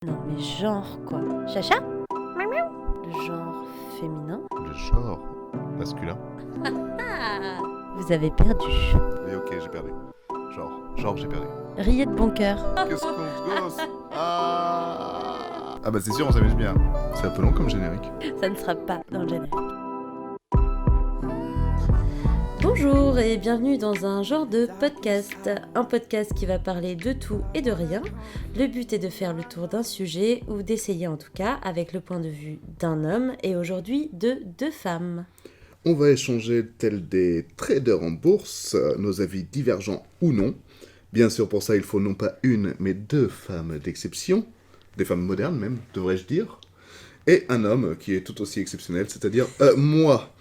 Non mais genre quoi. Chacha? Le genre féminin? Le genre masculin. Ah, vous avez perdu. Mais ok, j'ai perdu. Genre j'ai perdu. Riez de bon cœur. Qu'est-ce qu'on se gosse Ah bah c'est sûr, on s'amuse bien. C'est un peu long comme générique. Ça ne sera pas dans le générique. Bonjour et bienvenue dans un genre de podcast. Un podcast qui va parler de tout et de rien. Le but est de faire le tour d'un sujet, ou d'essayer en tout cas, avec le point de vue d'un homme et aujourd'hui de deux femmes. On va échanger tels des traders en bourse, nos avis divergents ou non. Bien sûr, pour ça, il faut non pas une, mais deux femmes d'exception. Des femmes modernes même, devrais-je dire. Et un homme qui est tout aussi exceptionnel, c'est-à-dire moi.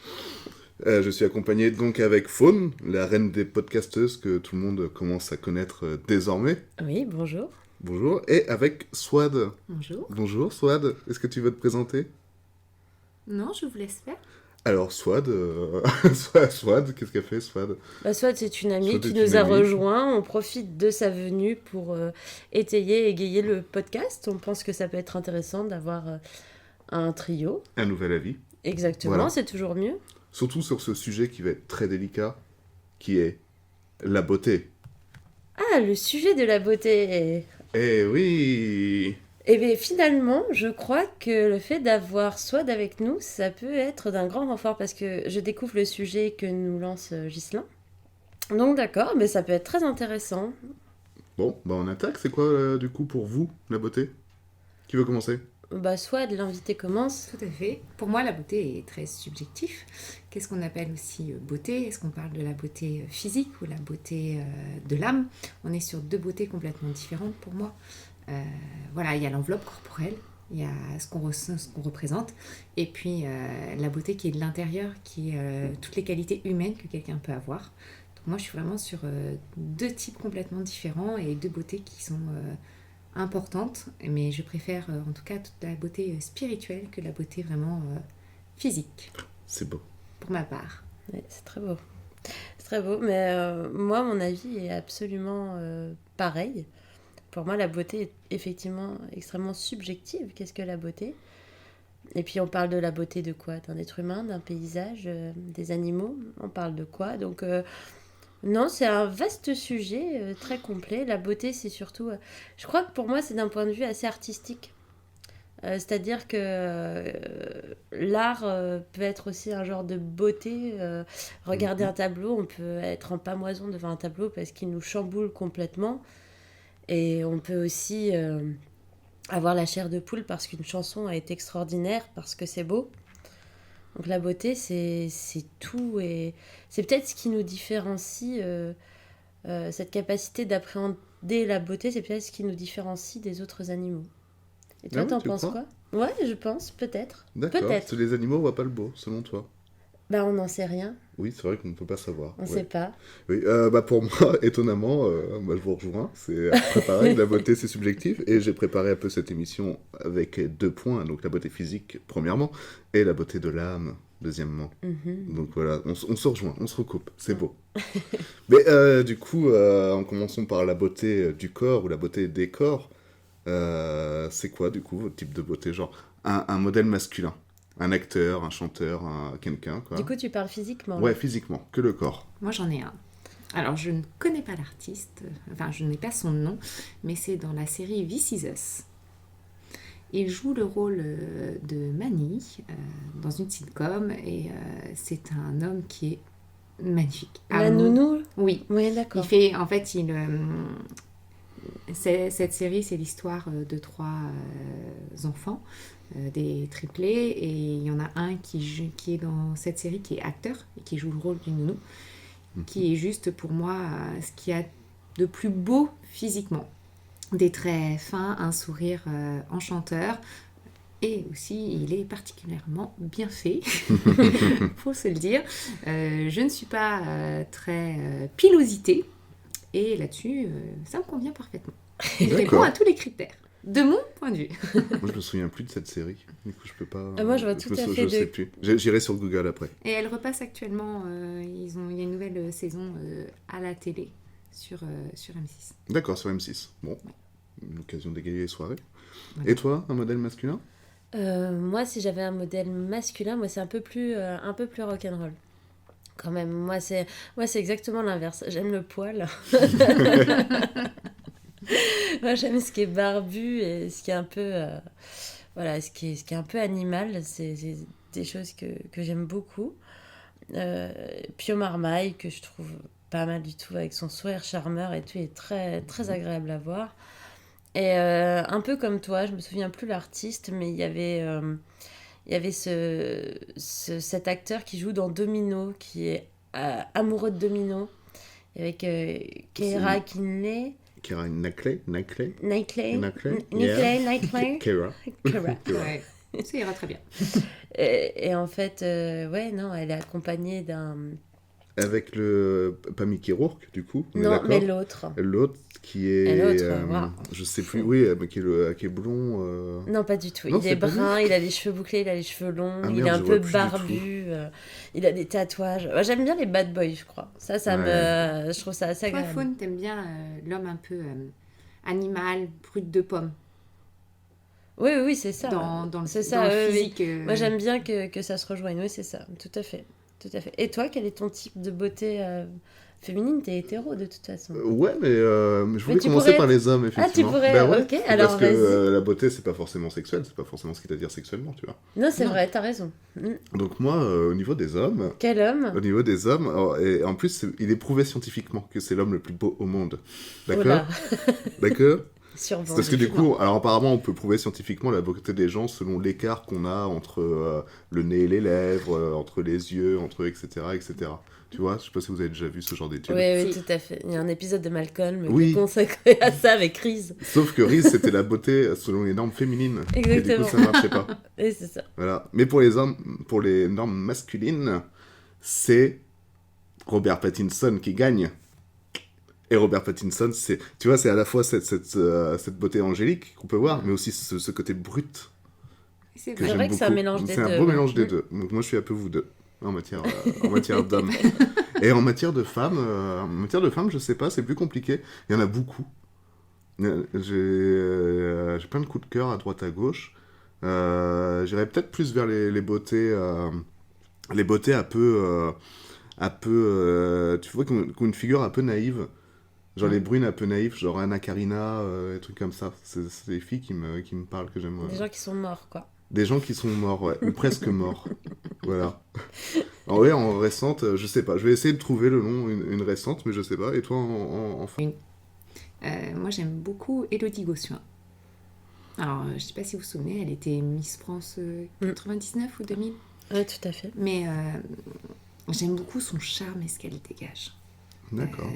Je suis accompagné donc avec Faune, la reine des podcasteuses que tout le monde commence à connaître désormais. Oui, bonjour. Bonjour. Et avec Swad. Bonjour. Bonjour Swad, est-ce que tu veux te présenter? Non, je vous laisse faire. Alors Swad, Swad, qu'est-ce qu'a fait Swad? Swad, c'est une amie Swad qui est nous une a amie. rejoints. On profite de sa venue pour étayer, égayer le podcast. On pense que ça peut être intéressant d'avoir un trio. Un nouvel avis. Exactement, Voilà. c'est toujours mieux. Surtout sur ce sujet qui va être très délicat, qui est la beauté. Ah, le sujet de la beauté. Eh oui. Et bien finalement, je crois que le fait d'avoir Swad avec nous, ça peut être d'un grand renfort parce que je découvre le sujet que nous lance Ghislain. Donc d'accord, mais ça peut être très intéressant. Bon, bah on attaque, c'est quoi du coup pour vous, la beauté? Qui veut commencer? Swad, l'invité commence. Tout à fait. Pour moi, la beauté est très subjectif. Qu'est-ce qu'on appelle aussi beauté? Est-ce qu'on parle de la beauté physique ou la beauté de l'âme? On est sur deux beautés complètement différentes pour moi. Voilà, il y a l'enveloppe corporelle, il y a ce qu'on représente, et puis la beauté qui est de l'intérieur, qui est toutes les qualités humaines que quelqu'un peut avoir. Donc moi, je suis vraiment sur deux types complètement différents et deux beautés qui sont importante, mais je préfère en tout cas toute la beauté spirituelle que la beauté vraiment physique, C'est beau. pour ma part. Ouais, c'est très beau. C'est très beau, mais moi, mon avis est absolument pareil. Pour moi, la beauté est effectivement extrêmement subjective. Qu'est-ce que la beauté? Et puis, on parle de la beauté de quoi? D'un être humain, d'un paysage, des animaux? On parle de quoi? Donc, non, c'est un vaste sujet, très complet. La beauté, c'est surtout... je crois que pour moi, c'est d'un point de vue assez artistique. C'est-à-dire que l'art peut être aussi un genre de beauté. Regarder un tableau, on peut être en pamoison devant un tableau parce qu'il nous chamboule complètement. Et on peut aussi avoir la chair de poule parce qu'une chanson a été extraordinaire, parce que c'est beau. Donc la beauté, c'est tout. Et c'est peut-être ce qui nous différencie, cette capacité d'appréhender la beauté, c'est peut-être ce qui nous différencie des autres animaux. Et toi, Ah oui, t'en tu penses crois? quoi? Ouais, je pense, peut-être. D'accord, Peut-être. les animaux voient pas le beau, selon toi. On n'en sait rien, Oui, c'est vrai qu'on ne peut pas savoir. on Ouais. sait pas. Oui, bah pour moi, étonnamment, moi je vous rejoins. C'est pareil, la beauté c'est subjectif. Et j'ai préparé un peu cette émission avec deux points. Donc la beauté physique, premièrement, et la beauté de l'âme, deuxièmement. Mhm. Donc voilà, on se rejoint, on se recoupe, c'est beau. Mais du coup, en commençant par la beauté du corps ou la beauté des corps, c'est quoi du coup votre type de beauté? Genre un modèle masculin, un acteur, un chanteur, quelqu'un quoi. Du coup, tu parles physiquement. Ouais, physiquement, que le corps. Moi, j'en ai un. Alors, je ne connais pas l'artiste, enfin, je n'ai pas son nom, mais c'est dans la série This Is Us. Il joue le rôle de Manny dans une sitcom et c'est un homme qui est magnifique. La nounou? Oui. Oui, Il d'accord. fait, en fait, cette série, c'est l'histoire de trois enfants, des triplés, et il y en a un qui est dans cette série, qui est acteur, et qui joue le rôle du nounou, qui est juste pour moi ce qu'il y a de plus beau physiquement. Des traits fins, un sourire enchanteur, et aussi il est particulièrement bien fait, faut se le dire. Je ne suis pas très pilosité, et là-dessus, ça me convient parfaitement. Il répond D'accord. à tous les critères, de mon point de vue. Moi, je me souviens plus de cette série. Du coup, je peux pas. Moi, je vois tout à fait Je sais plus. J'irai sur Google après. Et elle repasse actuellement, il y a une nouvelle saison à la télé sur M6. D'accord, sur M6. Bon, une occasion d'égayer les soirées. Et toi, un modèle masculin? Moi, si j'avais un modèle masculin, moi, c'est un peu plus rock'n'roll. Quand même, moi, c'est exactement l'inverse. J'aime le poil. Moi, j'aime ce qui est barbu et ce qui est un peu, voilà, ce qui est un peu animal. C'est des choses que j'aime beaucoup. Pio Marmaille, que je trouve pas mal du tout, avec son sourire charmeur et tout, est très, très agréable à voir. Et un peu comme toi, je me souviens plus l'artiste, mais il y avait cet acteur qui joue dans Domino, qui est amoureux de Domino, avec Keira Knightley. Keira Knightley? Knightley. Keira. Keira. Ouais, ça ira très bien. Et en fait, ouais, non, elle est accompagnée d'un... Avec pas Mickey Rourke, du coup, on est Non, d'accord. mais l'autre. L'autre qui est... Et l'autre, waouh. Je sais plus, oui, mais qui est blond. Non, pas du tout. Non, Il est c'est pas brun, il a les cheveux bouclés, il a les cheveux longs, Ah il merde, est un je peu vois plus du barbu, il a des tatouages. Ouais, j'aime bien les bad boys, je crois. Je trouve ça assez Toi, agréable. Faune, t'aimes bien l'homme un peu animal, brut de pomme, Oui, oui, c'est ça. dans C'est le ça, oui, oui. physique. Moi, j'aime bien que ça se rejoigne. Oui, c'est ça. Tout à fait. Tout à fait. Et toi, quel est ton type de beauté féminine? T'es hétéro, de toute façon. Ouais, mais je voulais tu commencer pourrais par être- les hommes, Ah, tu effectivement. pourrais... Bah ouais, Ok, alors parce que vas-y. la beauté, c'est pas forcément sexuel, c'est pas forcément ce qu'il t'a à dire sexuellement, tu vois. Non, c'est Non. vrai, t'as raison. Donc moi, au niveau des hommes, Quel homme? alors, et en plus, il est prouvé scientifiquement que c'est l'homme le plus beau au monde. D'accord? Oula, D'accord? survendu. Parce que du coup, alors apparemment, on peut prouver scientifiquement la beauté des gens selon l'écart qu'on a entre le nez et les lèvres, entre les yeux, entre etc., etc. Tu vois, je sais pas si vous avez déjà vu ce genre d'études. Oui, oui, Si. tout à fait. Il y a un épisode de Malcolm qui Oui. est consacré à ça avec Reese. Sauf que Reese, c'était la beauté selon les normes féminines. Et du Exactement. coup, ça marchait pas. Oui, c'est ça. Voilà. Mais pour les hommes, pour les normes masculines, c'est Robert Pattinson qui gagne. Et Robert Pattinson, tu vois, c'est à la fois cette beauté angélique qu'on peut voir, mais aussi ce côté brut C'est que vrai. C'est j'aime vrai que c'est un beaucoup. mélange des C'est un deux, beau ouais. mélange des deux. Donc moi, je suis un peu vous deux en matière d'hommes. Et en matière de femmes, je sais pas, c'est plus compliqué. Il y en a beaucoup. J'ai plein de coups de cœur à droite à gauche. J'irais peut-être plus vers les beautés un peu, tu vois, qui ont une figure un peu naïve. Genre les brunes un peu naïves, genre Anna Karina, des trucs comme ça. C'est des filles qui me parlent, que j'aime. Des gens qui sont morts, quoi. Des gens qui sont morts, ouais, ou presque morts. Voilà. En vrai, en récente, je sais pas. Je vais essayer de trouver le nom, une récente, mais je sais pas. Et toi, en Moi, j'aime beaucoup Élodie Gossuin. Alors, je sais pas si vous vous souvenez, elle était Miss France 99 ou 2000. Oui, tout à fait. Mais j'aime beaucoup son charme et ce qu'elle dégage. D'accord.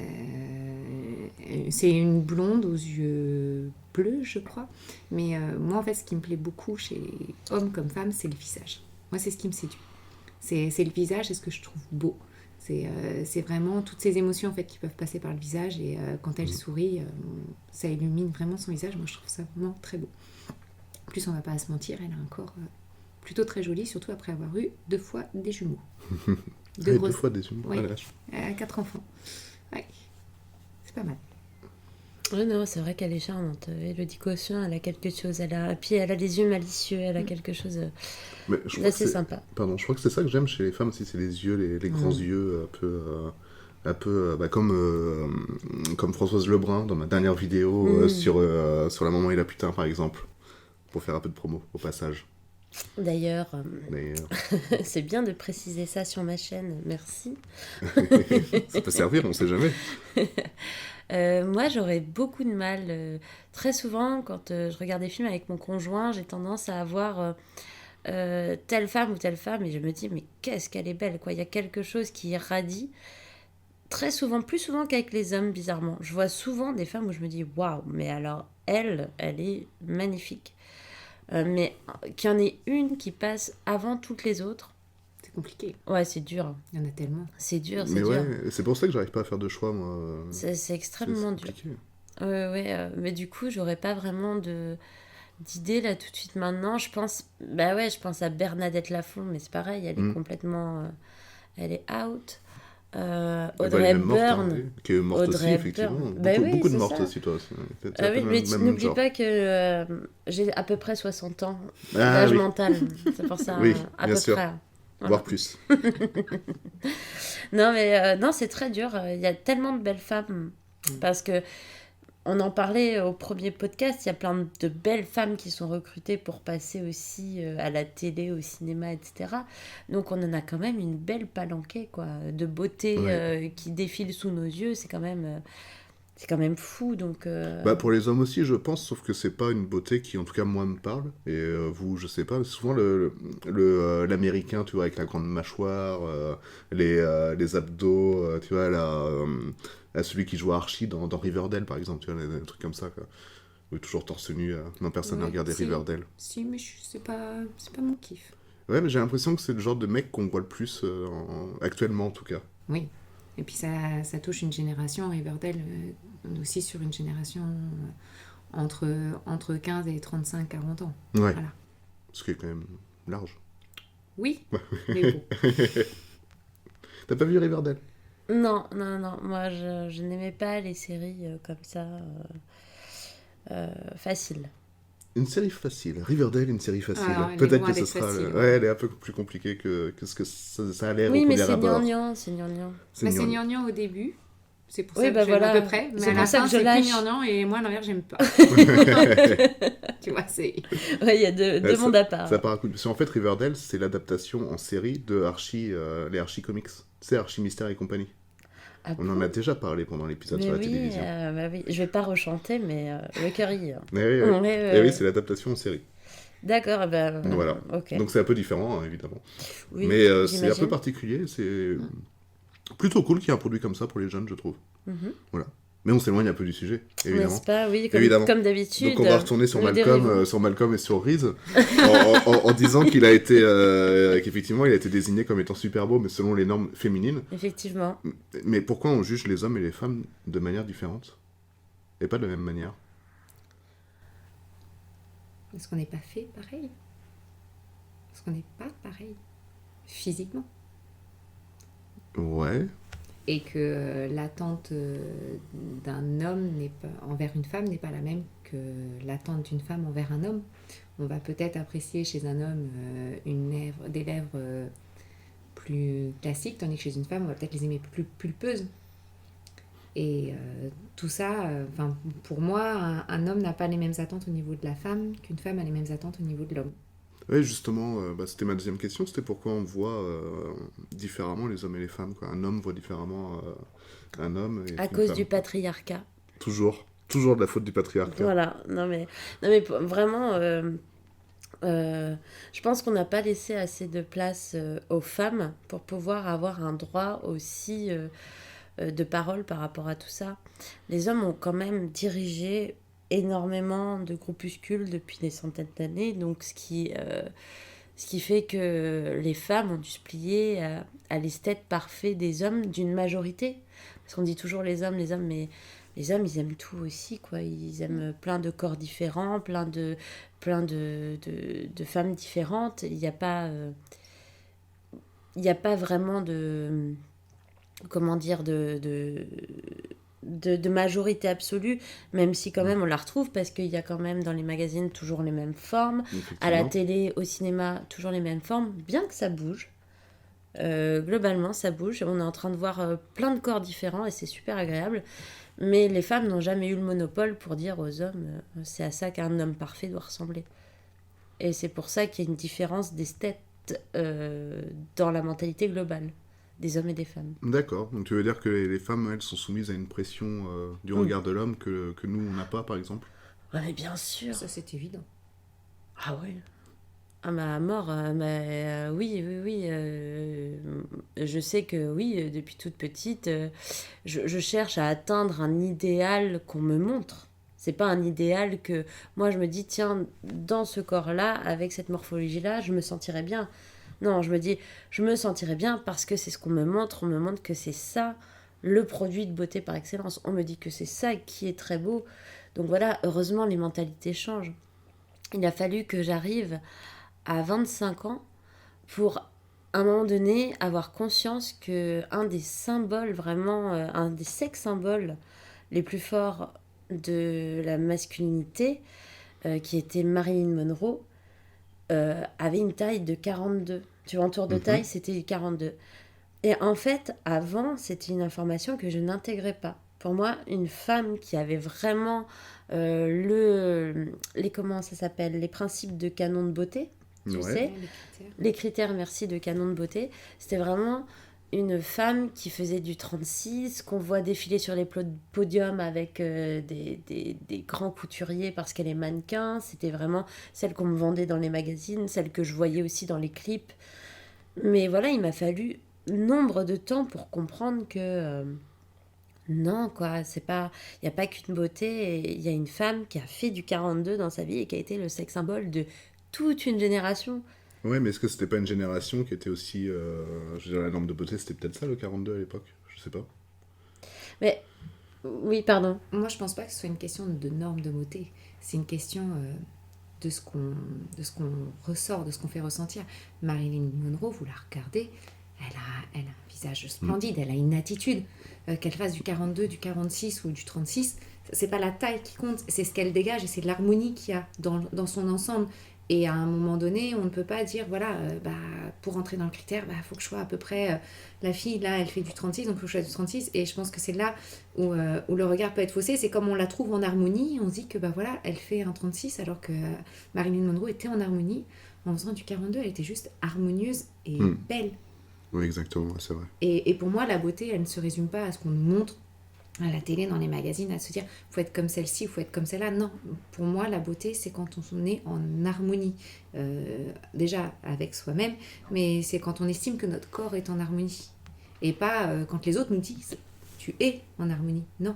C'est une blonde aux yeux bleus, je crois. Mais moi, en fait, ce qui me plaît beaucoup chez hommes comme femmes, c'est le visage. Moi, c'est ce qui me séduit. C'est le visage et ce que je trouve beau. C'est vraiment toutes ces émotions en fait, qui peuvent passer par le visage. Et quand elle sourit, ça illumine vraiment son visage. Moi, je trouve ça vraiment très beau. En plus, on va pas se mentir, elle a un corps plutôt très joli, surtout après avoir eu 2 fois des jumeaux. Deux fois des humains. Oui. Ah, la vache. 4 enfants. Ouais. C'est pas mal. Oui, non, c'est vrai qu'elle est charmante. Élodie Gossuin, elle a quelque chose. Puis elle a des yeux malicieux, elle a quelque chose Mais je crois que d'assez c'est... sympa. Pardon, je crois que c'est ça que j'aime chez les femmes aussi, c'est les yeux, les grands yeux, un peu bah, comme Françoise Lebrun dans ma dernière vidéo sur la maman et la putain, par exemple, pour faire un peu de promo au passage. D'ailleurs, D'ailleurs, c'est bien de préciser ça sur ma chaîne, merci. ça peut servir, on sait jamais. Moi, j'aurais beaucoup de mal. Très souvent, quand je regarde des films avec mon conjoint, j'ai tendance à avoir telle femme ou telle femme, et je me dis, mais qu'est-ce qu'elle est belle, quoi. Il y a quelque chose qui irradie. Très souvent, plus souvent qu'avec les hommes, bizarrement. Je vois souvent des femmes où je me dis, waouh, mais alors, elle est magnifique. Mais qu'il y en ait une qui passe avant toutes les autres, C'est compliqué. ouais, c'est dur. Il y en a tellement. C'est dur, c'est Mais dur. ouais, c'est pour ça que j'arrive pas à faire de choix, moi. C'est extrêmement dur. compliqué. Mais du coup, j'aurais pas vraiment d'idée là tout de suite maintenant. Je pense à Bernadette Lafont, mais c'est pareil, elle est complètement, elle est out. Audrey Audrey Hepburn, Hepburn. qui est morte aussi, Audrey effectivement. Hepburn. Bah oui, Beaucoup de c'est mortes ça. aussi, toi aussi. Peut-être Ah un peu oui, mais même n'oublie genre. pas que j'ai à peu près 60 ans Ah d'âge oui, mental. C'est pour ça, oui, à bien peu sûr. près. Voilà. Voire plus. Non, mais non, c'est très dur. Il y a tellement de belles femmes. Parce que on en parlait au premier podcast, il y a plein de belles femmes qui sont recrutées pour passer aussi à la télé, au cinéma, etc. Donc on en a quand même une belle palanquée, quoi, de beauté Ouais. qui défile sous nos yeux. C'est quand même fou. Donc Bah, pour les hommes aussi, je pense, sauf que c'est pas une beauté qui, en tout cas, moi, me parle. Et vous, je sais pas. Souvent, l'américain, tu vois, avec la grande mâchoire, les abdos, tu vois, celui qui joue à Archie dans Riverdale, par exemple, tu vois, des trucs comme ça, quoi. Ou toujours torse nu. Non, personne n'a Ouais, regardé si. Riverdale. Si, mais c'est pas mon kiff. Ouais, mais j'ai l'impression que c'est le genre de mec qu'on voit le plus, actuellement, en tout cas. Oui. Et puis ça touche une génération, Riverdale, aussi sur une génération entre 15 et 35-40 ans. Ouais. Voilà. Ce qui est quand même large. Oui, mais bon. T'as pas vu Riverdale? non, non, non. Moi, je n'aimais pas les séries comme ça, faciles. Une série facile. Riverdale, une série facile. Ah, elle est Peut-être loin que ce d'être sera. facile, Ouais, ouais. elle est un peu plus compliquée que ce que ça a l'air au Oui, mais premier c'est abord. gnangnan, c'est gnangnan. C'est Bah, c'est gnangnan. gnangnan au début. C'est pour Oui, ça que bah j'aime voilà. à peu près. Mais C'est à pour la ça fin, que je c'est lâche. plus gnangnan et moi, à l'inverse, j'aime pas. Tu vois, c'est... Ouais, il y a deux mondes à part. Ça part un coup de... Parce qu'en fait, Riverdale, c'est l'adaptation en série de Archie, les Archie Comics. C'est Archie Mystère et compagnie. Ah On en bon. a déjà parlé pendant l'épisode Mais sur la oui, télévision. bah oui, je vais pas rechanter, mais le curry. Eh oui, oui. Ouais, Eh oui, c'est l'adaptation en série. D'accord, eh ben, Voilà. ok. Donc c'est un peu différent, hein, évidemment. Oui, Mais c'est un peu j'imagine. particulier. C'est plutôt cool qu'il y ait un produit comme ça pour les jeunes, je trouve. Mhm. Voilà. Mais on s'éloigne un peu du sujet, évidemment. N'est-ce pas? Oui, Évidemment. comme d'habitude. Donc on va retourner sur nous Malcolm, dérivons. et sur Reese, en disant qu'effectivement il a été désigné comme étant super beau, mais selon les normes féminines. Effectivement. Mais pourquoi on juge les hommes et les femmes de manière différente et pas de la même manière? Est-ce qu'on n'est pas fait pareil? Est-ce qu'on n'est pas pareil physiquement? Ouais. Et que l'attente d'un homme envers une femme n'est pas la même que l'attente d'une femme envers un homme. On va peut-être apprécier chez un homme des lèvres plus classiques, tandis que chez une femme, on va peut-être les aimer plus pulpeuses. Et tout ça, pour moi, un homme n'a pas les mêmes attentes au niveau de la femme qu'une femme a les mêmes attentes au niveau de l'homme. Ouais, justement, c'était ma deuxième question, c'était pourquoi on voit différemment les hommes et les femmes, quoi. Un homme voit différemment un homme et À une cause femme. du patriarcat. Toujours de la faute du patriarcat. Voilà. Non, mais vraiment, je pense qu'on n'a pas laissé assez de place aux femmes pour pouvoir avoir un droit aussi de parole par rapport à tout ça. Les hommes ont quand même dirigé énormément de groupuscules depuis des centaines d'années, donc ce qui fait que les femmes ont dû se plier à l'esthète parfait des hommes d'une majorité. Parce qu'on dit toujours les hommes, mais les hommes, ils aiment tout aussi, quoi. Ils aiment plein de corps différents, plein de femmes différentes. Il n'y a pas vraiment de... Comment dire, de majorité absolue, même si quand même on la retrouve, parce qu'il y a quand même dans les magazines toujours les mêmes formes, à la Effectivement. télé, au cinéma, toujours les mêmes formes, bien que ça bouge. Globalement, ça bouge. On est en train de voir plein de corps différents et c'est super agréable. Mais les femmes n'ont jamais eu le monopole pour dire aux hommes c'est à ça qu'un homme parfait doit ressembler. Et c'est pour ça qu'il y a une différence d'esthète dans la mentalité globale des hommes et des femmes. D'accord, donc tu veux dire que les femmes, elles, sont soumises à une pression du regard de l'homme que nous, on n'a pas, par exemple? Ouais, mais bien sûr. Ça, c'est évident. Ah ouais. Ah ma mort, oui. Je sais que oui, depuis toute petite, je cherche à atteindre un idéal qu'on me montre. C'est pas un idéal que moi je me dis, tiens, dans ce corps-là, avec cette morphologie-là, je me sentirais bien. Non, je me dis, je me sentirais bien parce que c'est ce qu'on me montre. On me montre que c'est ça, le produit de beauté par excellence. On me dit que c'est ça qui est très beau. Donc voilà, heureusement, les mentalités changent. Il a fallu que j'arrive à 25 ans pour à un moment donné, avoir conscience que un des symboles, vraiment, un des sex symboles les plus forts de la masculinité, qui était Marilyn Monroe, avait une taille de 42. Tu vois, en tour de taille, c'était 42. Et en fait, avant, c'était une information que je n'intégrais pas. Pour moi, une femme qui avait vraiment comment ça s'appelle, les principes de canon de beauté, tu sais, les critères, merci, de canon de beauté, c'était vraiment une femme qui faisait du 36, qu'on voit défiler sur les podiums avec des grands couturiers parce qu'elle est mannequin. C'était vraiment celle qu'on me vendait dans les magazines, celle que je voyais aussi dans les clips. Mais voilà, il m'a fallu nombre de temps pour comprendre que non, quoi, c'est pas, il n'y a pas qu'une beauté, il y a une femme qui a fait du 42 dans sa vie et qui a été le sex symbole de toute une génération. Ouais, mais est-ce que c'était pas une génération qui était aussi... je veux dire, la norme de beauté, c'était peut-être ça, le 42 à l'époque? Je sais pas. Mais, oui, pardon. Moi, je pense pas que ce soit une question de norme de beauté. C'est une question de ce qu'on ressort, de ce qu'on fait ressentir. Marilyn Monroe, vous la regardez, elle a un visage splendide, elle a une attitude. Qu'elle fasse du 42, du 46 ou du 36, c'est pas la taille qui compte, c'est ce qu'elle dégage et c'est l'harmonie qu'il y a dans son ensemble. Et à un moment donné, on ne peut pas dire, voilà, pour entrer dans le critère, faut que je sois à peu près... la fille, là, elle fait du 36, donc il faut que je sois du 36. Et je pense que c'est là où le regard peut être faussé. C'est comme on la trouve en harmonie, on se dit que, voilà, elle fait un 36, alors que Marilyn Monroe était en harmonie. En faisant du 42, elle était juste harmonieuse et belle. Oui, exactement, c'est vrai. Et pour moi, la beauté, elle ne se résume pas à ce qu'on nous montre à la télé, dans les magazines, à se dire faut être comme celle-ci, faut être comme celle-là. Non, pour moi, la beauté, c'est quand on est en harmonie, déjà avec soi-même, mais c'est quand on estime que notre corps est en harmonie. Et pas quand les autres nous disent tu es en harmonie. Non,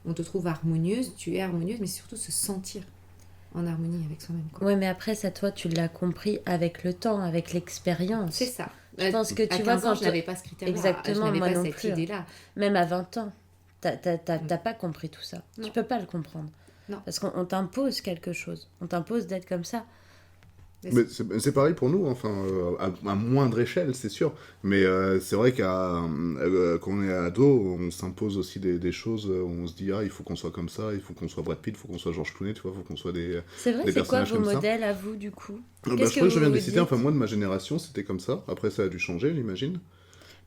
on te trouve harmonieuse, tu es harmonieuse, mais c'est surtout se sentir en harmonie avec soi-même, quoi. Ouais, mais après, ça, toi, tu l'as compris avec le temps, avec l'expérience. C'est ça. Je pense que tu à vois, 15 ans, je n'avais pas ce critère-là. Exactement, je n'avais moi pas non cette plus. idée-là. Même à 20 ans, t'as pas compris tout ça. Non. Tu peux pas le comprendre. Non. Parce qu'on t'impose quelque chose. On t'impose d'être comme ça. Mais c'est pareil pour nous, enfin, à moindre échelle, c'est sûr. Mais c'est vrai quand on est ado, on s'impose aussi des choses, on se dit, il faut qu'on soit comme ça, il faut qu'on soit Brad Pitt, il faut qu'on soit George Clooney, tu vois, il faut qu'on soit des C'est vrai, des c'est quoi personnages vos comme ça. modèles à vous, du coup? Je crois que je viens de les citer, enfin, moi, de ma génération, c'était comme ça. Après, ça a dû changer, j'imagine.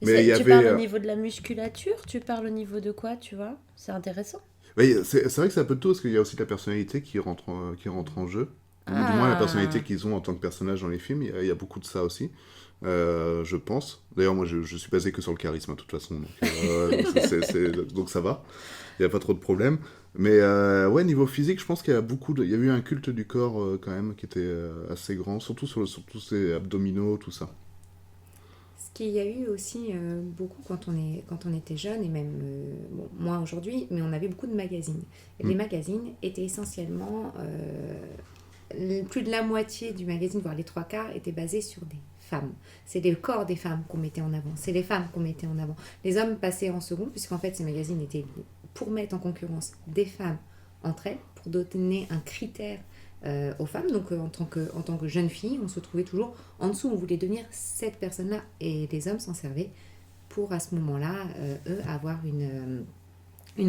Mais il y Tu avait... parles au niveau de la musculature? Tu parles au niveau de quoi, tu vois? C'est intéressant. Oui, c'est vrai que c'est un peu de tout, parce qu'il y a aussi la personnalité qui rentre en jeu. Ou du moins la personnalité qu'ils ont en tant que personnage dans les films, il y a beaucoup de ça aussi, je pense. D'ailleurs, moi, je suis basé que sur le charisme, de toute façon, donc ça va, il n'y a pas trop de problèmes. Mais ouais, niveau physique, je pense qu'il y a il y a eu un culte du corps quand même qui était assez grand, surtout sur tous ces abdominaux, tout ça. Ce qu'il y a eu aussi beaucoup quand on était jeune, et même moi aujourd'hui, mais on avait beaucoup de magazines. Et les magazines étaient essentiellement... plus de la moitié du magazine, voire les 3/4, étaient basés sur des femmes. C'est le corps des femmes qu'on mettait en avant. C'est les femmes qu'on mettait en avant. Les hommes passaient en second, puisqu'en fait, ces magazines étaient pour mettre en concurrence des femmes entre elles, pour donner un critère aux femmes. Donc, en tant que jeune fille, on se trouvait toujours en dessous. On voulait devenir cette personne-là. Et les hommes s'en servaient pour, à ce moment-là, eux, avoir une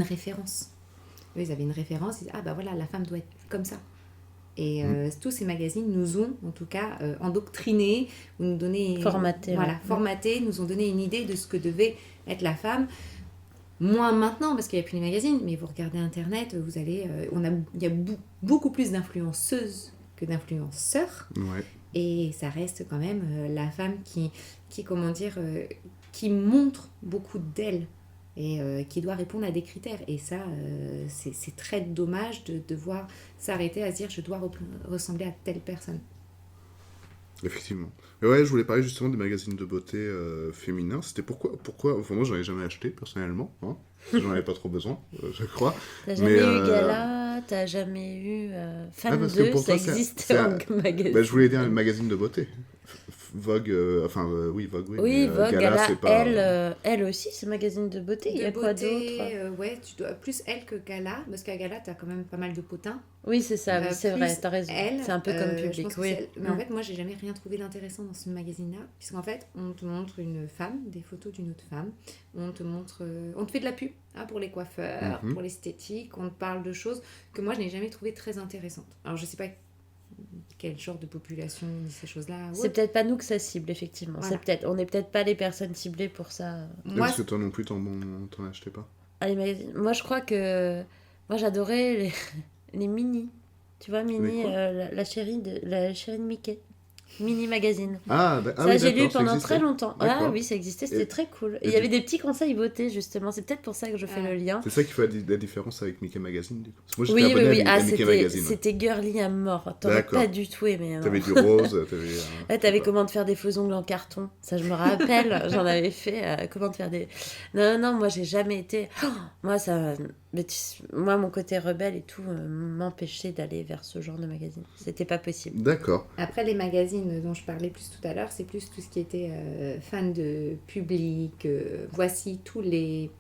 référence. Eux, ils avaient une référence. Ils disaient, voilà, la femme doit être comme ça. Et tous ces magazines nous ont, en tout cas, endoctrinés, ou nous donné, formatés, nous ont donné une idée de ce que devait être la femme. Moins maintenant, parce qu'il n'y a plus les magazines, mais vous regardez Internet, vous allez... il y a beaucoup plus d'influenceuses que d'influenceurs. Ouais. Et ça reste quand même la femme qui montre beaucoup d'elle. Et qui doit répondre à des critères. Et ça, c'est très dommage de devoir s'arrêter à se dire je dois ressembler à telle personne. Effectivement. Mais ouais, je voulais parler justement des magazines de beauté féminins. C'était pourquoi enfin, moi, j'en ai jamais acheté, personnellement. Hein, parce que j'en avais pas trop besoin, je crois. T'as jamais eu Gala, t'as jamais eu Femme 2, ça existe en magazine. Je voulais dire un magazine de beauté. Vogue, oui, Vogue, oui. Oui, mais, Vogue, Gala, Gala, c'est pas... Elle aussi, c'est magazine de beauté. Il y a De quoi beauté, d'autre? ouais, tu dois plus elle que Gala, parce qu'à Gala, tu as quand même pas mal de potins. Oui, c'est ça, oui, c'est Plus vrai, t'as raison. elle, C'est un peu comme je public, pense que oui. c'est elle. Mais en fait, moi, j'ai jamais rien trouvé d'intéressant dans ce magazine-là, puisqu'en fait, on te montre une femme, des photos d'une autre femme, on te montre, on te fait de la pub pour les coiffeurs, Mhm. pour l'esthétique, on te parle de choses que moi, je n'ai jamais trouvé très intéressantes. Alors, je sais pas quel genre de population ces choses-là. C'est peut-être pas nous que ça cible, effectivement. Voilà. On n'est peut-être pas les personnes ciblées pour ça. Moi, Est-ce que toi non plus, t'en achetais pas? Ah, les magazines. Moi, je crois que. Moi, j'adorais les mini. Tu vois, Mini, Les quoi la chérie de Mickey. Mini magazine. Ah, Ça, oui, j'ai lu d'accord, ça pendant existait. très longtemps. Ah D'accord. oui, ça existait, c'était Et- très cool. Et et il y avait du- des petits conseils beauté, justement. C'est peut-être pour ça que je fais Ah. le lien. C'est ça qui fait la différence avec Mickey Magazine, du coup. Parce que moi, j'étais Oui, oui, abonné oui. à Ah, Mickey c'était Magazine. Ouais. c'était girly à mort. T'aurais D'accord. pas du tout aimé. Non. T'avais du rose, t'avais... Ouais, t'avais comment te faire des faux ongles en carton. Ça, je me rappelle. J'en avais fait. Comment te faire des. Non, non, moi, j'ai jamais été. Oh, moi, ça. Moi, mon côté rebelle et tout m'empêchait d'aller vers ce genre de magazine. C'était pas possible. D'accord. après, les magazines dont je parlais plus tout à l'heure, c'est plus tout ce qui était fan de public. Voici tous les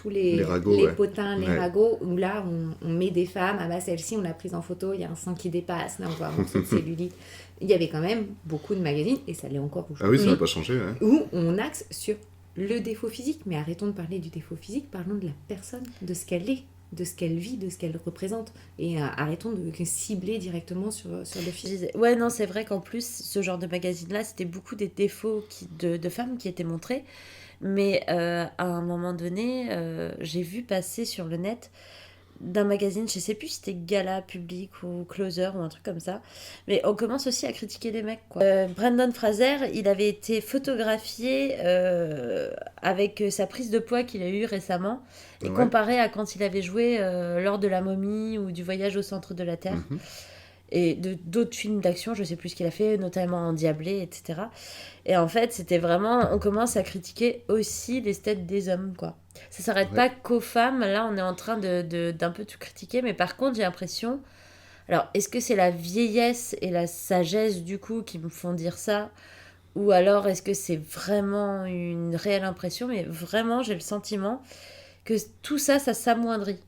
Les ragots, ouais. potins, les Ouais. ragots, où là, on met des femmes. Ah bah, celle-ci, on l'a prise en photo, il y a un sein qui dépasse. Là, on voit un morceau de cellulite. Il y avait quand même beaucoup de magazines, et ça l'est encore Ah oui, aujourd'hui, ça n'a pas changé, ouais. où on axe sur le défaut physique. Mais arrêtons de parler du défaut physique, parlons de la personne, de ce qu'elle est, de ce qu'elle vit, de ce qu'elle représente. Et arrêtons de cibler directement sur le Je physique. disais, ouais, non, c'est vrai qu'en plus, ce genre de magazine-là, c'était beaucoup des défauts de femmes qui étaient montrés. Mais à un moment donné, j'ai vu passer sur le net d'un magazine, je sais plus si c'était Gala Public ou Closer ou un truc comme ça, mais on commence aussi à critiquer les mecs, quoi. Brandon Fraser, il avait été photographié avec sa prise de poids qu'il a eue récemment et Ouais. comparé à quand il avait joué lors de La Momie ou du Voyage au centre de la Terre Mhm. et d'autres films d'action, je sais plus ce qu'il a fait, notamment Endiablé, etc. Et en fait, c'était vraiment, on commence à critiquer aussi les têtes des hommes, quoi. Ça s'arrête Ouais. pas qu'aux femmes, là on est en train d'un peu tout critiquer, mais par contre j'ai l'impression, alors est-ce que c'est la vieillesse et la sagesse du coup qui me font dire ça, ou alors est-ce que c'est vraiment une réelle impression, mais vraiment j'ai le sentiment que tout ça, ça s'amoindrit.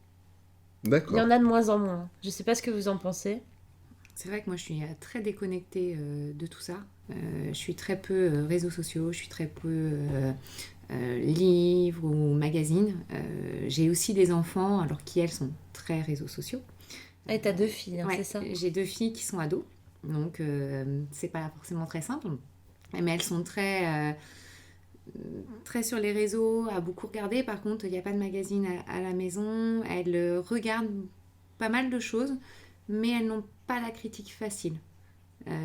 Il y D'accord. en a de moins en moins. Je sais pas ce que vous en pensez. C'est vrai que moi, je suis très déconnectée de tout ça. Je suis très peu réseaux sociaux, je suis très peu livres ou magazines. J'ai aussi des enfants, alors qui, elles, sont très réseaux sociaux. Et t'as 2 filles, hein, Ouais, c'est ça? j'ai 2 filles qui sont ados, donc c'est pas forcément très simple. Mais elles sont très sur les réseaux, à beaucoup regarder. Par contre, il n'y a pas de magazine à la maison. Elles regardent pas mal de choses, mais elles n'ont pas la critique facile.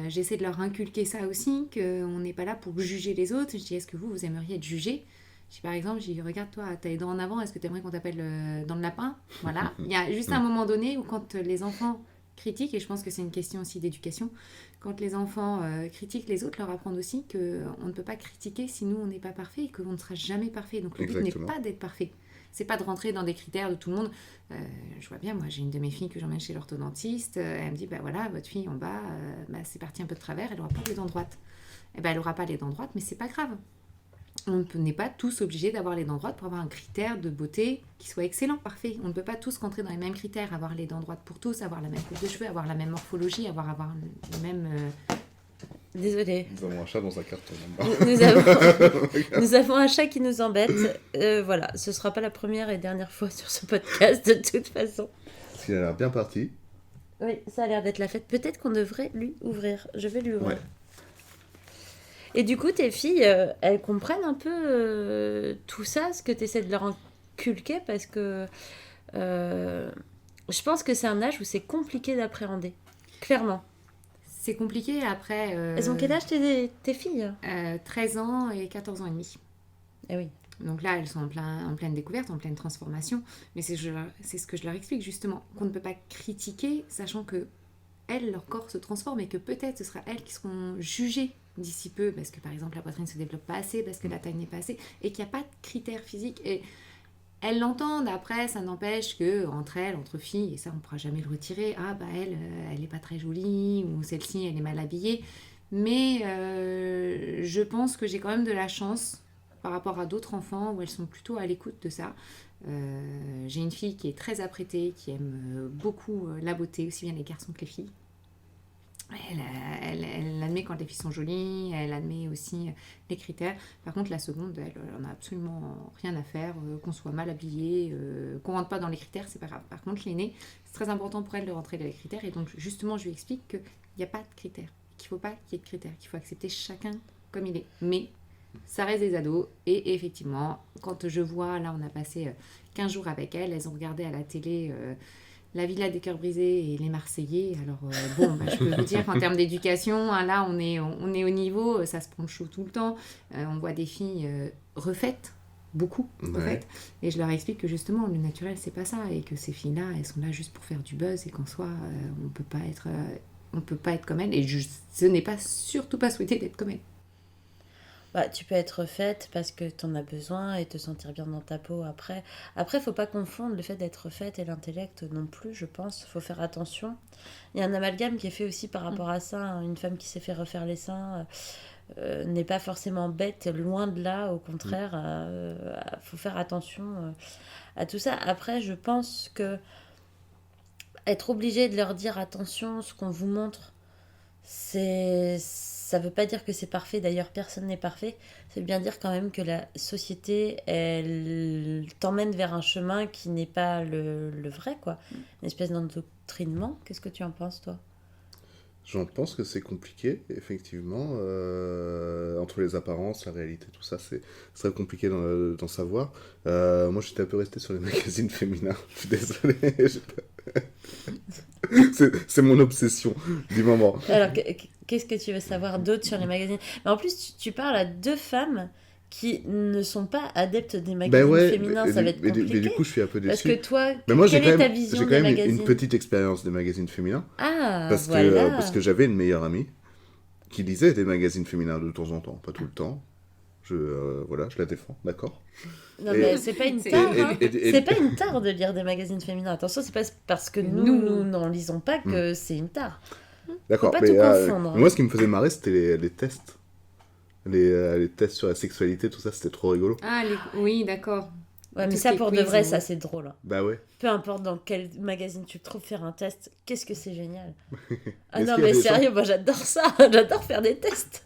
J'essaie de leur inculquer ça aussi, qu'on n'est pas là pour juger les autres. Je dis, est-ce que vous aimeriez être jugé? Je dis, par exemple, je dis, regarde toi, t'as les dents en avant, est-ce que tu aimerais qu'on t'appelle dans le lapin? Voilà. Il y a juste un moment donné où quand les enfants critiquent, et je pense que c'est une question aussi d'éducation, quand les enfants critiquent les autres, leur apprendre aussi qu'on ne peut pas critiquer si nous, on n'est pas parfait et qu'on ne sera jamais parfait. Donc le but n'est Exactement. pas d'être parfait. C'est pas de rentrer dans des critères de tout le monde. Je vois bien, moi j'ai une de mes filles que j'emmène chez l'orthodontiste, elle me dit, bah voilà, votre fille en bas, c'est parti un peu de travers, elle n'aura pas les dents droites. Eh ben elle n'aura pas les dents droites, mais c'est pas grave. On n'est pas tous obligés d'avoir les dents droites pour avoir un critère de beauté qui soit excellent, parfait. On ne peut pas tous rentrer dans les mêmes critères, avoir les dents droites pour tous, avoir la même coupe de cheveux, avoir la même morphologie, avoir le même... Désolée. Nous avons un chat dans un carton. Nous avons un chat qui nous embête. Voilà, ce sera pas la première et dernière fois sur ce podcast de toute façon. Parce qu'il a l'air bien parti. Oui, ça a l'air d'être la fête. Peut-être qu'on devrait lui ouvrir. Je vais lui ouvrir. Ouais. Et du coup, tes filles, elles comprennent un peu tout ça, ce que tu essaies de leur inculquer, parce que je pense que c'est un âge où c'est compliqué d'appréhender. Clairement. C'est compliqué après... Elles ont quel âge tes filles? 13 ans et 14 ans et demi. Eh oui. Donc là, elles sont en pleine découverte, en pleine transformation. Mais c'est ce que je leur explique justement, qu'on ne peut pas critiquer, sachant que elles, leur corps se transforme et que peut-être ce sera elles qui seront jugées d'ici peu, parce que par exemple la poitrine ne se développe pas assez, parce que la taille n'est pas assez, et qu'il n'y a pas de critères physiques. Et elles l'entendent, après ça n'empêche que entre elles, entre filles, et ça on ne pourra jamais le retirer, ah bah elle n'est pas très jolie, ou celle-ci elle est mal habillée. Mais je pense que j'ai quand même de la chance par rapport à d'autres enfants où elles sont plutôt à l'écoute de ça. J'ai une fille qui est très apprêtée, qui aime beaucoup la beauté, aussi bien les garçons que les filles. Elle admet quand les filles sont jolies, elle admet aussi les critères. Par contre, la seconde, elle n'en a absolument rien à faire, qu'on soit mal habillé, qu'on ne rentre pas dans les critères, c'est pas grave. Par contre, l'aînée, c'est très important pour elle de rentrer dans les critères. Et donc, justement, je lui explique qu'il n'y a pas de critères, qu'il ne faut pas qu'il y ait de critères, qu'il faut accepter chacun comme il est. Mais ça reste des ados. Et effectivement, quand je vois, là, on a passé 15 jours avec elles ont regardé à la télé... La Villa des Cœurs Brisés et les Marseillais. Alors, je peux vous dire qu'en termes d'éducation, hein, là, on est au niveau, ça se prend le chaud tout le temps. On voit des filles refaites, beaucoup refaites. Et je leur explique que justement, le naturel, c'est pas ça. Et que ces filles-là, elles sont là juste pour faire du buzz et qu'en soi, on peut pas être comme elles. Et ce n'est pas, surtout pas souhaité d'être comme elles. Bah, tu peux être faite parce que t'en as besoin et te sentir bien dans ta peau après. Après, faut pas confondre le fait d'être faite et l'intellect non plus, je pense. Faut faire attention. Il y a un amalgame qui est fait aussi par rapport à ça. Une femme qui s'est fait refaire les seins n'est pas forcément bête, loin de là, au contraire. Faut faire attention à tout ça. Après, je pense que être obligé de leur dire attention, ce qu'on vous montre, ça veut pas dire que c'est parfait, d'ailleurs personne n'est parfait. Ça veut bien dire quand même que la société, elle t'emmène vers un chemin qui n'est pas le vrai, quoi. Une espèce d'endoctrinement. Qu'est-ce que tu en penses, toi? J'en pense que c'est compliqué, effectivement. Entre les apparences, la réalité, tout ça, c'est très compliqué d'en savoir. Moi, j'étais un peu resté sur les magazines féminins. Je suis désolé. C'est mon obsession du moment. Alors, qu'est-ce que tu veux savoir d'autre sur les magazines? Mais en plus, tu parles à deux femmes qui ne sont pas adeptes des magazines féminins, ça va être compliqué. Mais du coup, je suis un peu déçu. Parce que toi, moi, quelle est ta vision j'ai quand des même magazines? une petite expérience des magazines féminins. Ah, parce que j'avais une meilleure amie qui lisait des magazines féminins de temps en temps, pas tout le temps. Je la défends, d'accord. Non, mais c'est pas une tare. C'est pas une tare de lire des magazines féminins. Attention, c'est pas parce que nous n'en lisons pas que c'est une tare. D'accord, faut pas tout confondre. Moi, ce qui me faisait marrer, c'était les tests. Les tests sur la sexualité, tout ça, c'était trop rigolo. Ah, oui, d'accord. Ouais, mais ça, pour de vrai, ça, c'est drôle. Hein. Bah ouais. Peu importe dans quel magazine tu te trouves faire un test, qu'est-ce que c'est génial. Ah non, mais sérieux, moi, j'adore ça. J'adore faire des tests.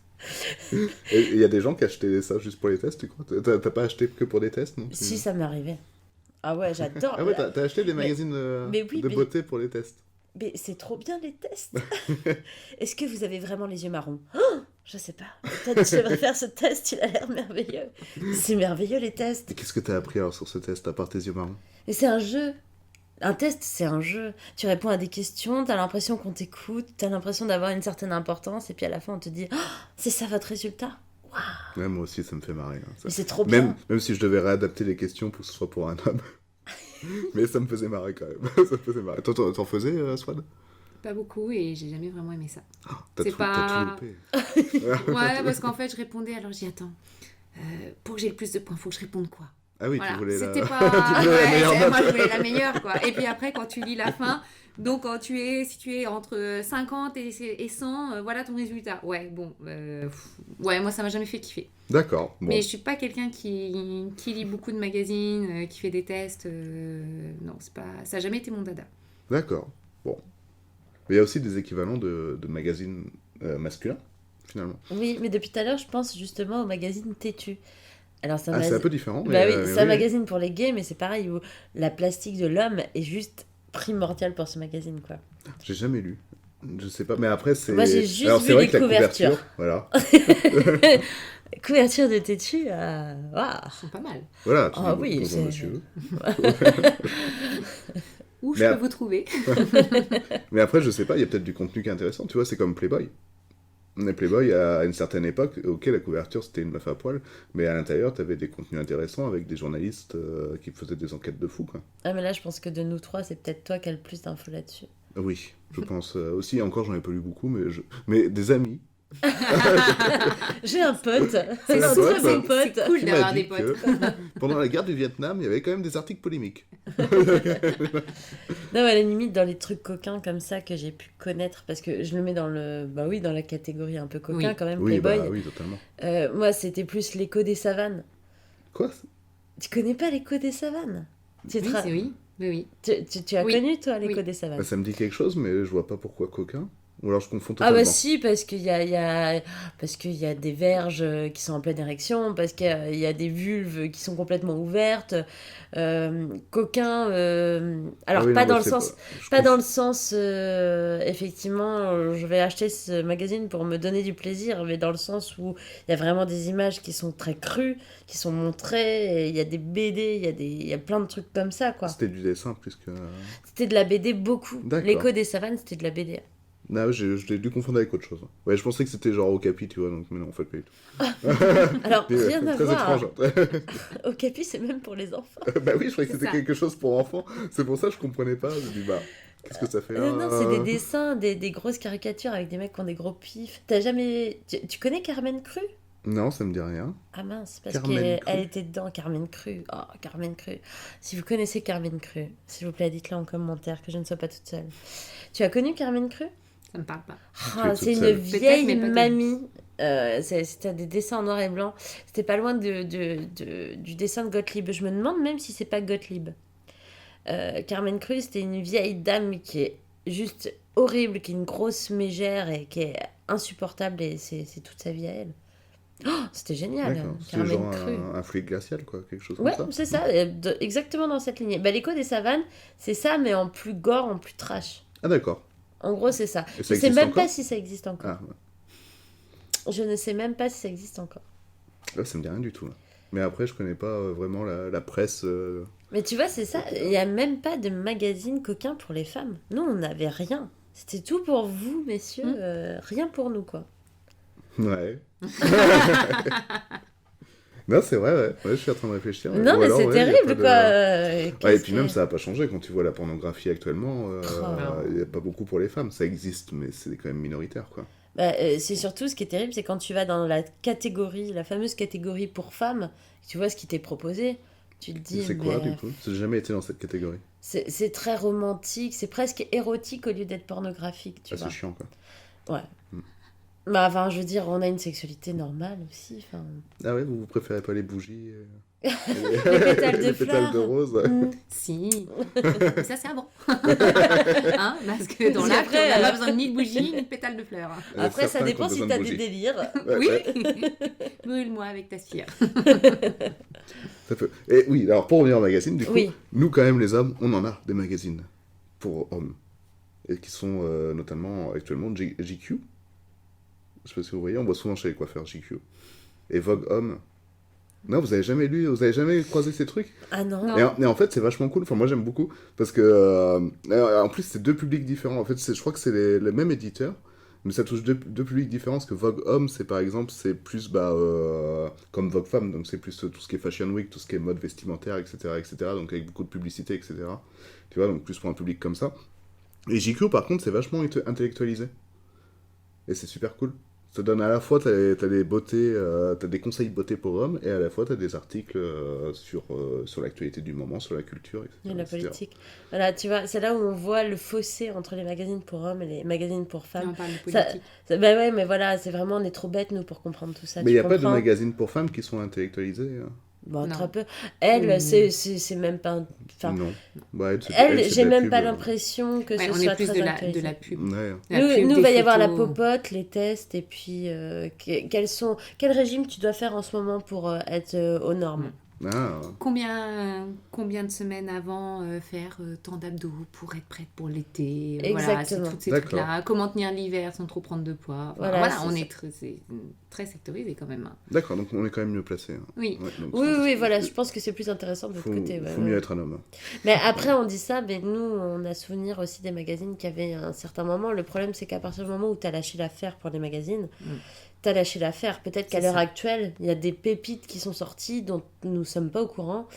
Et il y a des gens qui achetaient ça juste pour les tests, tu crois? T'as pas acheté que pour des tests, non? Si, ça m'est arrivé. Ah ouais, j'adore. Ah ouais, t'as acheté des magazines de beauté pour les tests. Mais c'est trop bien, les tests. Est-ce que vous avez vraiment les yeux marrons? Oh, je sais pas. Peut-être que je devrais faire ce test, il a l'air merveilleux. C'est merveilleux, les tests. Et qu'est-ce que t'as appris alors sur ce test, à part tes yeux marrons? Et c'est un jeu. Un test, c'est un jeu. Tu réponds à des questions, t'as l'impression qu'on t'écoute, t'as l'impression d'avoir une certaine importance, et puis à la fin, on te dit oh, c'est ça votre résultat. Waouh. Ouais, moi aussi, ça me fait marrer. Hein, ça. Mais c'est trop bien. Même si je devais réadapter les questions pour que ce soit pour un homme. Mais ça me faisait marrer quand même. Ça me faisait marrer. T'en faisais, Swan? Pas beaucoup, et j'ai jamais vraiment aimé ça. Oh, t'as tout loupé. Ouais, parce qu'en fait, je répondais, alors je dis attends, pour que j'ai le plus de points, faut que je réponde quoi? Ah oui, voilà. tu voulais C'était la... pas... tu voulais la meilleure note. Moi, je voulais la meilleure, quoi. Et puis après, quand tu lis la fin, donc quand si tu es entre 50 et 100, voilà ton résultat. Ouais, bon, ouais, moi, ça m'a jamais fait kiffer. D'accord. Bon. Mais je suis pas quelqu'un qui lit beaucoup de magazines, qui fait des tests. Non, c'est pas... ça n'a jamais été mon dada. D'accord, bon. Mais il y a aussi des équivalents de magazines masculins, finalement. Oui, mais depuis tout à l'heure, je pense justement au magazine Têtu. Alors, c'est un peu différent. Bah oui, c'est un magazine pour les gays, mais c'est pareil, où la plastique de l'homme est juste primordiale pour ce magazine, quoi. J'ai jamais lu. Je sais pas, mais après, c'est... Moi, j'ai juste vu les couvertures. Voilà. Couverture de Têtu, waouh. Ils sont pas mal. Voilà, tu dis, oui, bonjour monsieur. Où je peux vous trouver? Mais après, je sais pas, il y a peut-être du contenu qui est intéressant. Tu vois, c'est comme Playboy. Playboy, à une certaine époque, ok, la couverture, c'était une meuf à poil, mais à l'intérieur, t'avais des contenus intéressants avec des journalistes qui faisaient des enquêtes de fou, quoi. Ah, mais là, je pense que de nous trois, c'est peut-être toi qui as le plus d'infos là-dessus. Oui, je pense aussi. Encore, j'en ai pas lu beaucoup, mais des amis J'ai un pote. C'est un vrai, très ça. bon pote. C'est cool Qui m'a d'avoir dit des potes. que pendant la guerre du Vietnam, il y avait quand même des articles polémiques. Non, à la limite, dans les trucs coquins comme ça que j'ai pu connaître, parce que je le mets dans dans la catégorie un peu coquin Oui. quand même, Oui, Playboy. bah oui, totalement. Moi, c'était plus l'écho des savanes. Quoi? Tu connais pas l'écho des savanes? Tu, Oui, c'est oui. Oui, oui. tu as Oui. connu, toi, l'écho Oui. des savanes? Bah, ça me dit quelque chose, mais je vois pas pourquoi coquin. Ou alors je confonds Ah bah totalement. si, parce parce qu'il y a des verges qui sont en pleine érection, parce qu'il y a des vulves qui sont complètement ouvertes. Coquin, Ah alors oui, pas non, bah, dans le c'est sens, je pas dans confonds- le sens, effectivement, je vais acheter ce magazine pour me donner du plaisir, mais dans le sens où il y a vraiment des images qui sont très crues, qui sont montrées, et il y a des BD, il y a plein de trucs comme ça, quoi. C'était du dessin plus que... C'était de la BD beaucoup. D'accord. L'écho des savanes, c'était de la BD. Non, je l'ai dû confondre avec autre chose. Ouais, je pensais que c'était genre Okapi, tu vois, donc mais non, en fait, pas du tout. Alors, Mais, rien à très voir. étrange. Okapi, c'est même pour les enfants. Bah oui, je croyais que C'est c'était ça. quelque chose pour enfants. C'est pour ça que je comprenais pas. Je me dis, bah, qu'est-ce que ça fait là? Non, c'est des dessins, des grosses caricatures avec des mecs qui ont des gros pifs. T'as jamais... Tu connais Carmen Cru? Non, ça me dit rien. Ah mince, parce Carmen qu'elle Cru. elle était dedans, Carmen Cru. Oh, Carmen Cru. Si vous connaissez Carmen Cru, s'il vous plaît, dites-le en commentaire, que je ne sois pas toute seule. Tu as connu Carmen Cru? Ça me parle pas. Ah, es c'est toute une seule. vieille Peut-être, mais pas mamie. C'était des dessins en noir et blanc. C'était pas loin du dessin de Gottlieb. Je me demande même si c'est pas Gottlieb. Carmen Cru, c'était une vieille dame qui est juste horrible, qui est une grosse mégère et qui est insupportable, et c'est toute sa vie à elle. Oh, c'était génial, D'accord. C'est Carmen genre Cru. un fluide glacial, quoi, quelque chose Ouais, comme ça. c'est ça, exactement dans cette lignée. Bah, l'écho des savanes, c'est ça, mais en plus gore, en plus trash. Ah, d'accord. En gros, c'est ça. Et Je ça sais existe même encore pas si ça existe encore. Ah, ouais. Je ne sais même pas si ça existe encore. Là, ça me dit rien du tout. Là. Mais après, je connais pas vraiment la presse. Mais tu vois, c'est ça. Il n'y a même pas de magazine coquin pour les femmes. Nous, on n'avait rien. C'était tout pour vous, messieurs. Rien pour nous, quoi. Ouais. Non, c'est vrai, ouais. Ouais, je suis en train de réfléchir. Non, Ou mais alors, c'est ouais, y a terrible, pas de- quoi. Ouais, et Qu'est-ce puis même, que- ça n'a pas changé quand tu vois la pornographie actuellement. Oh. Il n'y a pas beaucoup pour les femmes. Ça existe, mais c'est quand même minoritaire, quoi. Bah, c'est surtout ce qui est terrible, c'est quand tu vas dans la catégorie, la fameuse catégorie pour femmes, tu vois ce qui t'est proposé, tu te dis, C'est quoi, mais du coup? J'ai jamais été dans cette catégorie. c'est très romantique, c'est presque érotique au lieu d'être pornographique, tu Ah, vois. c'est chiant, quoi. Ouais. Bah, enfin, je veux dire, on a une sexualité normale aussi. Enfin... Ah ouais, vous préférez pas les bougies Les pétales de les pétales de fleurs. rose Mm. Si. Mais ça, c'est avant. Hein, parce que dans Parce l'acte, on qu'après, n'a pas besoin ni de bougies, ni de pétales de fleurs. Il y en a Après, ça certains qui dépend ont si besoin t'as de des bougies. délires. Ouais, Oui. ouais, Brûle-moi avec ta cire. ça peut. Et oui, alors pour revenir au magazine, du coup, Oui. nous, quand même, les hommes, on en a des magazines pour hommes. Et qui sont notamment actuellement GQ. Je sais pas si vous voyez, on voit souvent chez les coiffeurs GQ. Et Vogue Homme. Non, vous avez jamais lu, vous avez jamais croisé ces trucs? Ah non. Non. Et en fait, c'est vachement cool. Enfin, moi, j'aime beaucoup. Parce que, en plus, c'est deux publics différents. En fait, je crois que c'est le même éditeur. Mais ça touche deux publics différents. Parce que Vogue Homme, c'est par exemple, c'est plus comme Vogue Femme. Donc, c'est plus tout ce qui est Fashion Week, tout ce qui est mode vestimentaire, etc. etc. Donc, avec beaucoup de publicité, etc. Tu vois, donc plus pour un public comme ça. Et JQ, par contre, c'est vachement intellectualisé. Et c'est super cool. Ça donne à la fois, t'as des beautés, t'as des conseils de beauté pour hommes, et à la fois t'as des articles sur l'actualité du moment, sur la culture, etc. Et la etc. politique. Voilà, tu vois, c'est là où on voit le fossé entre les magazines pour hommes et les magazines pour Et femmes. on parle de Ça- politique. Bah ouais, mais voilà, c'est vraiment, on est trop bêtes, nous, pour comprendre tout ça. Mais il tu n'y a pas de comprends magazines pour femmes qui sont intellectualisés hein. Bon, Non. très peu. Elle, Mm. c'est même pas... Enfin, Non. Bah, elle, c'est j'ai de la même pub, pas l'impression que Ouais, ce on soit est plus très de la actualisé. pub. Ouais. La Nous, pub, nous des va y avoir la photos. popote, les tests, et puis quel régime tu dois faire en ce moment pour être aux normes. Ah, Combien de semaines avant faire tant d'abdos pour être prête pour l'été. Voilà, c'est Exactement. tous ces D'accord. trucs-là. Comment tenir l'hiver sans trop prendre de poids. Enfin, Voilà, voilà, c'est on ça. est c'est très sectorisé quand même. d'accord, donc on est quand même mieux placé. Hein. Oui. Ouais, donc Oui, ça, oui, c'est- voilà, je pense que c'est plus intéressant de Faut, l'autre côté. Ouais, faut ouais. mieux être un homme. Mais après, on dit ça, mais nous, on a souvenir aussi des magazines qui avaient un certain moment. Le problème, c'est qu'à partir du moment où tu as lâché l'affaire pour les magazines, Mm. t'as lâché l'affaire. Peut-être qu'à C'est l'heure ça. actuelle, il y a des pépites qui sont sorties dont nous ne sommes pas au courant,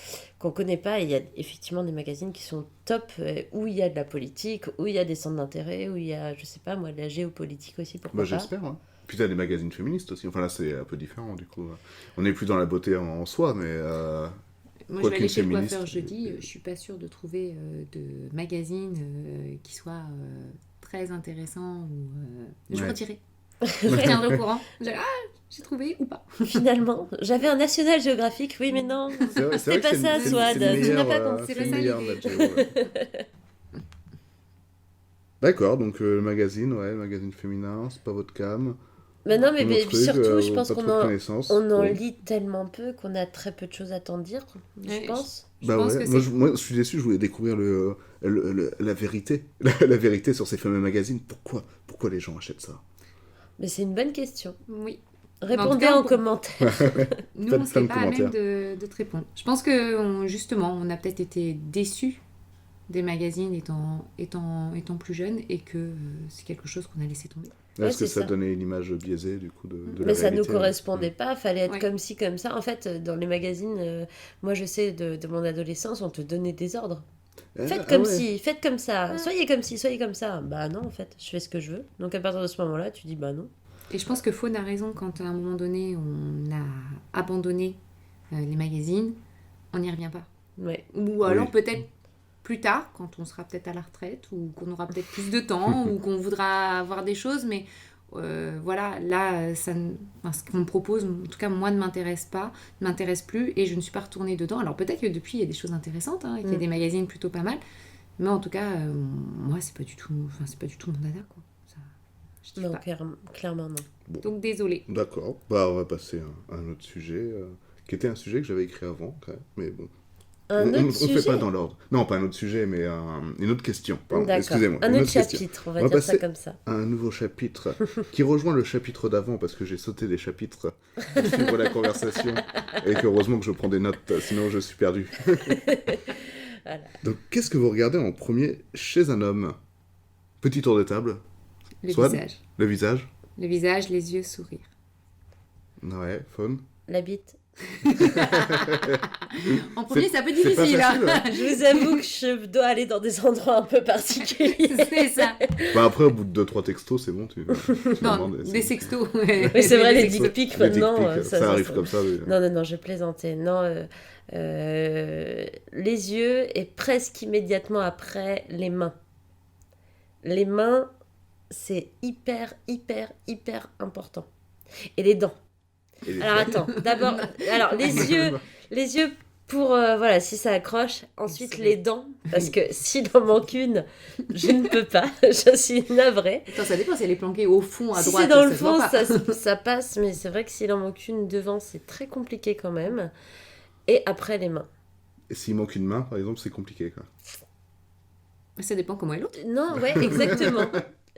qu'on connaît pas. Et il y a effectivement des magazines qui sont top, où il y a de la politique, où il y a des centres d'intérêt, où il y a, je sais pas moi, de la géopolitique aussi, pourquoi Bah, pas. j'espère, ouais. Puis t'as des magazines féministes aussi. Enfin là, c'est un peu différent du coup. On n'est plus dans la beauté en soi, mais Moi, je quoi vais qu'une aller chez le féministe. coiffeur jeudi. Je suis pas sûre de trouver de magazine qui soit très intéressant. Je Ouais. retirerai. Je vous tiendrai au courant. J'ai trouvé ou pas. Finalement, j'avais un National Geographic, oui, mais non. C'est vrai C'est pas que ça, c'est Swad, le tu n'as meilleur, pas compris. c'est C'est le pas ça meilleur l'idée. Nat Geo, ouais. D'accord, donc le magazine, ouais, le magazine féminin, c'est pas votre cam. Mais non, Nos mais trucs, surtout, je pense pas qu'on trop de en, connaissances. on en Bon. lit tellement peu qu'on a très peu de choses à t'en dire, je Ouais, pense. Je Bah pense ouais, que moi c'est. moi, je suis déçu, je voulais découvrir la vérité. La vérité sur ces fameux magazines. Pourquoi les gens achètent ça? Mais c'est une bonne question. Oui. En tout Répondez cas, en commentaire. Nous, Faites on ne plein serait de pas à même commentaires. de te répondre. Je pense que justement, on a peut-être été déçus des magazines étant plus jeunes et que c'est quelque chose qu'on a laissé tomber. Est-ce que c'est ça ça. donnait une image biaisée du coup de la Mais ça nous réalité, ouais. correspondait pas, fallait être Ouais. comme ci, comme ça. En fait, dans les magazines, moi je sais de mon adolescence, on te donnait des ordres. Faites comme ouais. ci, faites comme ça, soyez comme ci, soyez comme ça. Bah non, en fait, je fais ce que je veux. Donc à partir de ce moment-là, tu dis bah non. Et je pense que Faune a raison quand à un moment donné, on a abandonné les magazines, on n'y revient pas. Ouais. Ou alors Oui. peut-être plus tard, quand on sera peut-être à la retraite, ou qu'on aura peut-être plus de temps, ou qu'on voudra avoir des choses, mais voilà, là, enfin, ce qu'on me propose, en tout cas, moi, ne m'intéresse pas, ne m'intéresse plus, et je ne suis pas retournée dedans. Alors peut-être que depuis, il y a des choses intéressantes, hein, et qu'il y a des magazines plutôt pas mal, mais en tout cas, moi, c'est pas du tout mon dada, quoi. Ça, je kiffe Non, pas. clairement non. Donc désolée. D'accord. Bah on va passer à un autre sujet, qui était un sujet que j'avais écrit avant, quand même. Mais bon. Un On autre fait pas sujet. dans l'ordre. Non, pas un autre sujet, mais une autre question. Pardon, D'accord. excusez-moi. Un une autre autre question. chapitre, on On va va dire ça passer comme ça. Un nouveau chapitre qui rejoint le chapitre d'avant parce que j'ai sauté des chapitres pour suivre la conversation et que heureusement que je prends des notes, sinon je suis perdu. Voilà. Donc, qu'est-ce que vous regardez en premier chez un homme? Petit tour de table. Le Soit visage. le visage. Le visage, les yeux, sourire. Ouais, faune. La bite. En premier, c'est un peu c'est pas difficile. facile, Hein. Je vous avoue que je dois aller dans des endroits un peu particuliers. C'est ça. Bah après, au bout de 2-3 textos, c'est bon. Tu Non, demandes, des sextos. Oui, c'est vrai, les sextos. dick pics Les dick maintenant. pics, ça arrive comme ça. mais- Non, non, non, je plaisantais. Non, les yeux et presque immédiatement après, les mains. Les mains, c'est hyper, hyper, hyper important. Et les dents. Et les- Alors attends, d'abord, alors les yeux pour, voilà, si ça accroche. Ensuite, C'est les dents, parce que s'il en manque une, je ne peux pas. Je suis navrée. Attends, ça dépend si elle est planquée au fond, à Si droite. c'est dans le ça se voit fond, pas. ça passe, mais c'est vrai que s'il en manque une devant, c'est très compliqué quand même. Et après, les mains. Et s'il manque une main, par exemple, c'est compliqué. Quoi. Ça dépend comment est l'autre. Non, ouais, exactement.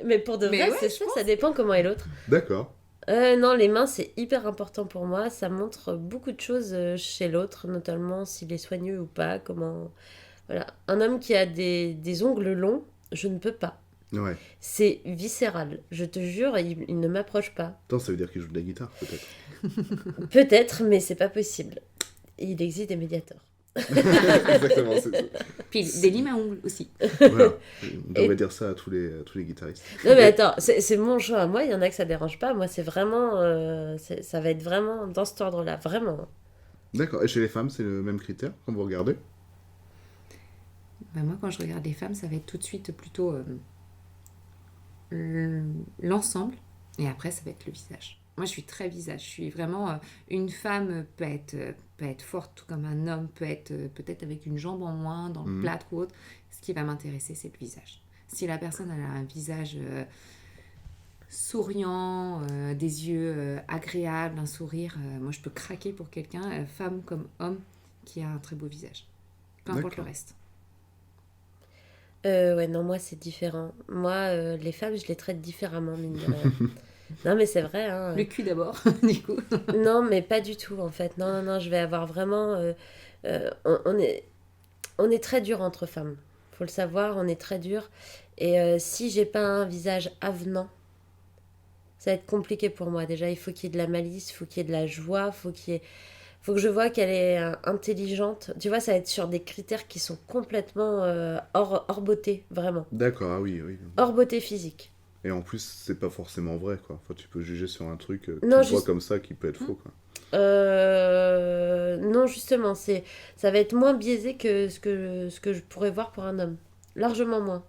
Mais pour de Mais vrai, ouais, c'est je ça, pense. ça dépend comment est l'autre. D'accord. Non, les mains, c'est hyper important pour moi. Ça montre beaucoup de choses chez l'autre, notamment s'il est soigneux ou pas. Comment... Voilà. Un homme qui a des ongles longs, je ne peux pas. Ouais. C'est viscéral. Je te jure, il ne m'approche pas. Attends, ça veut dire qu'il joue de la guitare, peut-être. Peut-être, mais c'est pas possible. Il existe des médiateurs. Exactement, c'est ça. Puis des limes à ongles aussi. Voilà. On devrait dire ça à tous les guitaristes. Non mais attends, c'est mon choix. Moi, il y en a que ça dérange pas. Moi, c'est vraiment... ça va être vraiment dans cet ordre-là. Vraiment. D'accord. Et chez les femmes, c'est le même critère quand vous regardez? Bah, moi, quand je regarde les femmes, ça va être tout de suite plutôt l'ensemble. Et après, ça va être le visage. Moi, je suis très visage. Je suis vraiment... une femme peut être forte, tout comme un homme peut être peut-être avec une jambe en moins, dans le plâtre ou autre. Ce qui va m'intéresser, c'est le visage. Si la personne elle a un visage souriant, des yeux agréables, un sourire, moi, je peux craquer pour quelqu'un, femme comme homme, qui a un très beau visage. Peu importe le D'accord. reste. Ouais, non, moi, c'est différent. Moi, les femmes, je les traite différemment, mine de rien. Non, mais c'est vrai, hein. Le cul d'abord, du coup. Non, mais pas du tout, en fait. Non, non, non, je vais avoir vraiment... on est très dur entre femmes. Faut le savoir, on est très dur. Et si j'ai pas un visage avenant, Ça va être compliqué pour moi. Déjà, il faut qu'il y ait de la malice, il faut qu'il y ait de la joie, faut que je vois qu'elle est intelligente. Tu vois, ça va être sur des critères qui sont complètement hors beauté, vraiment. D'accord, ah oui, oui. Hors beauté physique. Et en plus, c'est pas forcément vrai, quoi. Enfin, tu peux juger sur un truc que Non, tu vois juste... comme ça qui peut être faux, quoi. Non, justement, ça va être moins biaisé que ce que je pourrais voir pour un homme. Largement moins.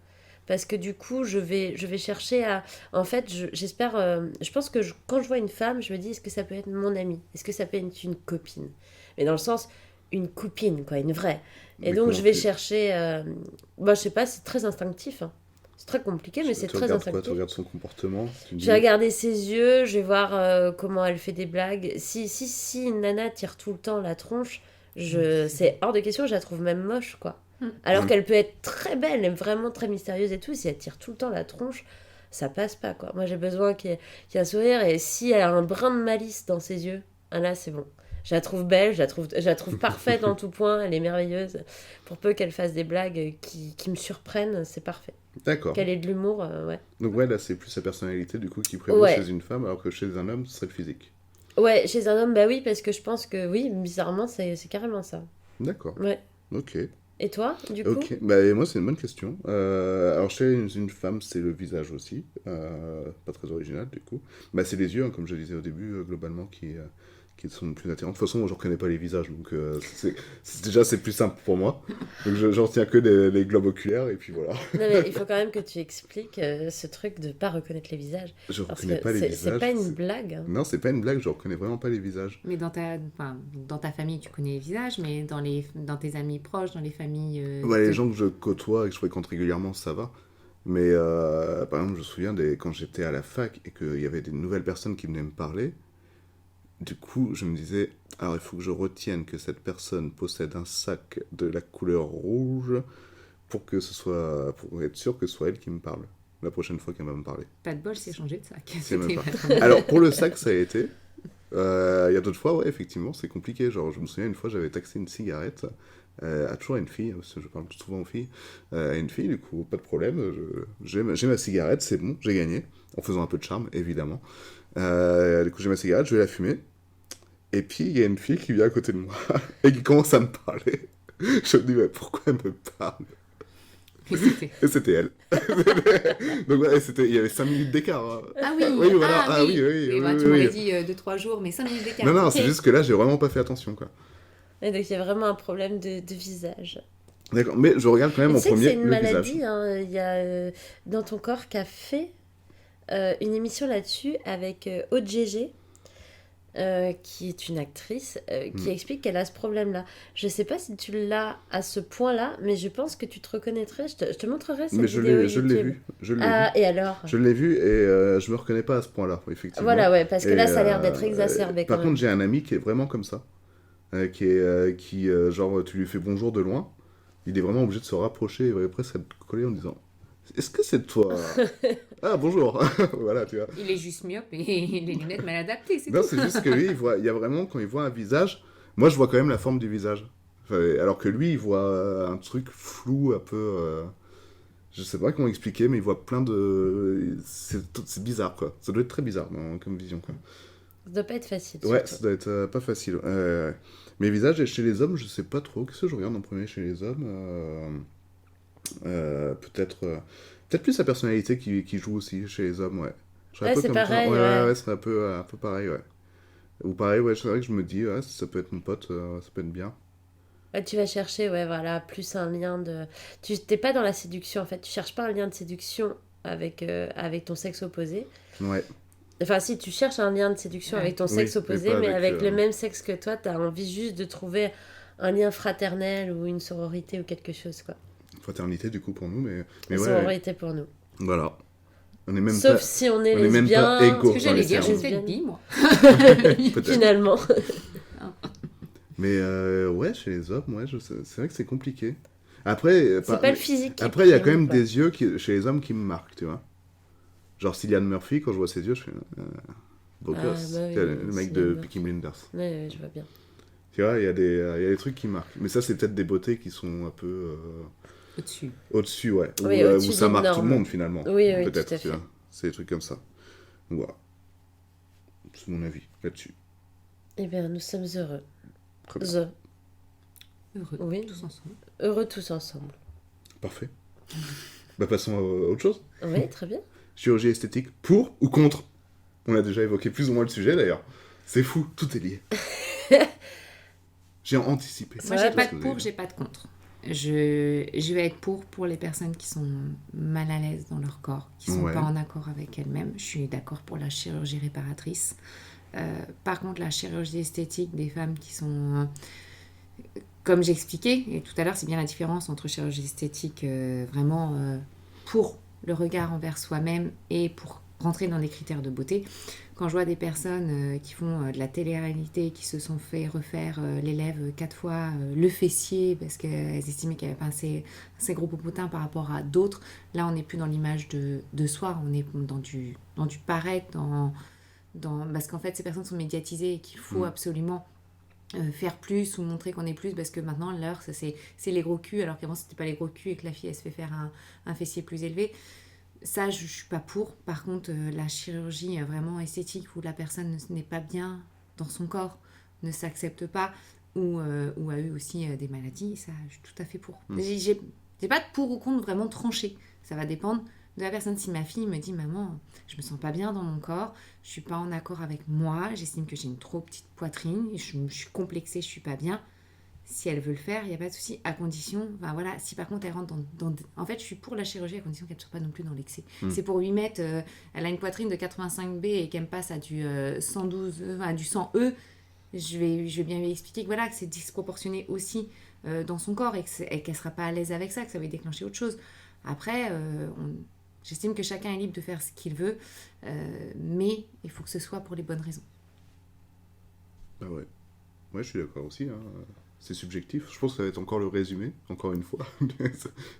Parce que du coup, je vais chercher à... En fait, j'espère... je pense que quand je vois une femme, je me dis, est-ce que ça peut être mon amie? Est-ce que ça peut être une copine? Mais dans le sens, une copine, quoi, une vraie. Et Mais donc, comment je vais tu... chercher... Bah, je sais pas, c'est très instinctif. Hein. C'est très compliqué, mais c'est Tu très regardes quoi? Tu instinctif. regardes son comportement? Tu Je dis... vais regarder ses yeux, je vais voir comment elle fait des blagues. Si une nana tire tout le temps la tronche, c'est hors de question, je la trouve même moche, quoi. Alors Mm. qu'elle peut être très belle et vraiment très mystérieuse et tout, si elle tire tout le temps la tronche, ça passe pas, quoi. Moi, j'ai besoin qu'il y ait un sourire, et si elle a un brin de malice dans ses yeux, ah là, c'est bon. Je la trouve belle, je la trouve parfaite en tout point, elle est merveilleuse. Pour peu qu'elle fasse des blagues qui me surprennent, c'est parfait. D'accord. Qu'elle ait de l'humour, ouais. Donc ouais, là, c'est plus sa personnalité, du coup, qui prévaut Ouais. chez une femme, alors que chez un homme, ce serait le physique. Ouais, chez un homme, bah oui, parce que je pense que oui, bizarrement, c'est carrément ça. D'accord. Ouais. Ok. Et toi, du coup? Ok. Bah, et moi, c'est une bonne question. Alors, chez une femme, c'est le visage aussi. Pas très original, du coup. Bah, c'est les yeux, hein, comme je disais au début, globalement, qui sont le plus attirants. De toute façon, moi, je reconnais pas les visages, donc déjà, c'est plus simple pour moi. Donc, j'en retiens que les globes oculaires, et puis voilà. Non, mais il faut quand même que tu expliques ce truc de pas reconnaître les visages. Je Parce reconnais que pas les c'est visages. pas une blague. Hein. Non, c'est pas une blague, je reconnais vraiment pas les visages. Mais dans ta famille, tu connais les visages, mais dans tes amis proches, dans les familles... Ouais, les gens que je côtoie et que je fréquente régulièrement, ça va. Mais par exemple, je me souviens quand j'étais à la fac et qu'il y avait des nouvelles personnes qui venaient me parler, du coup, je me disais, alors il faut que je retienne que cette personne possède un sac de la couleur rouge pour être sûr que ce soit elle qui me parle la prochaine fois qu'elle va me parler. Pas de bol, c'est changé de sac. C'est même C'était pas. vraiment- Alors, pour le sac, ça a été. Il y a d'autres fois, ouais, effectivement, c'est compliqué. Genre, je me souviens, une fois, j'avais taxé une cigarette à toujours une fille, parce que je parle souvent aux filles, à une fille, du coup, pas de problème. J'ai ma cigarette, c'est bon, j'ai gagné, en faisant un peu de charme, évidemment. Du coup, j'ai ma cigarette, je vais la fumer. Et puis, il y a une fille qui vient à côté de moi et qui commence à me parler. Je me dis, mais pourquoi elle me parle? Et c'était... Et c'était elle. Donc, ouais, il y avait 5 minutes d'écart. Hein. Ah oui, Oui, voilà. ah, Ah oui. oui, oui, Et bah, oui, tu oui. m'aurais dit 2-3 jours, mais 5 minutes d'écart. Non, non, Ok. c'est juste que là, j'ai vraiment pas fait attention, quoi. Et donc, il y a vraiment un problème de visage. D'accord, mais je regarde quand même Mais en tu sais que premier c'est une le maladie, visage. hein. Il y a Dans ton corps qui a fait une émission là-dessus avec Aude Gégé, qui est une actrice, qui explique qu'elle a ce problème-là. Je sais pas si tu l'as à ce point-là, mais je pense que tu te reconnaîtrais. Je te montrerai cette Mais je vidéo l'ai YouTube. vu, je l'ai Ah, vu. et alors? Je l'ai vu et je me reconnais pas à ce point-là, effectivement. Voilà, ouais, parce que Et, là, ça a l'air d'être exacerbé Par quand même. contre, j'ai un ami qui est vraiment comme ça. Genre, tu lui fais bonjour de loin, il est vraiment obligé de se rapprocher, il va presque te coller en disant est-ce que c'est toi? Ah, bonjour. Voilà, tu vois. Il est juste myope et les lunettes mal adaptées, c'est Non, tout. c'est juste que lui, il y a vraiment, quand il voit un visage, moi je vois quand même la forme du visage. Enfin, alors que lui, il voit un truc flou, un peu. Je sais pas comment expliquer, mais il voit plein de. C'est bizarre, quoi. Ça doit être très bizarre comme vision, quoi. Ça doit pas être facile. Ouais, surtout. ça doit être pas facile. Mais visage, et chez les hommes, je sais pas trop. Qu'est-ce que je regarde en premier chez les hommes? Peut-être plus sa personnalité qui joue aussi chez les hommes, ouais. Je serais Ouais, un peu c'est comme toi. pareil, Ouais, ouais. ouais, c'est un peu pareil, ouais. Ou pareil, ouais, c'est vrai que je me dis, ouais, ça peut être mon pote, ça peut être bien. Ouais, tu vas chercher, ouais, voilà, plus un lien de... Tu t'es pas dans la séduction, en fait. Tu cherches pas un lien de séduction avec ton sexe opposé. Ouais. Enfin, si, tu cherches un lien de séduction Ouais. avec ton Oui, sexe mais opposé, pas mais avec, avec le même sexe que toi, t'as envie juste de trouver un lien fraternel ou une sororité ou quelque chose, quoi. Fraternité, du coup, pour nous, mais Une ouais, sororité pour nous. voilà. On est même Sauf pas... si on est on est même lesbien, pas égaux Ce que j'allais les dire, j'ai termes. peut-être bi, moi. Peut-être. finalement. Mais ouais, chez les hommes, ouais, c'est vrai que c'est compliqué. Après, C'est pas le physique qui après, il y a prime, quand même quoi. des yeux chez les hommes qui me marquent, tu vois. Genre Cillian Murphy, quand je vois ses yeux, je fais beau Ah, gosse. bah oui, Tu vois, le mec Cillian de Murphy. Peaky Blinders. Ouais, ouais, je vois bien. Tu vois, il y a des trucs qui marquent. Mais ça, c'est peut-être des beautés qui sont un peu Au-dessus. au-dessus, ouais. Oui, Où au-dessus ça des marque tout le normes. monde, finalement. Oui, oui, Peut-être, tout à tu fait. vois. C'est des trucs comme ça. Donc, voilà. c'est mon avis là-dessus. Eh bien, nous sommes heureux. Très bien. Heureux, Oui. tous ensemble. Heureux tous ensemble. Parfait. Bah, passons à autre chose. Oui, très bien. Chirurgie esthétique, pour ou contre? On a déjà évoqué plus ou moins le sujet d'ailleurs. C'est fou, tout est lié. J'ai anticipé. Moi, Ouais, j'ai pas ce que de vous avez pour, dit. j'ai pas de contre. Je vais être pour les personnes qui sont mal à l'aise dans leur corps, qui sont Ouais. pas en accord avec elles-mêmes. Je suis d'accord pour la chirurgie réparatrice. Par contre, la chirurgie esthétique des femmes qui sont, comme j'expliquais et tout à l'heure, c'est bien la différence entre chirurgie esthétique vraiment pour le regard envers soi-même et pour rentrer dans des critères de beauté. Quand je vois des personnes qui font de la télé-réalité, qui se sont fait refaire les lèvres 4 fois, le fessier, parce qu'elles estimaient qu'il n'y avait pas assez gros popotin par rapport à d'autres, là on n'est plus dans l'image de soi, on est dans du paraître, parce qu'en fait ces personnes sont médiatisées et qu'il faut absolument faire plus ou montrer qu'on est plus, parce que maintenant l'heure c'est les gros culs, alors qu'avant c'était pas les gros culs et que la fille elle se fait faire un fessier plus élevé. Ça, je suis pas pour. Par contre, la chirurgie vraiment esthétique où la personne n'est pas bien dans son corps, ne s'accepte pas ou a eu aussi des maladies, ça, je suis tout à fait pour. J'ai pas de pour ou contre vraiment tranché. Ça va dépendre de la personne. Si ma fille me dit « Maman, je me sens pas bien dans mon corps, je suis pas en accord avec moi, j'estime que j'ai une trop petite poitrine, je suis complexée, je suis pas bien », si elle veut le faire, il n'y a pas de souci, à condition, enfin voilà, si par contre elle rentre dans... En fait, je suis pour la chirurgie à condition qu'elle ne soit pas non plus dans l'excès. C'est pour lui mettre, elle a une poitrine de 85B et qu'elle me passe à du 112, à du 100E, je vais bien lui expliquer que voilà, que c'est disproportionné aussi dans son corps et qu'elle ne sera pas à l'aise avec ça, que ça va déclencher autre chose. Après, j'estime que chacun est libre de faire ce qu'il veut, mais il faut que ce soit pour les bonnes raisons. Bah ouais. Ouais, je suis d'accord aussi. Hein. C'est subjectif. Je pense que ça va être encore le résumé, encore une fois.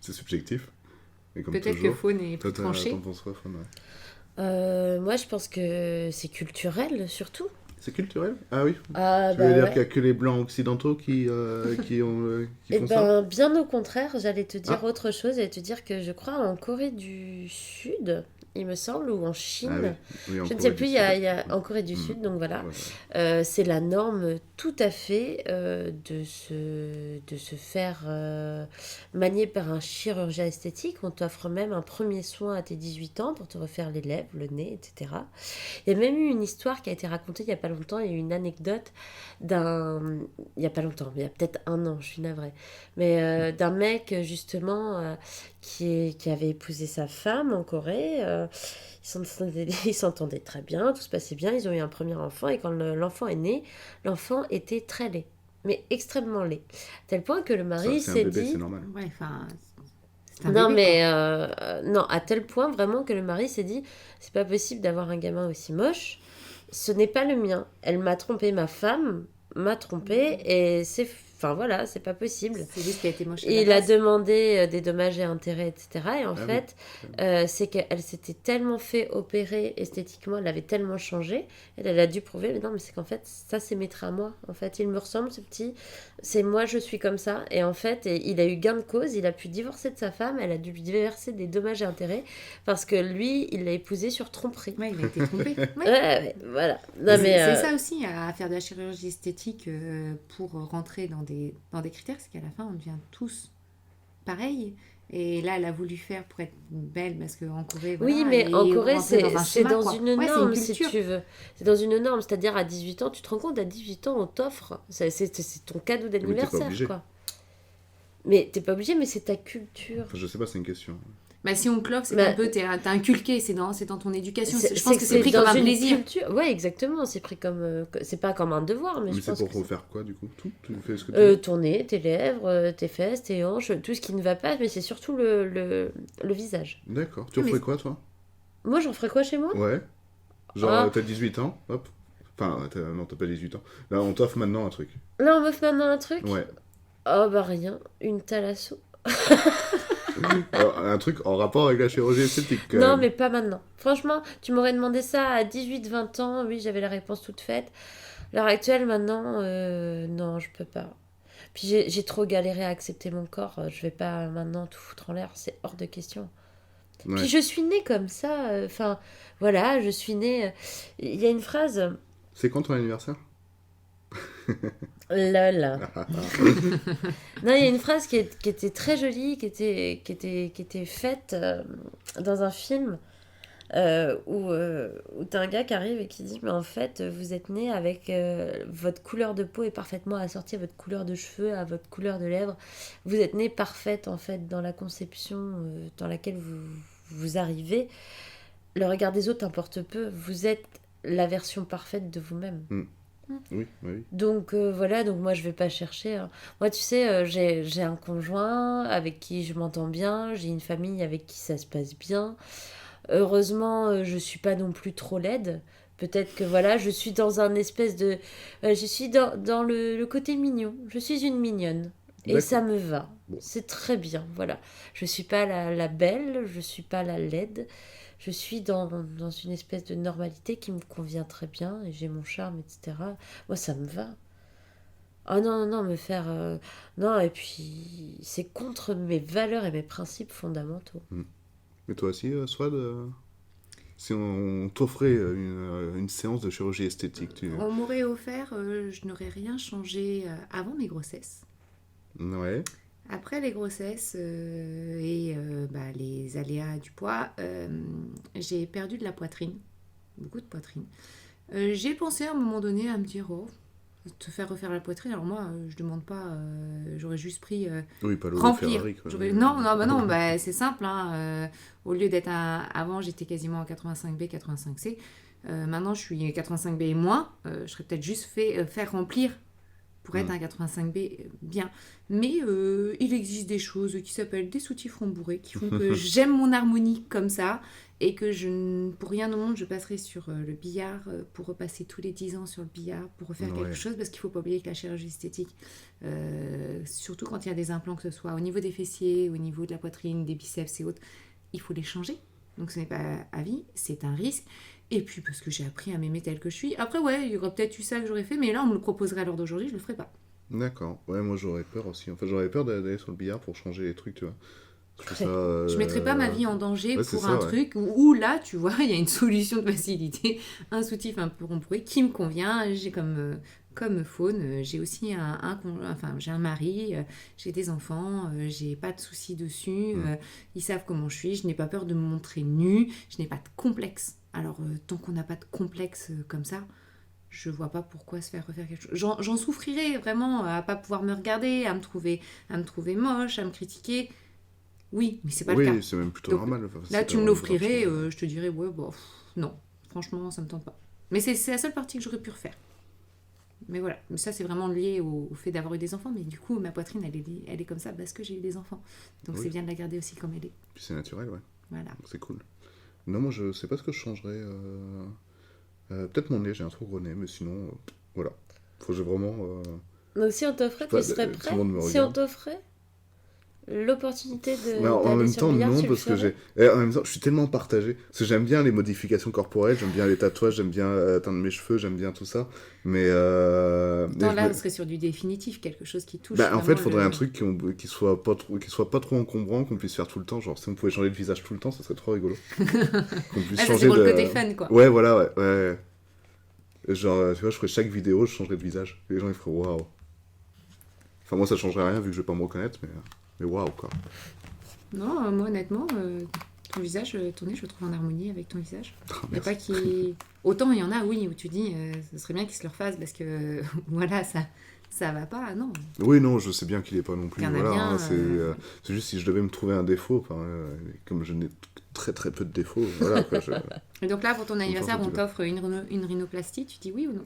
C'est subjectif. Et comme Peut-être toujours, que Faune est toi, plus tranché. t'en penses quoi, Faune, ouais. Moi, je pense que c'est culturel, surtout. C'est culturel? Ah oui. Ah, Tu veux bah dire ouais. qu'il n'y a que les blancs occidentaux qui Eh font ça? ben, bien au contraire, j'allais te dire Ah. autre chose. J'allais te dire que je crois en Corée du Sud, il me semble, ou en Chine. Ah oui. Oui, en Je ne Corée sais du plus, Sud. il y a en Corée du Sud, donc voilà. Ouais. C'est la norme tout à fait de se faire manier par un chirurgien esthétique. On t'offre même un premier soin à tes 18 ans pour te refaire les lèvres, le nez, etc. Il y a même eu une histoire qui a été racontée il n'y a pas longtemps. Il y a eu une anecdote d'un... Il n'y a pas longtemps, il y a peut-être un an, je suis navrée. Mais d'un mec, justement, qui avait épousé sa femme en Corée. Ils s'entendaient très bien, tout se passait bien. Ils ont eu un premier enfant et quand l'enfant est né, l'enfant était très laid. Mais extrêmement laid. À tel point que le Ça, mari c'est un s'est bébé, dit... c'est normal. Ouais, enfin, c'est un Non, bébé, mais quoi. non, à tel point vraiment que le mari s'est dit c'est pas possible d'avoir un gamin aussi moche. Ce n'est pas le mien. Elle m'a trompé, ma femme m'a trompé et c'est. Enfin voilà, c'est pas possible. C'est juste qu'elle a été moche à la Et il a base. demandé des dommages et intérêts, etc. Et en Ah fait, c'est qu'elle s'était tellement fait opérer esthétiquement, elle avait tellement changé, elle a dû prouver, mais non, mais c'est qu'en fait, ça, c'est mes traits à moi. En fait, il me ressemble, ce petit, c'est moi, je suis comme ça. Et en fait, il a eu gain de cause, il a pu divorcer de sa femme, elle a dû lui verser des dommages et intérêts, parce que lui, il l'a épousée sur tromperie. Ouais, il a été trompé. Ouais. Ouais, voilà. Non, mais, C'est ça aussi, à faire de la chirurgie esthétique pour rentrer dans des critères, c'est qu'à la fin, on devient tous pareils. Et là, elle a voulu faire pour être belle, parce qu'en Corée, voilà, oui, mais et en Corée, rentrer c'est dans un c'est schéma, dans quoi. une Ouais, c'est norme, si culture. tu veux. C'est dans une norme, c'est-à-dire à 18 ans, tu te rends compte, à 18 ans, on t'offre. C'est ton cadeau t'es pas d'anniversaire, obligé. quoi. Mais t'es pas obligé, mais c'est ta culture. Enfin, je sais pas, c'est une question. Bah, si on cloque, c'est Bah, un peu, t'as inculqué, c'est dans ton éducation. Je pense que que c'est pris dans comme un une plaisir. culture. Ouais, exactement, c'est pris comme... c'est pas comme un devoir, mais Mais je c'est pense pour que c'est... refaire quoi, du coup? Tout? Tu fais ce que tu veux? Ton nez, tes lèvres, tes fesses, tes hanches, tout ce qui ne va pas, mais c'est surtout le visage. D'accord. Tu Mais- referais quoi, toi? Moi, j'en ferais quoi chez moi? Ouais. Genre, Ah. t'as 18 ans, hop. Enfin, non, t'as pas 18 ans. Là, on t'offre maintenant un truc. Là, on m'offre maintenant un truc. Ouais. Oh, bah rien, une thalasso. Alors, un truc en rapport avec la chirurgie esthétique. quand Non, même. mais pas maintenant. Franchement, tu m'aurais demandé ça à 18-20 ans, oui, j'avais la réponse toute faite. À l'heure actuelle, maintenant, non, je peux pas. Puis j'ai trop galéré à accepter mon corps, je vais pas maintenant tout foutre en l'air, c'est hors de question. Ouais. Puis je suis née comme ça. Enfin, voilà, je suis née. Il y a une phrase. C'est quand ton anniversaire? Lol. Non, il y a une phrase qui était très jolie, qui était faite dans un film où t'as un gars qui arrive et qui dit mais en fait vous êtes né avec votre couleur de peau est parfaitement assortie à votre couleur de cheveux, à votre couleur de lèvres. Vous êtes né parfaite en fait dans la conception dans laquelle vous arrivez. Le regard des autres importe peu. Vous êtes la version parfaite de vous-même. Oui, oui. Donc voilà, donc moi je vais pas chercher. Hein. Moi tu sais, j'ai un conjoint avec qui je m'entends bien, j'ai une famille avec qui ça se passe bien. Heureusement, je suis pas non plus trop laide. Peut-être que voilà, je suis dans un espèce de... je suis dans le côté mignon. Je suis une mignonne. Et D'accord. ça me va. Bon. C'est très bien, voilà. Je suis pas la belle, je suis pas la laide. Je suis dans une espèce de normalité qui me convient très bien. Et j'ai mon charme, etc. Moi, ça me va. Ah non, non, me faire... Non, et puis, c'est contre mes valeurs et mes principes fondamentaux. Mais toi aussi, Swad, si on t'offrait une séance de chirurgie esthétique, On m'aurait offert, je n'aurais rien changé avant mes grossesses. Ouais. Après les grossesses et les aléas du poids, j'ai perdu de la poitrine, beaucoup de poitrine. J'ai pensé à un moment donné à me dire, oh, te faire refaire la poitrine. Alors moi, je demande pas, j'aurais juste pris Oui, pas l'eau de remplir. Ferrari, quoi. Non, c'est simple. Hein, au lieu d'être avant, j'étais quasiment en 85B, 85C. Maintenant, je suis 85B et moins. Je serais peut-être juste faire remplir pour être un 85B bien. Mais il existe des choses qui s'appellent des soutifs rembourrés qui font que j'aime mon harmonie comme ça et que pour rien au monde, je passerai sur le billard pour repasser tous les 10 ans sur le billard pour refaire quelque chose parce qu'il ne faut pas oublier que la chirurgie esthétique, surtout quand il y a des implants, que ce soit au niveau des fessiers, au niveau de la poitrine, des biceps et autres, il faut les changer. Donc ce n'est pas à vie, c'est un risque. Et puis parce que j'ai appris à m'aimer telle que je suis. Après, ouais, il y aurait peut-être eu ça que j'aurais fait, mais là, on me le proposerait à l'heure d'aujourd'hui, je le ferais pas. D'accord. Ouais, moi j'aurais peur aussi. En fait, j'aurais peur d'aller sur le billard pour changer les trucs, tu vois. Je mettrais pas ma vie en danger pour ça, un truc où là, tu vois, il y a une solution de facilité, un soutif un peu rembourré qui me convient. J'ai comme faune, j'ai aussi j'ai un mari, j'ai des enfants, j'ai pas de soucis dessus, ils savent comment je suis, je n'ai pas peur de me montrer nue, je n'ai pas de complexe. Alors, tant qu'on n'a pas de complexe comme ça, je vois pas pourquoi se faire refaire quelque chose. J'en souffrirais vraiment à pas pouvoir me regarder, à me trouver moche, à me critiquer. Oui, mais c'est pas le cas. Oui, c'est même plutôt Donc, normal. Là, tu me l'offrirais, je te dirais, ouais, non, franchement, ça me tente pas. Mais c'est la seule partie que j'aurais pu refaire. Mais voilà, mais ça c'est vraiment lié au fait d'avoir eu des enfants, mais du coup ma poitrine elle est comme ça parce que j'ai eu des enfants. Donc c'est bien de la garder aussi comme elle est. Puis c'est naturel, ouais. Voilà. C'est cool. Non, moi je sais pas ce que je changerais. Peut-être mon nez, j'ai un trop gros nez, mais sinon, voilà. Faut que j'ai vraiment. Donc si on t'offrait, tu serais prêt? Si on t'offrait l'opportunité de. En même temps, non, parce que en même temps, je suis tellement partagé. Parce que j'aime bien les modifications corporelles, j'aime bien les tatouages, j'aime bien teindre mes cheveux, j'aime bien tout ça. Mais. Là, on serait sur du définitif, quelque chose qui touche. En fait, il faudrait un truc qui soit pas trop encombrant, qu'on puisse faire tout le temps. Genre, si on pouvait changer de visage tout le temps, ça serait trop rigolo. Qu'on puisse changer c'est pour le côté fun, quoi. Ouais, voilà, ouais. Genre, tu vois, je ferais chaque vidéo, je changerais de visage. Et les gens, ils feraient waouh. Enfin, moi, ça changerait rien vu que je vais pas me reconnaître, mais waouh, quoi. Non, moi, honnêtement, ton visage, ton nez, je le trouve en harmonie avec ton visage. Il n'y a pas qui... Autant il y en a, oui, où tu dis, ce serait bien qu'ils se le refassent parce que, voilà, ça va pas, non. Oui, non, je sais bien qu'il est pas non plus. Voilà, bien, c'est juste si je devais me trouver un défaut, comme je n'ai très très peu de défauts, voilà. Quoi, Et donc là, pour ton anniversaire, on t'offre une rhinoplastie, tu dis oui ou non?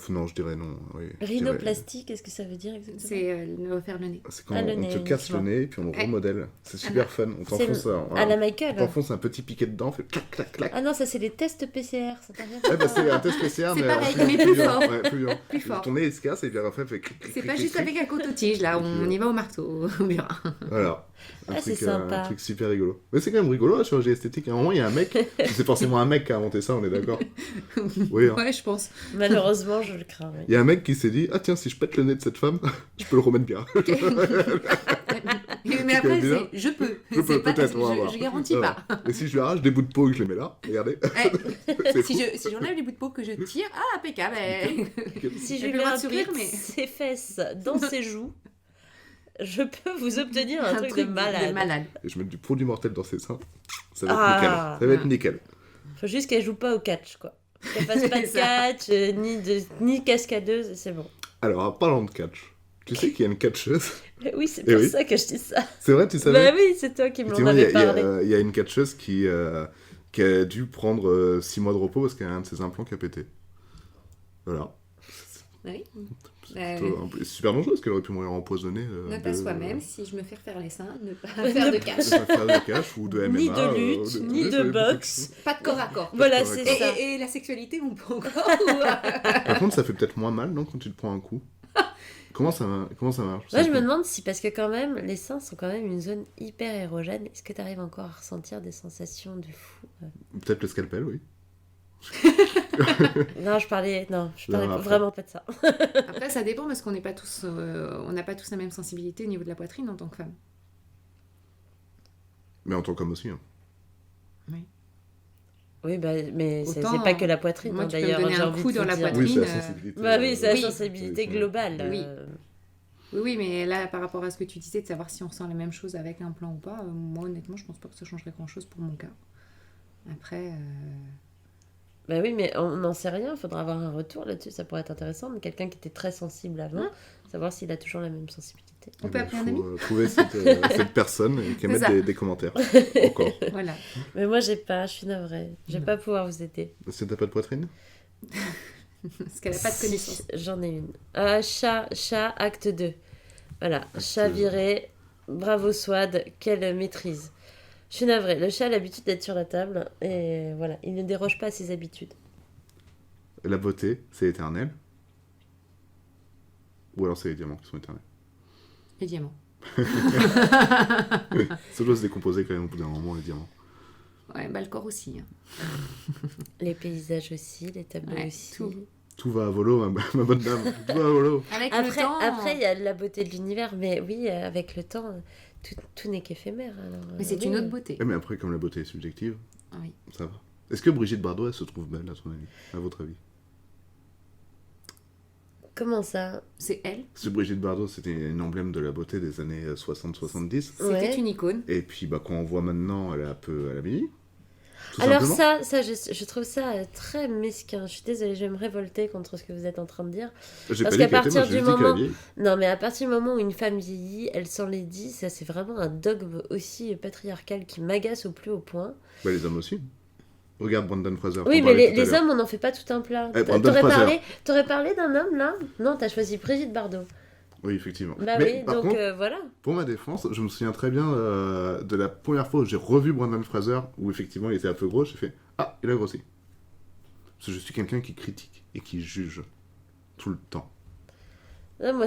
Non, je dirais non. Oui, rhinoplastie, qu'est-ce que ça veut dire exactement? C'est refaire le nez. C'est quand on te casse le nez et puis on le remodèle. C'est super fun. On t'enfonce à la Michael. On t'enfonce un petit piquet dedans, on fait clac, clac, clac. Ah non, ça c'est les tests PCR. Ça c'est un test PCR, c'est mais pareil, mais plus fort. Plus fort. Ton nez il se casse et puis après fait clic, clic. C'est pas juste avec un coton-tige, là, on y va au marteau, au burin. Voilà. C'est sympa. Un truc super rigolo. Mais c'est quand même rigolo la chirurgie esthétique. À un moment, il y a un mec, c'est forcément un mec qui a inventé ça, on est d'accord? Oui. Ouais, je pense. Malheureusement, je le crains. Oui. Il y a un mec qui s'est dit, ah tiens, si je pète le nez de cette femme, je peux le remettre bien. mais tu après, connais bien. je peux. Je peux, C'est pas- peut-être, on va voir. je garantis Ça pas. va. Et si je lui arrache des bouts de peau et que je les mets là, regardez. C'est fou. Si j'enlève les bouts de peau que je tire, impeccable. Si je Elle lui peut mets pas un sourire, truc mais- ses fesses dans ses joues, je peux vous obtenir un truc de malade. Et je mets du produit mortel dans ses seins. Ça va être Ah. nickel. Ça va être nickel. Faut juste qu'elle joue pas au catch, quoi. Qu'elle fasse pas de Ça. catch, ni cascadeuse, c'est bon. Alors, en parlant de catch, tu sais qu'il y a une catcheuse. Mais oui, c'est Eh pour oui. ça que je dis ça. C'est vrai, tu savais? Bah oui, c'est toi qui m'en Effectivement, il y, avais parlé. il y a une catcheuse qui a dû prendre 6 mois de repos parce qu'il y a un de ses implants qui a pété. Voilà. Oui. C'est super dangereux parce qu'elle aurait pu mourir empoisonnée. Ne de- pas soi-même, si je me fais refaire les seins, ne pas Ne faire de pas- cash. de faire de catch ou de MMA. Ni de lutte, ni de boxe. Pas de corps à corps. Voilà, D'accord, c'est d'accord. ça. Et la sexualité, on peut encore. ou- Par contre, ça fait peut-être moins mal, non, quand tu te prends un coup. Comment ça marche? Moi, je me demande si, parce que quand même, les seins sont quand même une zone hyper érogène. Est-ce que tu arrives encore à ressentir des sensations de fou Peut-être le scalpel, oui. Non, je parlais Non, après. vraiment pas de ça. Après, ça dépend parce qu'on n'est pas tous, on n'a pas tous la même sensibilité au niveau de la poitrine en tant que femme. Mais en tant qu'homme aussi. Hein. Oui, bah, mais c'est Autant, pas que la poitrine, moi, hein, tu peux me d'ailleurs. donner j'ai un envie coup de dans vous la dire. poitrine. Oui, c'est la euh, sensibilité. Bah oui, c'est la Oui. sensibilité globale. Oui. Oui, mais là, par rapport à ce que tu disais, de savoir si on ressent la même chose avec un plan ou pas, moi, honnêtement, je pense pas que ça changerait grand-chose pour mon cas. Après, Bah oui, mais on n'en sait rien, il faudra avoir un retour là-dessus, ça pourrait être intéressant. Mais quelqu'un qui était très sensible avant, savoir s'il a toujours la même sensibilité. on peut appeler un ami. Il faut trouver cette personne et qu'elle C'est mette ça. des commentaires. Encore. Voilà. Mais moi, je suis navrée. Je vais Non. pas pouvoir vous aider. Si t'as pas de poitrine? Parce qu'elle n'a pas de Si, connaissance. j'en ai une. Chat, acte 2. Voilà, chat 2. viré. Bravo Swad, quelle maîtrise. Je suis navrée. Le chat a l'habitude d'être sur la table et voilà, il ne déroge pas à ses habitudes. La beauté, c'est éternel? Ou alors c'est les diamants qui sont éternels? Les diamants. Ça doit se décomposer quand même au bout d'un moment, les diamants. Ouais, bah le corps aussi. Hein. Les paysages aussi, les tableaux Ouais, aussi. tout. Tout va à volo, ma bonne dame. Tout va à volo. Avec Après, le temps. il y a la beauté de l'univers, mais oui, avec le temps, tout n'est qu'éphémère. Alors, Mais c'est oui. une autre beauté. Eh, mais après, comme la beauté est subjective, Ah oui. ça va. Est-ce que Brigitte Bardot, elle se trouve belle, à ton avis? À votre avis? Comment ça? C'est elle. Parce que Brigitte Bardot, c'était une emblème de la beauté des années 60-70. C'était Ouais. une icône. Et puis, bah, quand on voit maintenant, elle est un peu à la vieilli. Tout Alors simplement. ça je trouve ça très mesquin. Je suis désolée, je vais me révolter contre ce que vous êtes en train de dire. J'ai parce pas qu'à dit qu'elle était partir moche, j'ai du juste dit qu'elle moment- est vieille. Non, mais à partir du moment où une femme vieillit, elle s'en les dit, ça c'est vraiment un dogme aussi patriarcal qui m'agace au plus haut point. Bah, les hommes aussi. Regarde Brandon Fraser. Oui, qu'on mais parlait tout à les l'heure. hommes, on n'en fait pas tout un plat. Eh, Brandon T'aurais parlé d'un homme là? Non, t'as choisi Brigitte Bardot. Oui, effectivement. Bah mais oui, par donc contre, voilà. pour ma défense, je me souviens très bien de la première fois où j'ai revu Brandon Fraser, où effectivement il était un peu gros, j'ai fait « Ah, il a grossi ». Parce que je suis quelqu'un qui critique et qui juge tout le temps. Non, moi,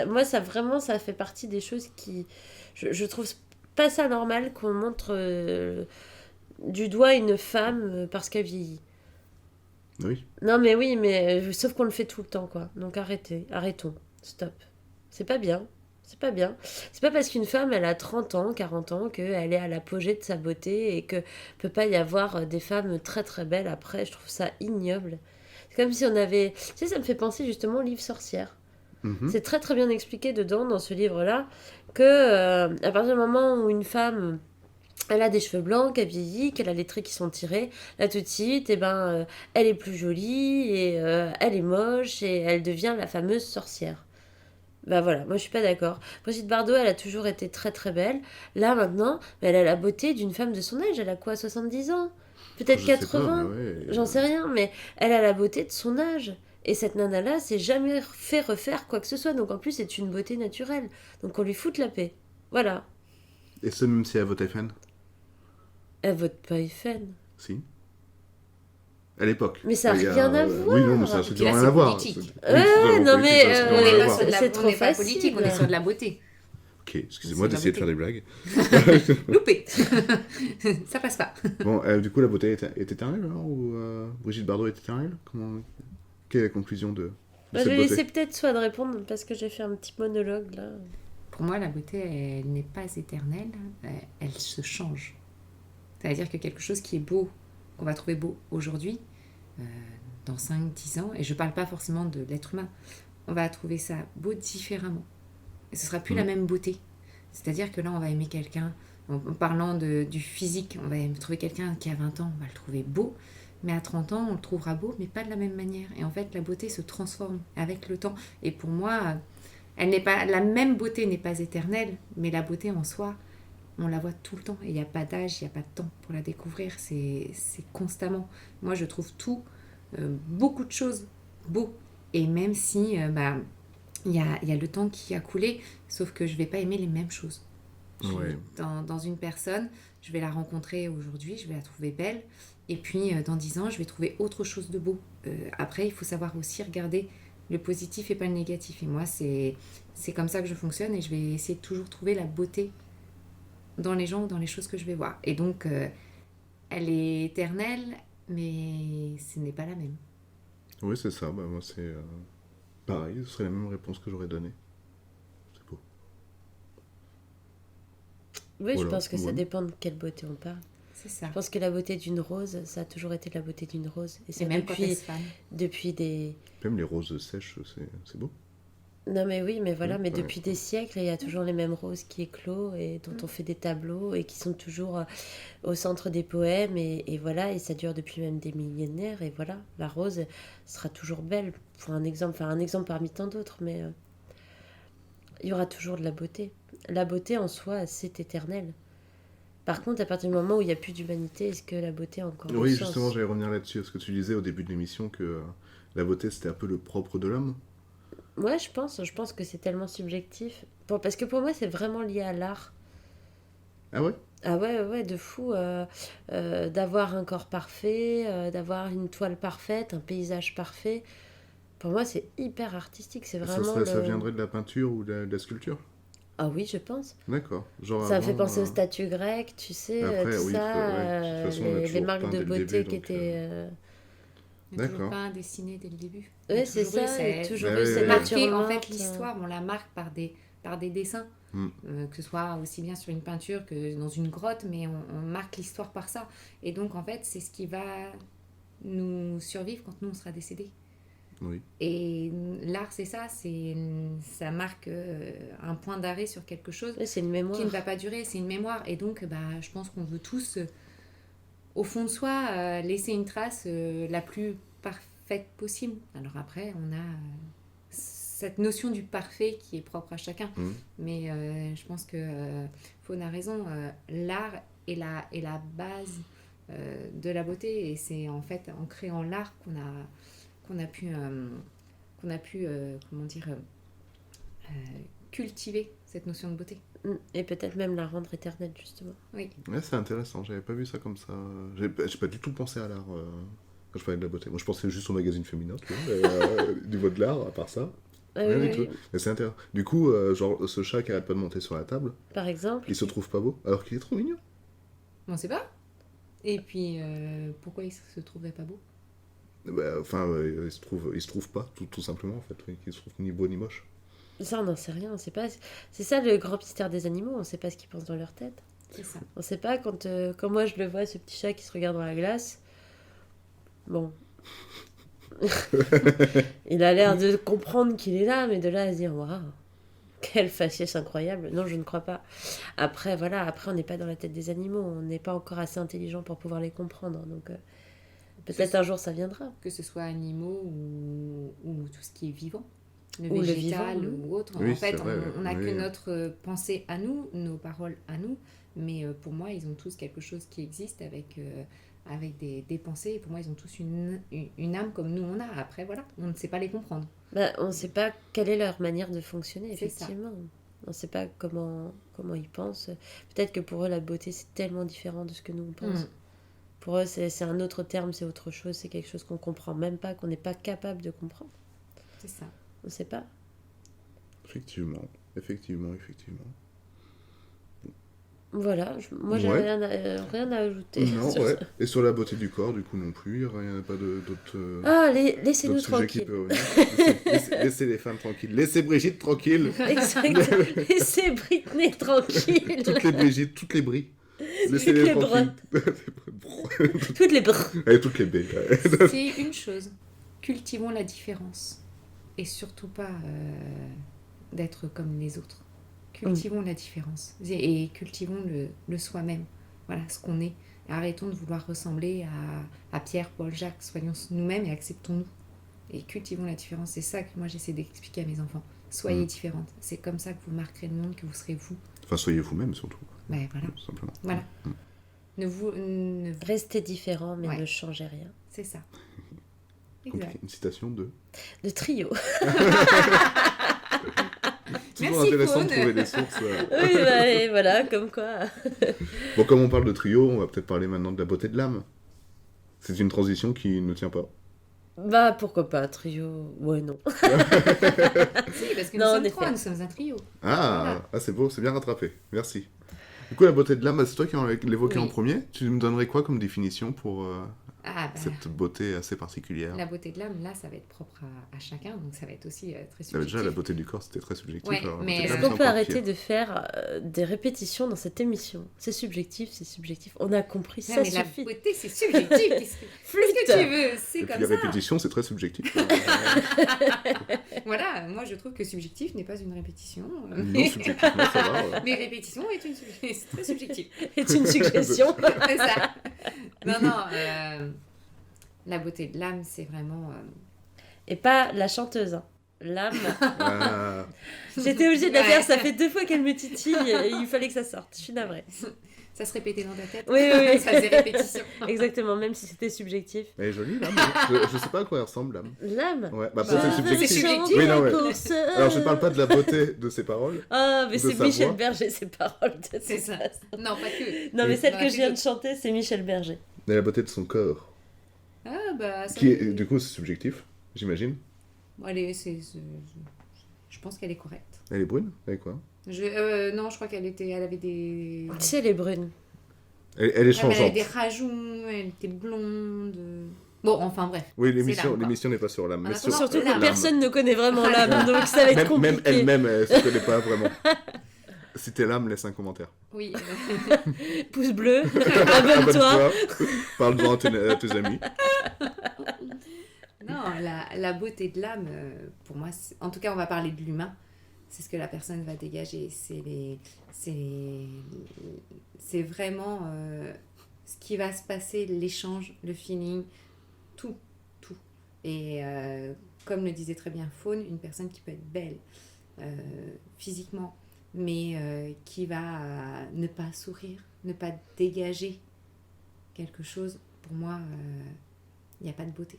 moi, ça vraiment, ça fait partie des choses qui. Je trouve pas ça normal qu'on montre du doigt une femme parce qu'elle vieillit. Oui. Non, mais oui, mais sauf qu'on le fait tout le temps, quoi. Donc arrêtons, stop. C'est pas bien. C'est pas bien. C'est pas parce qu'une femme, elle a 30 ans, 40 ans, qu'elle est à l'apogée de sa beauté et que peut pas y avoir des femmes très très belles après. Je trouve ça ignoble. C'est comme si on avait. Tu sais, ça me fait penser justement au livre Sorcière. Mhm. C'est très très bien expliqué dedans, dans ce livre-là, que à partir du moment où une femme, elle a des cheveux blancs, qu'elle vieillit, qu'elle a les traits qui sont tirés, là tout de suite, elle est plus jolie, et elle est moche, et elle devient la fameuse sorcière. Bah voilà, moi je suis pas d'accord. Brigitte Bardot, elle a toujours été très très belle. Là maintenant, elle a la beauté d'une femme de son âge. Elle a quoi, 70 ans? Peut-être Je sais pas, 80? mais ouais. J'en sais rien, mais elle a la beauté de son âge. Et cette nana-là s'est jamais fait refaire quoi que ce soit. Donc en plus, c'est une beauté naturelle. Donc on lui fout la paix. Voilà. Et ce, même si elle vote FN? Elle vote pas FN. Si. À l'époque. Mais ça a Il y rien à voir. Oui, non, mais ça a Puis strictement là, rien c'est à voir. politique. Oui, Ouais, c'est totalement non, politique, mais, ça a strictement on est rien à pas voir. sur- c'est trop pas politique, on est facile. sur de la beauté. Ok, excusez-moi C'est de la d'essayer de faire des blagues. Loupé. Ça passe pas. Bon, du coup, la beauté est éternelle, alors, ou Brigitte Bardot est éternelle? Quelle est la conclusion de Bah, je cette vais beauté? laisser peut-être soit de répondre parce que j'ai fait un petit monologue là. Pour moi, la beauté, elle n'est pas éternelle, elle se change. C'est-à-dire que quelque chose qui est beau, qu'on va trouver beau aujourd'hui, euh, dans 5-10 ans, et je ne parle pas forcément de l'être humain, on va trouver ça beau différemment. Et ce ne sera plus la même beauté. C'est-à-dire que là, on va aimer quelqu'un, en parlant du physique, on va trouver quelqu'un qui a 20 ans, on va le trouver beau, mais à 30 ans, on le trouvera beau, mais pas de la même manière. Et en fait, la beauté se transforme avec le temps. Et pour moi, elle n'est pas, la même beauté n'est pas éternelle, mais la beauté en soi, on la voit tout le temps. Et il n'y a pas d'âge, il n'y a pas de temps pour la découvrir. C'est constamment. Moi, je trouve tout, beaucoup de choses beaux. Et même si il y a le temps qui a coulé, sauf que je ne vais pas aimer les mêmes choses. Ouais. Dans une personne, je vais la rencontrer aujourd'hui, je vais la trouver belle. Et puis, dans 10 ans, je vais trouver autre chose de beau. Après, il faut savoir aussi regarder le positif et pas le négatif. Et moi, c'est comme ça que je fonctionne et je vais essayer de toujours trouver la beauté dans les gens ou dans les choses que je vais voir. Et donc, elle est éternelle, mais ce n'est pas la même. Oui, c'est ça. Bah, moi, c'est pareil. Ce serait la même réponse que j'aurais donnée. C'est beau. Oui, je Voilà. pense que ça Ouais. dépend de quelle beauté on parle. C'est ça. Je pense que la beauté d'une rose, ça a toujours été la beauté d'une rose. Et Et c'est même quand elle depuis, se fane. depuis des... Même les roses sèches, c'est beau. Non mais oui, mais voilà, mais Ouais. depuis des siècles, il y a toujours les mêmes roses qui éclosent et dont on fait des tableaux et qui sont toujours au centre des poèmes et voilà, et ça dure depuis même des millénaires et voilà, la rose sera toujours belle pour un exemple, enfin un exemple parmi tant d'autres, mais il y aura toujours de la beauté. La beauté en soi, c'est éternel. Par contre, à partir du moment où il n'y a plus d'humanité, est-ce que la beauté a encore Oui, du justement, sens? j'allais revenir là-dessus. Ce que tu disais au début de l'émission, que la beauté, c'était un peu le propre de l'homme. Ouais, je pense que c'est tellement subjectif. Parce que pour moi, c'est vraiment lié à l'art. Ah ouais? Ah ouais, ouais, de fou. D'avoir un corps parfait, d'avoir une toile parfaite, un paysage parfait. Pour moi, c'est hyper artistique. C'est vraiment Ça le... viendrait de la peinture ou de la sculpture? Ah oui, je pense. D'accord. Genre Ça me fait avant. penser aux statues grecques, tu sais, Après, tout oui, ça. ouais. De toute façon, on a Les toujours marques peint de dès le début, beauté qui donc. étaient... Il n'y a toujours D'accord. pas un dessiné dès le début. Il y a Oui, c'est toujours eu ça. Il y a cette... toujours Ah eu oui, cette oui, oui. nature Marquer, en fait, morte. l'histoire, on la marque par des dessins. Hmm. Que ce soit aussi bien sur une peinture que dans une grotte, mais on marque l'histoire par ça. Et donc, en fait, c'est ce qui va nous survivre quand nous, on sera décédés. Oui. Et l'art, c'est ça, ça marque un point d'arrêt sur quelque chose Oui, c'est une mémoire. qui ne va pas durer, c'est une mémoire. Et donc, je pense qu'on veut tous, au fond de soi, laisser une trace la plus parfaite possible. Alors après, on a cette notion du parfait qui est propre à chacun. Hmm. Mais je pense que Faune a raison, l'art est la base de la beauté. Et c'est en fait en créant l'art qu'on a pu, comment dire, cultiver cette notion de beauté. Et peut-être même la rendre éternelle, justement. Oui. Ouais, c'est intéressant. J'avais pas vu ça comme ça. J'ai pas du tout pensé à l'art quand je parlais de la beauté. Moi, je pensais juste au magazine féminin, tu vois, mais, niveau de l'art, à part ça. Ah Rien oui, du oui. tout. Mais c'est intéressant. Du coup, genre, ce chat qui arrête pas de monter sur la table, Par exemple. il se trouve pas beau, alors qu'il est trop mignon. On ne sait pas. Et puis, pourquoi il se trouverait pas beau? Bah, enfin, il se trouve pas, tout simplement, en fait. Oui. Il se trouve ni beau ni moche. Ça, on n'en sait rien. On sait pas. C'est ça le grand mystère des animaux. On ne sait pas ce qu'ils pensent dans leur tête. C'est ça. On ne sait pas quand moi je le vois, ce petit chat qui se regarde dans la glace. Bon. Il a l'air de comprendre qu'il est là, mais de là à se dire waouh, quelle faciès incroyable. Non, je ne crois pas. Après, voilà, après, on n'est pas dans la tête des animaux. On n'est pas encore assez intelligent pour pouvoir les comprendre. Donc, peut-être un jour ça viendra. Que ce soit animaux ou tout ce qui est vivant. Le Ou le végétal vivant, ou autre. Oui, En fait, c'est vrai, on n'a oui. que notre pensée à nous, nos paroles à nous. Mais pour moi, ils ont tous quelque chose qui existe avec des pensées. Et pour moi, ils ont tous une âme comme nous on a. Après, voilà, on ne sait pas les comprendre. Bah, on ne sait pas quelle est leur manière de fonctionner, C'est ça. effectivement. On ne sait pas comment ils pensent. Peut-être que pour eux, la beauté, c'est tellement différent de ce que nous, on pense. Mm. Pour eux, c'est un autre terme, c'est autre chose, c'est quelque chose qu'on comprend même pas, qu'on n'est pas capable de comprendre. C'est ça. On ne sait pas. Effectivement. Voilà, moi j'ai Ouais. rien à ajouter. Non, sur ouais. ça. Et sur la beauté du corps, du coup, non plus, il n'y a pas d'autres Ah, laissez-nous d'autres sujets qui tranquilles. peuvent revenir. Laissez les femmes tranquilles. Laissez Brigitte tranquille. Exact. Laissez Britney tranquille. Toutes les Brigitte, toutes les Brie. Toutes Laissez-les les tranquilles. Toutes les brrr. Allez, toutes les B. Ouais. C'est une chose. Cultivons la différence. Et surtout pas d'être comme les autres. Cultivons la différence. Et cultivons le soi-même. Voilà ce qu'on est. Et arrêtons de vouloir ressembler à Pierre, Paul, Jacques. Soyons nous-mêmes et acceptons-nous. Et cultivons la différence. C'est ça que moi j'essaie d'expliquer à mes enfants. Soyez différentes. C'est comme ça que vous marquerez le monde, que vous serez vous. Enfin, soyez vous-même, surtout. Ben voilà. Tout simplement. Voilà. Restez différents, mais Ouais. ne changez rien. C'est ça. Compliqué. Exact. Une citation de... De trio. Toujours Merci, intéressant de Faune. trouver des sources. Oui, bah, et voilà, comme quoi. Bon, comme on parle de trio, on va peut-être parler maintenant de la beauté de l'âme. C'est une transition qui ne tient pas. Bah, pourquoi pas, trio. Ouais, non. Si, parce que nous Non, en sommes effet. trois, nous sommes un trio. Ah, Voilà. ah c'est beau, c'est bien rattrapé. Merci. Du coup, la beauté de l'âme, c'est toi qui en l'évoquais Oui. en premier. Tu me donnerais quoi comme définition pour Ah, bah, cette beauté assez particulière? la beauté de l'âme, là, ça va être propre à chacun, donc ça va être aussi très Ah, mais subjectif. déjà, la beauté du corps, c'était très subjectif. Ouais, alors la mais beauté de Est-ce l'âme, qu'on c'est peut encore arrêter pire. de faire des répétitions dans cette émission? C'est subjectif, c'est subjectif. On a compris, Non, ça mais la suffit. beauté, c'est subjectif. Qu'est-ce que Flûte. tu veux? C'est Et puis comme les ça. répétitions, c'est très subjectif. Voilà, moi, je trouve que subjectif n'est pas une répétition. Non, subjectivement, ça va. Mais répétition est c'est très subjectif. C'est une suggestion. C'est ça. Non, la beauté de l'âme, c'est vraiment... Et pas la chanteuse. Hein. L'âme. Ah, J'étais obligée de la Ouais. faire, ça fait 2 fois qu'elle me titille et il fallait que ça sorte. Je suis navrée. Ça se répétait dans ta tête. Oui, oui, oui. Ça faisait répétition. Exactement, même si c'était subjectif. elle est jolie, l'âme. Je sais pas à quoi elle ressemble, l'âme. L'âme. Ouais, bah, Bah, ça, c'est c'est subjectif. subjectif. Oui, non, ouais. Pour ce- Alors, je parle pas de la beauté de ses paroles. Ah, mais de c'est sa Michel voix. Berger, ces paroles. De C'est toute ça. façon. Non, pas que. Non, mais Oui. celle Dans que la je viens de pub. chanter, c'est Michel Berger. Et la beauté de son corps. Ah, bah, ça... Qui est, du coup, c'est subjectif, j'imagine. Bon, je pense qu'elle est correcte. Elle est brune? Elle est quoi? Non, je crois elle avait des... Tu sais, les brunes. Elle est Ah, mais elle avait changeante. des rajouts, elle était blonde. Bon, enfin bref. Oui, C'est l'âme, quoi. l'émission n'est pas sur l'âme, Ah, mais d'accord. sur Surtout que l'âme. personne ne connaît vraiment l'âme, donc ça va être Même compliqué. elle-même, elle se connaît pas vraiment. Si t'es l'âme, laisse un commentaire. Oui. Pouce bleu, abonne-toi. Abonne-toi, parle-en à tes amis. Non, la beauté de l'âme, pour moi, en tout cas, on va parler de l'humain. C'est ce que la personne va dégager. C'est vraiment ce qui va se passer, l'échange, le feeling, tout. Et comme le disait très bien Faune, une personne qui peut être belle physiquement, mais qui va ne pas sourire, ne pas dégager quelque chose, pour moi, il n'y a pas de beauté.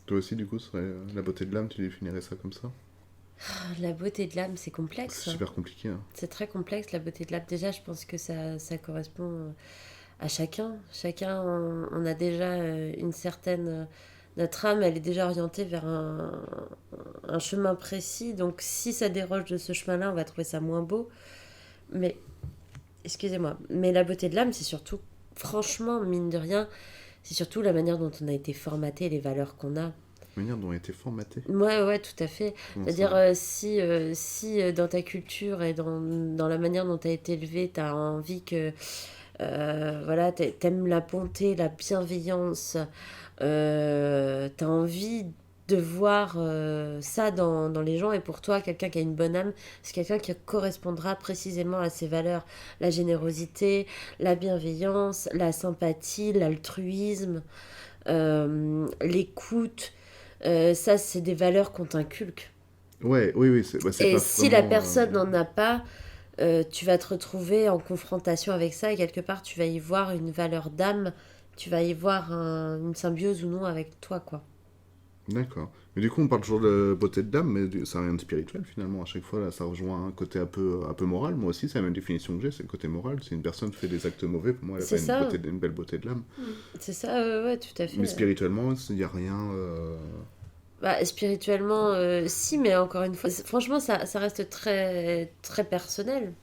Toi aussi, du coup, ce serait la beauté de l'âme, tu définirais ça comme ça? La beauté de l'âme, c'est complexe. C'est super compliqué. Hein. C'est très complexe, la beauté de l'âme. Déjà, je pense que ça correspond à chacun. Chacun, on a déjà une certaine... Notre âme, elle est déjà orientée vers un chemin précis. Donc, si ça déroge de ce chemin-là, on va trouver ça moins beau. Mais, excusez-moi, mais la beauté de l'âme, c'est surtout, franchement, mine de rien, c'est surtout la manière dont on a été formaté, les valeurs qu'on a. La manière dont on a été formaté. Ouais, tout à fait. Comment C'est-à-dire, ça si dans ta culture et dans la manière dont tu as été élevé, tu as envie que voilà, t'aimes la bonté, la bienveillance, tu as envie de voir ça dans les gens, et pour toi, quelqu'un qui a une bonne âme, c'est quelqu'un qui correspondra précisément à ces valeurs. La générosité, la bienveillance, la sympathie, l'altruisme, l'écoute. Ça, c'est des valeurs qu'on t'inculque. Ouais, oui, c'est Et pas si la vraiment, personne n'en a pas, tu vas te retrouver en confrontation avec ça, et quelque part, tu vas y voir une valeur d'âme, tu vas y voir une symbiose ou non avec toi, quoi. D'accord. Mais du coup, on parle toujours de beauté de l'âme, mais ça n'a rien de spirituel finalement. À chaque fois, là, ça rejoint un côté un peu moral. Moi aussi, c'est la même définition que j'ai, c'est le côté moral. Si une personne fait des actes mauvais, pour moi, elle a C'est pas ça. une belle beauté de l'âme. C'est ça, ouais, tout à fait. Mais spirituellement, il n'y a rien. Bah, spirituellement, si, mais encore une fois, franchement, ça reste très, très personnel.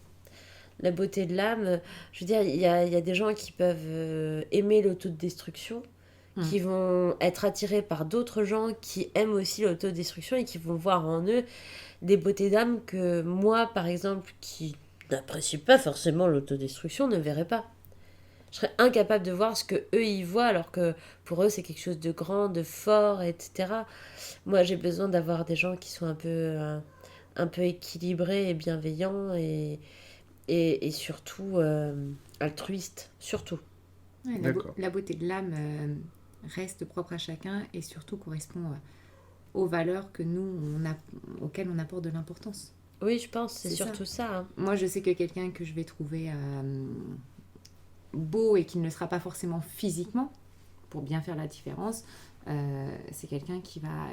La beauté de l'âme, je veux dire, il y a des gens qui peuvent aimer l'autodestruction, qui vont être attirés par d'autres gens qui aiment aussi l'autodestruction et qui vont voir en eux des beautés d'âme que moi, par exemple, qui n'apprécie pas forcément l'autodestruction, ne verrais pas. Je serais incapable de voir ce que eux y voient alors que pour eux c'est quelque chose de grand, de fort, etc. Moi j'ai besoin d'avoir des gens qui sont un peu équilibrés et bienveillants et surtout altruistes, surtout. Ouais, D'accord. la beauté de l'âme reste propre à chacun et surtout correspond aux valeurs que auxquelles on apporte de l'importance. Oui, je pense, c'est C'est surtout ça. Hein. Moi, je sais que quelqu'un que je vais trouver beau et qui ne le sera pas forcément physiquement, pour bien faire la différence, c'est quelqu'un qui va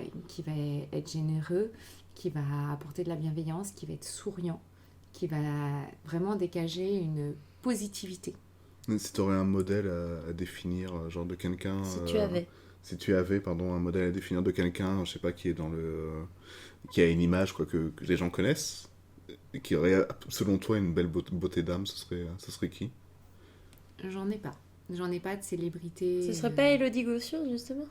être généreux, qui va apporter de la bienveillance, qui va être souriant, qui va vraiment dégager une positivité. Si tu aurais un modèle à définir, genre de quelqu'un... Si tu avais, pardon, un modèle à définir de quelqu'un, je sais pas, qui est qui a une image quoi, que les gens connaissent, et qui aurait, selon toi, une belle beauté d'âme, ce serait qui? J'en ai pas. J'en ai pas de célébrité. Ce serait pas Élodie Gossuin, justement?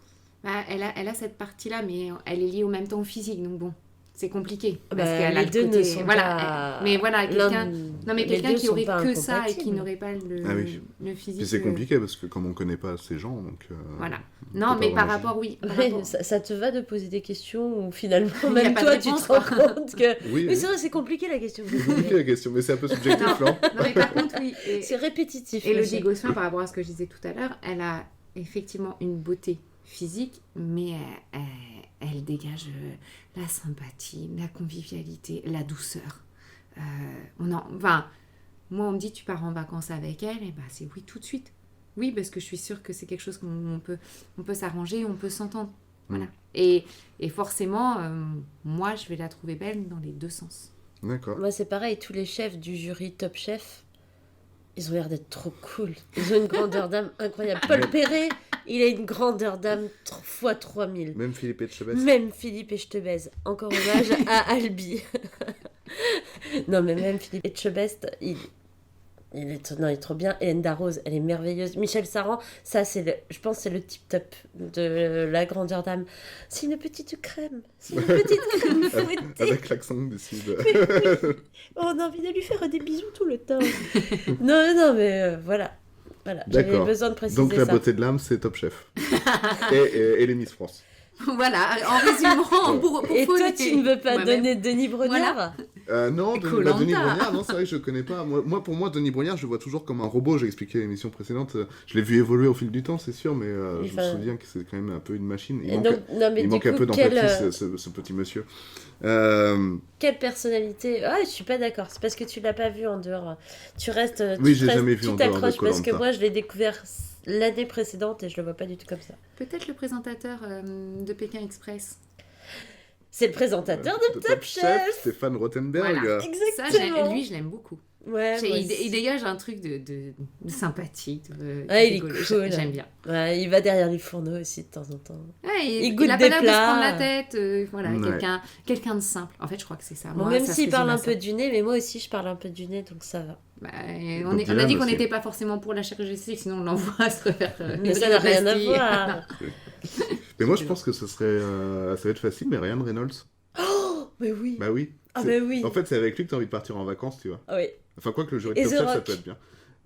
Bah, elle a cette partie-là, mais elle est liée au même temps au physique, donc bon, c'est compliqué. Parce Bah, qu'elle a les le deux côté... ne sont pas... Mais voilà, quelqu'un... Non, mais les quelqu'un deux qui sont aurait pas que ça et qui incompatibles. n'aurait pas Ah oui. le physique... Puis c'est compliqué, parce que comme on connaît pas ces gens, donc... Voilà. on Non, peut mais pas par vraiment rapport, oui. Par Ouais, rapport... ça te va de poser des questions où finalement, Il y a même pas de toi, tu réponse, te rends quoi. compte que... Oui, Oui, c'est vrai, c'est compliqué la question. c'est compliqué la question, mais c'est un peu subjectif, Non. non? Non, mais par contre, oui. C'est répétitif. Élodie aussi. Gossuin, par rapport à ce que je disais tout à l'heure, elle a effectivement une beauté physique, mais elle dégage la sympathie, la convivialité, la douceur. Enfin, moi, on me dit, tu pars en vacances avec elle, et ben c'est oui tout de suite. Oui, parce que je suis sûre que c'est quelque chose qu'on peut s'arranger, on peut s'entendre. Voilà. Et forcément, moi, je vais la trouver belle dans les deux sens. D'accord. Moi, c'est pareil, tous les chefs du jury Top Chef, ils ont l'air d'être trop cool. Ils ont une grandeur d'âme incroyable. Paul Perret, il a une grandeur d'âme fois 3000. Même Philippe Etchebest. Même Philippe Etchebest. Encore hommage à Albi. Non, mais même Philippe Etchebest, il est trop bien. Hélène Darroze, elle est merveilleuse. Michel Saran, ça, je pense que c'est le tip-top de la grandeur d'âme. C'est une petite crème. C'est une petite crème fouettée. Avec l'accent du Sud. On a envie de lui faire des bisous tout le temps. Non, mais voilà. J'avais D'accord. besoin de préciser Donc la ça. beauté de l'âme, c'est Top Chef. et les Miss France. Voilà, en résumant, pour Et toi, Faune tu ne veux pas moi-même. donner Denis Brognard? Non, Koh-Lanta. Denis Brognard, non, c'est vrai que je connais pas. Pour moi, Denis Brognard, je le vois toujours comme un robot. J'ai expliqué à l'émission précédente. Je l'ai vu évoluer au fil du temps, c'est sûr, mais je me souviens que c'est quand même un peu une machine. Il manque un peu d'empathie, ce petit monsieur. Quelle personnalité? Ah, je suis pas d'accord. C'est parce que tu l'as pas vu en dehors. Tu restes. Oui, j'ai jamais vu en dehors de t'accroches parce que Koh-Lanta. moi, je l'ai découvert l'année précédente et je le vois pas du tout comme ça. Peut-être le présentateur de Pékin Express. C'est le présentateur de Top Chef. Stéphane Rothenberg. Voilà. Exactement. Ça, lui, je l'aime beaucoup. Ouais, moi Il aussi. dégage un truc de sympathique, de Ouais, il est rigolo. cool. J'aime bien. Ouais, il va derrière les fourneaux aussi de temps en temps. Ouais, Il goûte a des pas l'air de se plats. prendre la tête. Voilà, Ouais. quelqu'un de simple. En fait, je crois que c'est ça. Bon, Moi, même ça s'il se parle résume un à peu ça. du nez, mais moi aussi je parle un peu du nez, donc ça va. Bah, Donc, on a dit qu'on aussi. n'était pas forcément pour la chirurgie esthétique, sinon on l'envoie se refaire Mais ça n'a rien à voir. Mais moi, je pense que ça va être facile, mais Ryan Reynolds. Mais oui. Bah oui. Ah, mais oui. En fait, c'est avec lui que t'as envie de partir en vacances, tu vois. Ah oui. Enfin, quoi que le jury Et de Top The Chef, ça Rock. peut être bien.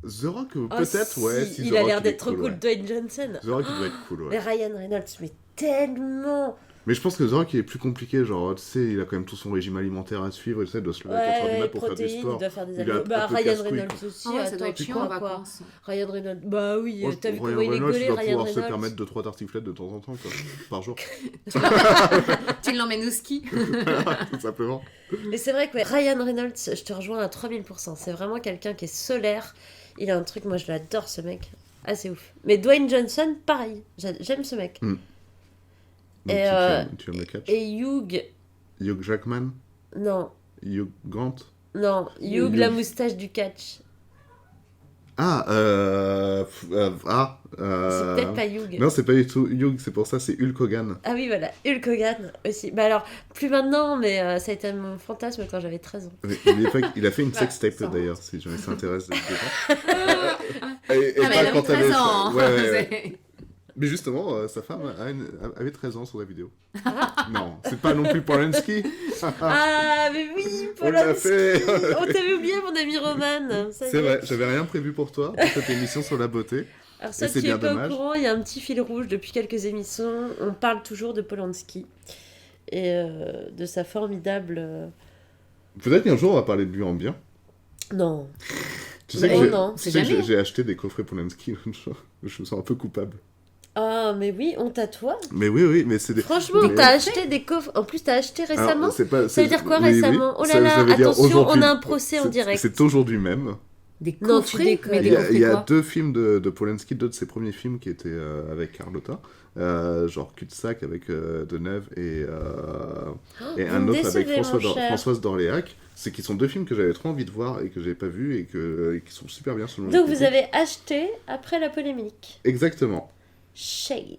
The Rock, Ah, peut-être, si, ouais. Si The il a Rock, l'air est d'être trop cool. ouais. Dwayne Johnson. The Rock, il doit être cool, Mais ouais. Ryan Reynolds, mais tellement. Mais je pense que The Rock, il est plus compliqué. Genre, tu sais, il a quand même tout son régime alimentaire à suivre. Tu sais, il doit se lever à 4h du mat pour faire du protéines, sport. il doit faire des Il est abdos. un Bah, peu Ryan casse-couille, Reynolds quoi. aussi. Ah ouais, ça attends, doit être tu chiant en crois quoi? vacances. Ryan Reynolds, bah oui, Moi, t'as vu Ryan comment il est Reynolds, il gaulé, doit Ryan pouvoir se Reynolds. permettre 2-3 tartiflettes de temps en temps, quoi, par jour. Tu l'emmènes au ski. Tout simplement. Et c'est vrai que ouais, Ryan Reynolds, je te rejoins à 3000%. C'est vraiment quelqu'un qui est solaire. Il a un truc, moi je l'adore ce mec. Ah, c'est ouf. Mais Dwayne Johnson, pareil. J'aime ce mec. Donc, Et, tu aimes le catch. Et Hugh. Hugh Jackman, Non, Hugh Grant. non. Hugh, Hugh. la moustache du catch. C'est peut-être pas Hugh. Non, c'est pas du tout Hugh, c'est pour ça, c'est Hulk Hogan. Ah oui, voilà, Hulk Hogan aussi. Bah alors, plus maintenant, mais ça a été mon fantasme quand j'avais 13 ans. Mais il a fait une Bah, sextape ça d'ailleurs, si jamais ça intéresse des gens. Mais elle a 13 ans. Ouais. Mais justement, sa femme avait 13 ans sur la vidéo. Non, c'est pas non plus Polanski. Ah, mais oui, On l'a Polanski. fait. On t'avait oublié, mon ami Roman. Ça y C'est est. vrai, j'avais rien prévu pour toi, pour cette émission sur la beauté. Alors ça, Et c'est tu es bien pas dommage. au courant, il y a un petit fil rouge depuis quelques émissions. On parle toujours de Polanski et de sa formidable... Peut-être qu'un jour on va parler de lui en bien. Non. Tu sais Oh que j'ai- non, tu c'est sais que jamais. j'ai acheté des coffrets Polanski l'autre jour. Je me sens un peu coupable. Ah, mais oui, honte à toi. Mais oui, mais c'est des... Franchement, mais- t'as acheté des coffres. En plus, t'as acheté Alors, récemment. c'est pas- Ça veut c'est- dire quoi oui, récemment oui. Oh là Ça là, veut dire attention, aujourd'hui. on a un procès en C'est- direct. C'est aujourd'hui même. Des Non, tu coffrets, déconnes. mais Il des y a, coffrets il y a quoi 2 films de Polanski, 2 de ses premiers films qui étaient avec Carlotta, genre Cul-de-sac avec Deneuve et Vous un me autre avec décevez, mon cher. Françoise d'Orléac. C'est qui sont 2 films que j'avais trop envie de voir et que j'avais pas vu et qui sont super bien selon les Donc vous critiques. avez acheté après la polémique. Exactement. Shame.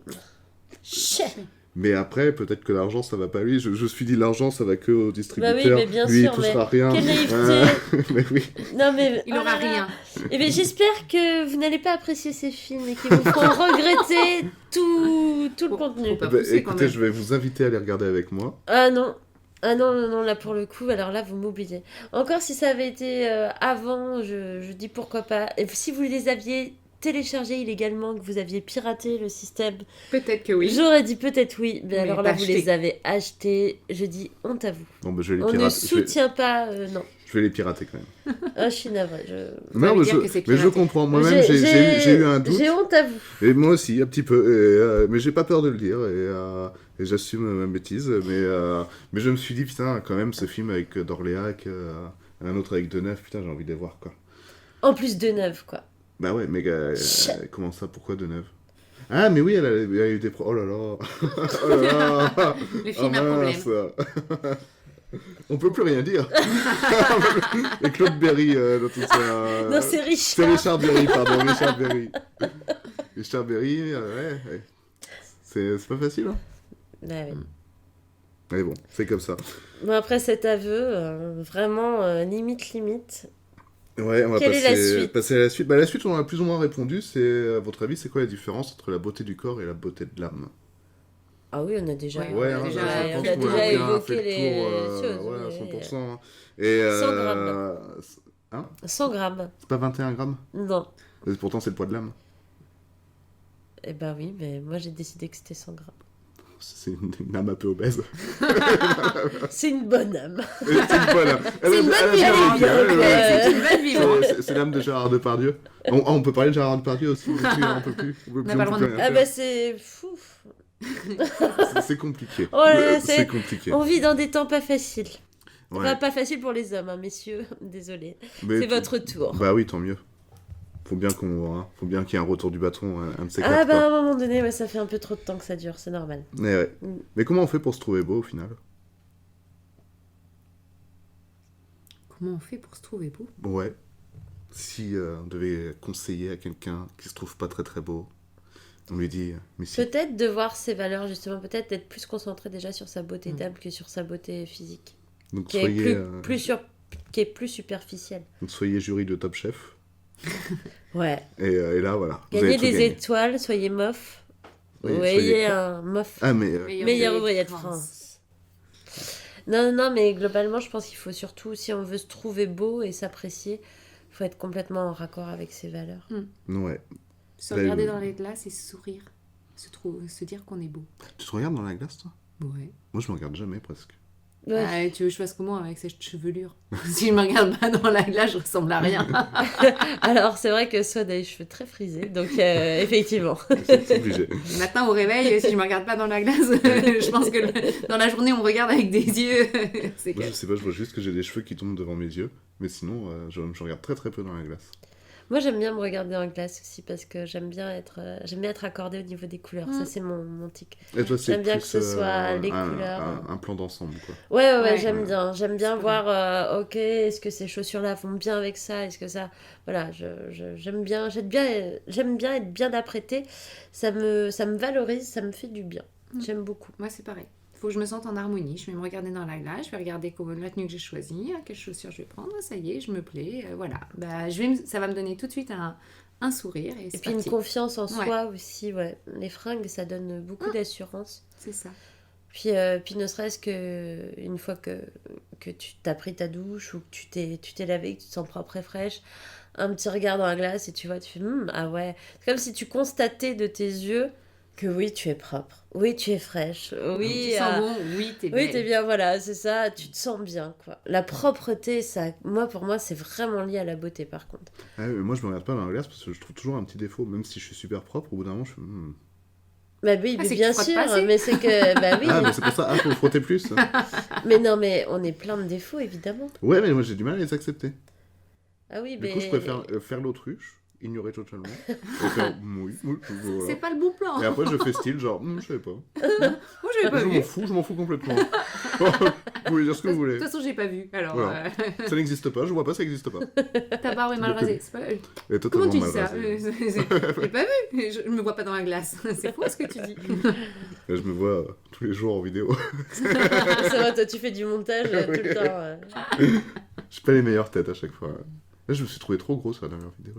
Shame. Mais après, peut-être que l'argent, ça va pas à lui. Je me suis dit, l'argent, ça va que au distributeur. Bah oui, mais bien lui, sûr, il touchera mais rien. quelle naïveté. Mais oui. Non mais... Il oh n'aura là là. rien. Eh bien, j'espère que vous n'allez pas apprécier ces films et qu'ils vous feront regretter tout le contenu. Faut pas Bah, pousser quand écoutez, même. je vais vous inviter à les regarder avec moi. Ah non. Ah non, non, non, là pour le coup, alors là vous m'oubliez. Encore si ça avait été avant, je dis pourquoi pas. Et si vous les aviez téléchargés illégalement, que vous aviez piraté le système, Peut-être que oui. j'aurais dit peut-être oui. Mais Mais alors pas là vous acheté. les avez achetés, je dis honte à vous. Bon, bah, je vais les On ne pirater. soutient pas, non. Je vais les pirater quand même. Ah, je suis navrée. Non, lui mais, dire que c'est mais je piraté. comprends. Moi-même, j'ai eu un doute. J'ai honte à vous. Et moi aussi, un petit peu. Mais j'ai pas peur de le dire. Et j'assume ma bêtise. Mais je me suis dit, putain, quand même, ce film avec d'Orléac, un autre avec Deneuve, putain, j'ai envie de les voir, quoi. En plus de neuf, quoi. Bah ouais, mais Chut. comment ça, pourquoi Deneuve? Ah, mais oui, elle a eu des... Oh là là. Oh là là. Le film a problème. mince. On peut plus rien dire. Et Claude Berry dans tout ça. Non, c'est C'est Richard. Richard Berry, pardon, Richard Berry. Richard Berry, ouais. C'est pas facile, hein. Bah oui. Mais bon, c'est comme ça. Bon, après cet aveu, vraiment limite. Ouais, on va Quelle est la suite passer à la suite. Bah, la suite, on en a plus ou moins répondu. C'est, à votre avis, c'est quoi la différence entre la beauté du corps et la beauté de l'âme? Ah oui, on a déjà, Ouais, Ouais, on a hein, déjà- je pense on a qu'on déjà bien évoqué fait le les tour, choses. ouais, à mais- 100%. Hein. Et 100 grammes. 100 grammes. c'est pas 21 grammes? Non. Et pourtant, c'est le poids de l'âme. Eh ben oui, mais moi j'ai décidé que c'était 100 grammes. C'est une âme un peu obèse. C'est une bonne âme. C'est une bonne âme. C'est une bonne Elle a bien vivante. vécu, elle, ouais. C'est une bonne vivante. C'est l'âme de Gérard Depardieu. On peut parler de Gérard Depardieu aussi. On peut plus. On peut n'a pas le droit de- plus rien Ah faire. bah c'est fou. C'est compliqué. Oh là là, C'est compliqué. On vit dans des temps pas faciles. Ouais. Enfin, pas facile pour les hommes, hein, messieurs. Désolé. Mais C'est votre tour. Bah oui, tant mieux. Faut bien qu'il y ait un retour du bâton, un de ces Ah quatre. bah à quoi. un moment donné, ouais, ça fait un peu trop de temps que ça dure, c'est normal. Mais ouais. Mm. Mais comment on fait pour se trouver beau au final? Comment on fait pour se trouver beau? Ouais. Si on devait conseiller à quelqu'un qui se trouve pas très très beau, on lui dit, mais si. Peut-être de voir ses valeurs, justement. Peut-être d'être plus concentré déjà sur sa beauté d'âme que sur sa beauté physique. Donc Qui est soyez, qui est plus superficielle. donc soyez jury de Top Chef. Ouais. Et là, voilà. vous Gagnez avez tout des gagné. étoiles, soyez mof. Oui, Ou soyez ayez quoi un mof. Ah, mais Meilleur ouvrier de France. Non, mais globalement, je pense qu'il faut surtout, si on veut se trouver beau et s'apprécier, il faut être complètement en raccord avec ses valeurs. ouais. Se Bah, regarder oui. dans les glaces et sourire. Se dire qu'on est beau. Tu te regardes dans la glace, toi? Ouais. Moi, je me regarde jamais, presque. Ouais. Ah, tu veux que je fasse comment avec cette chevelure? Si je me regarde pas dans la glace, je ressemble à rien. Alors, c'est vrai que Swan a les cheveux très frisés, donc effectivement. C'est obligé. Le matin au réveil, si je me regarde pas dans la glace, je pense que dans la journée, on me regarde avec des yeux. C'est Moi, que... je sais pas, je vois juste que j'ai des cheveux qui tombent devant mes yeux. Mais sinon, je regarde très très peu dans la glace. Moi, j'aime bien me regarder en glace aussi parce que j'aime bien être accordée au niveau des couleurs. Ça, c'est mon tic. Et toi, c'est J'aime bien plus que ce soit les couleurs. un plan d'ensemble, quoi. Ouais, Ouais. j'aime bien. J'aime bien C'est voir, ok, est-ce que ces chaussures-là vont bien avec ça? Est-ce que ça. Voilà, j'aime bien être bien apprêtée. Ça me valorise, ça me fait du bien. J'aime beaucoup. Moi, c'est pareil. Il faut que je me sente en harmonie. Je vais me regarder dans la glace, je vais regarder la tenue que j'ai choisie, quelles chaussures je vais prendre. Ça y est, je me plais. Voilà. Bah, ça va me donner tout de suite un sourire. Et Et c'est puis une parti. confiance en soi aussi, ouais. Les fringues, ça donne beaucoup d'assurance. C'est ça. Puis ne serait-ce que une fois que tu t'as pris ta douche ou que tu t'es lavé, que tu te sens propre et fraîche, un petit regard dans la glace et tu vois, tu fais ah ouais. C'est comme si tu constatais de tes yeux que oui, tu es propre, oui, tu es fraîche, oui, Tu sens bon, oui, t'es belle. oui, t'es bien, voilà, c'est ça, tu te sens bien, quoi. La propreté, ça, pour moi, c'est vraiment lié à la beauté, par contre. Ah, mais moi, je me regarde pas dans la glace parce que je trouve toujours un petit défaut, même si je suis super propre, au bout d'un moment, je fais... Bah oui, mais c'est que bien tu frottes sûr, pas assez. mais c'est que, bah oui. Ah, mais c'est pour ça, faut frotter plus. Mais non, mais on est plein de défauts, évidemment. Ouais, mais moi, j'ai du mal à les accepter. Ah oui, Du mais... coup, je préfère faire l'autruche, ignorer totalement, et faire oui, voilà. C'est pas le bon plan. Et après, je fais style, genre, je savais pas. Moi, j'avais pas Je vu. m'en fous complètement. Vous pouvez dire ce que vous De voulez. toute façon, j'ai pas vu. Alors, Voilà. Ça n'existe pas, je vois pas, ça n'existe pas. ta barbe est mal Donc, rasée. C'est pas... Et totalement Comment tu dis mal ça rasé. J'ai pas vu. Je me vois pas dans la glace. C'est faux ce que tu dis. Là, je me vois tous les jours en vidéo. Ça va, toi, tu fais du montage tout le temps. J'ai pas les meilleures têtes à chaque fois. Là, je me suis trouvé trop grosse à la dernière vidéo.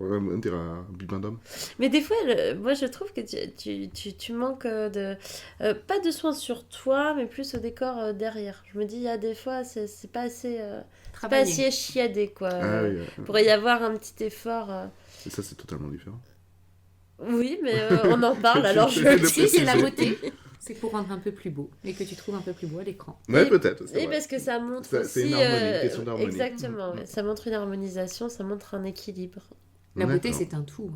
On dirait un bibin d'homme. Mais des fois, moi, je trouve que tu manques de... pas de soins sur toi, mais plus au décor derrière. Je me dis, il y a des fois, c'est pas assez... c'est pas assez chiadé, quoi. Ah oui, Pourrait y avoir un petit effort... Et ça, c'est totalement différent. Oui, mais on en parle, alors je Le le dis. Si, c'est la préciser. beauté. C'est pour rendre un peu plus beau. Et que tu trouves un peu plus beau à l'écran. Ouais, Et- peut-être. c'est Oui, vrai. parce que ça montre Ça, aussi... c'est une harmonie, question d'harmonie. Exactement, ouais. Ça montre une harmonisation, ça montre un équilibre. La beauté, D'accord. c'est un tout.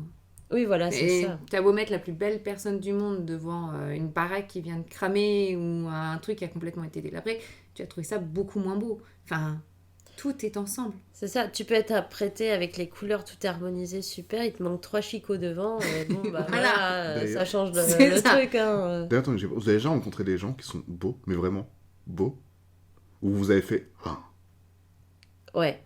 Oui, voilà, c'est Et ça. t'as beau mettre la plus belle personne du monde devant une baraque qui vient de cramer ou un truc qui a complètement été délabré, tu vas trouver ça beaucoup moins beau. Enfin, tout est ensemble. C'est ça, tu peux être apprêté avec les couleurs tout harmonisé, super, il te manque 3 chicots devant, bon bah Voilà. voilà, ça D'ailleurs, change c'est le ça. truc. Hein. D'ailleurs, attends, vous avez déjà rencontré des gens qui sont beaux, mais vraiment beaux, où vous avez fait Ouais.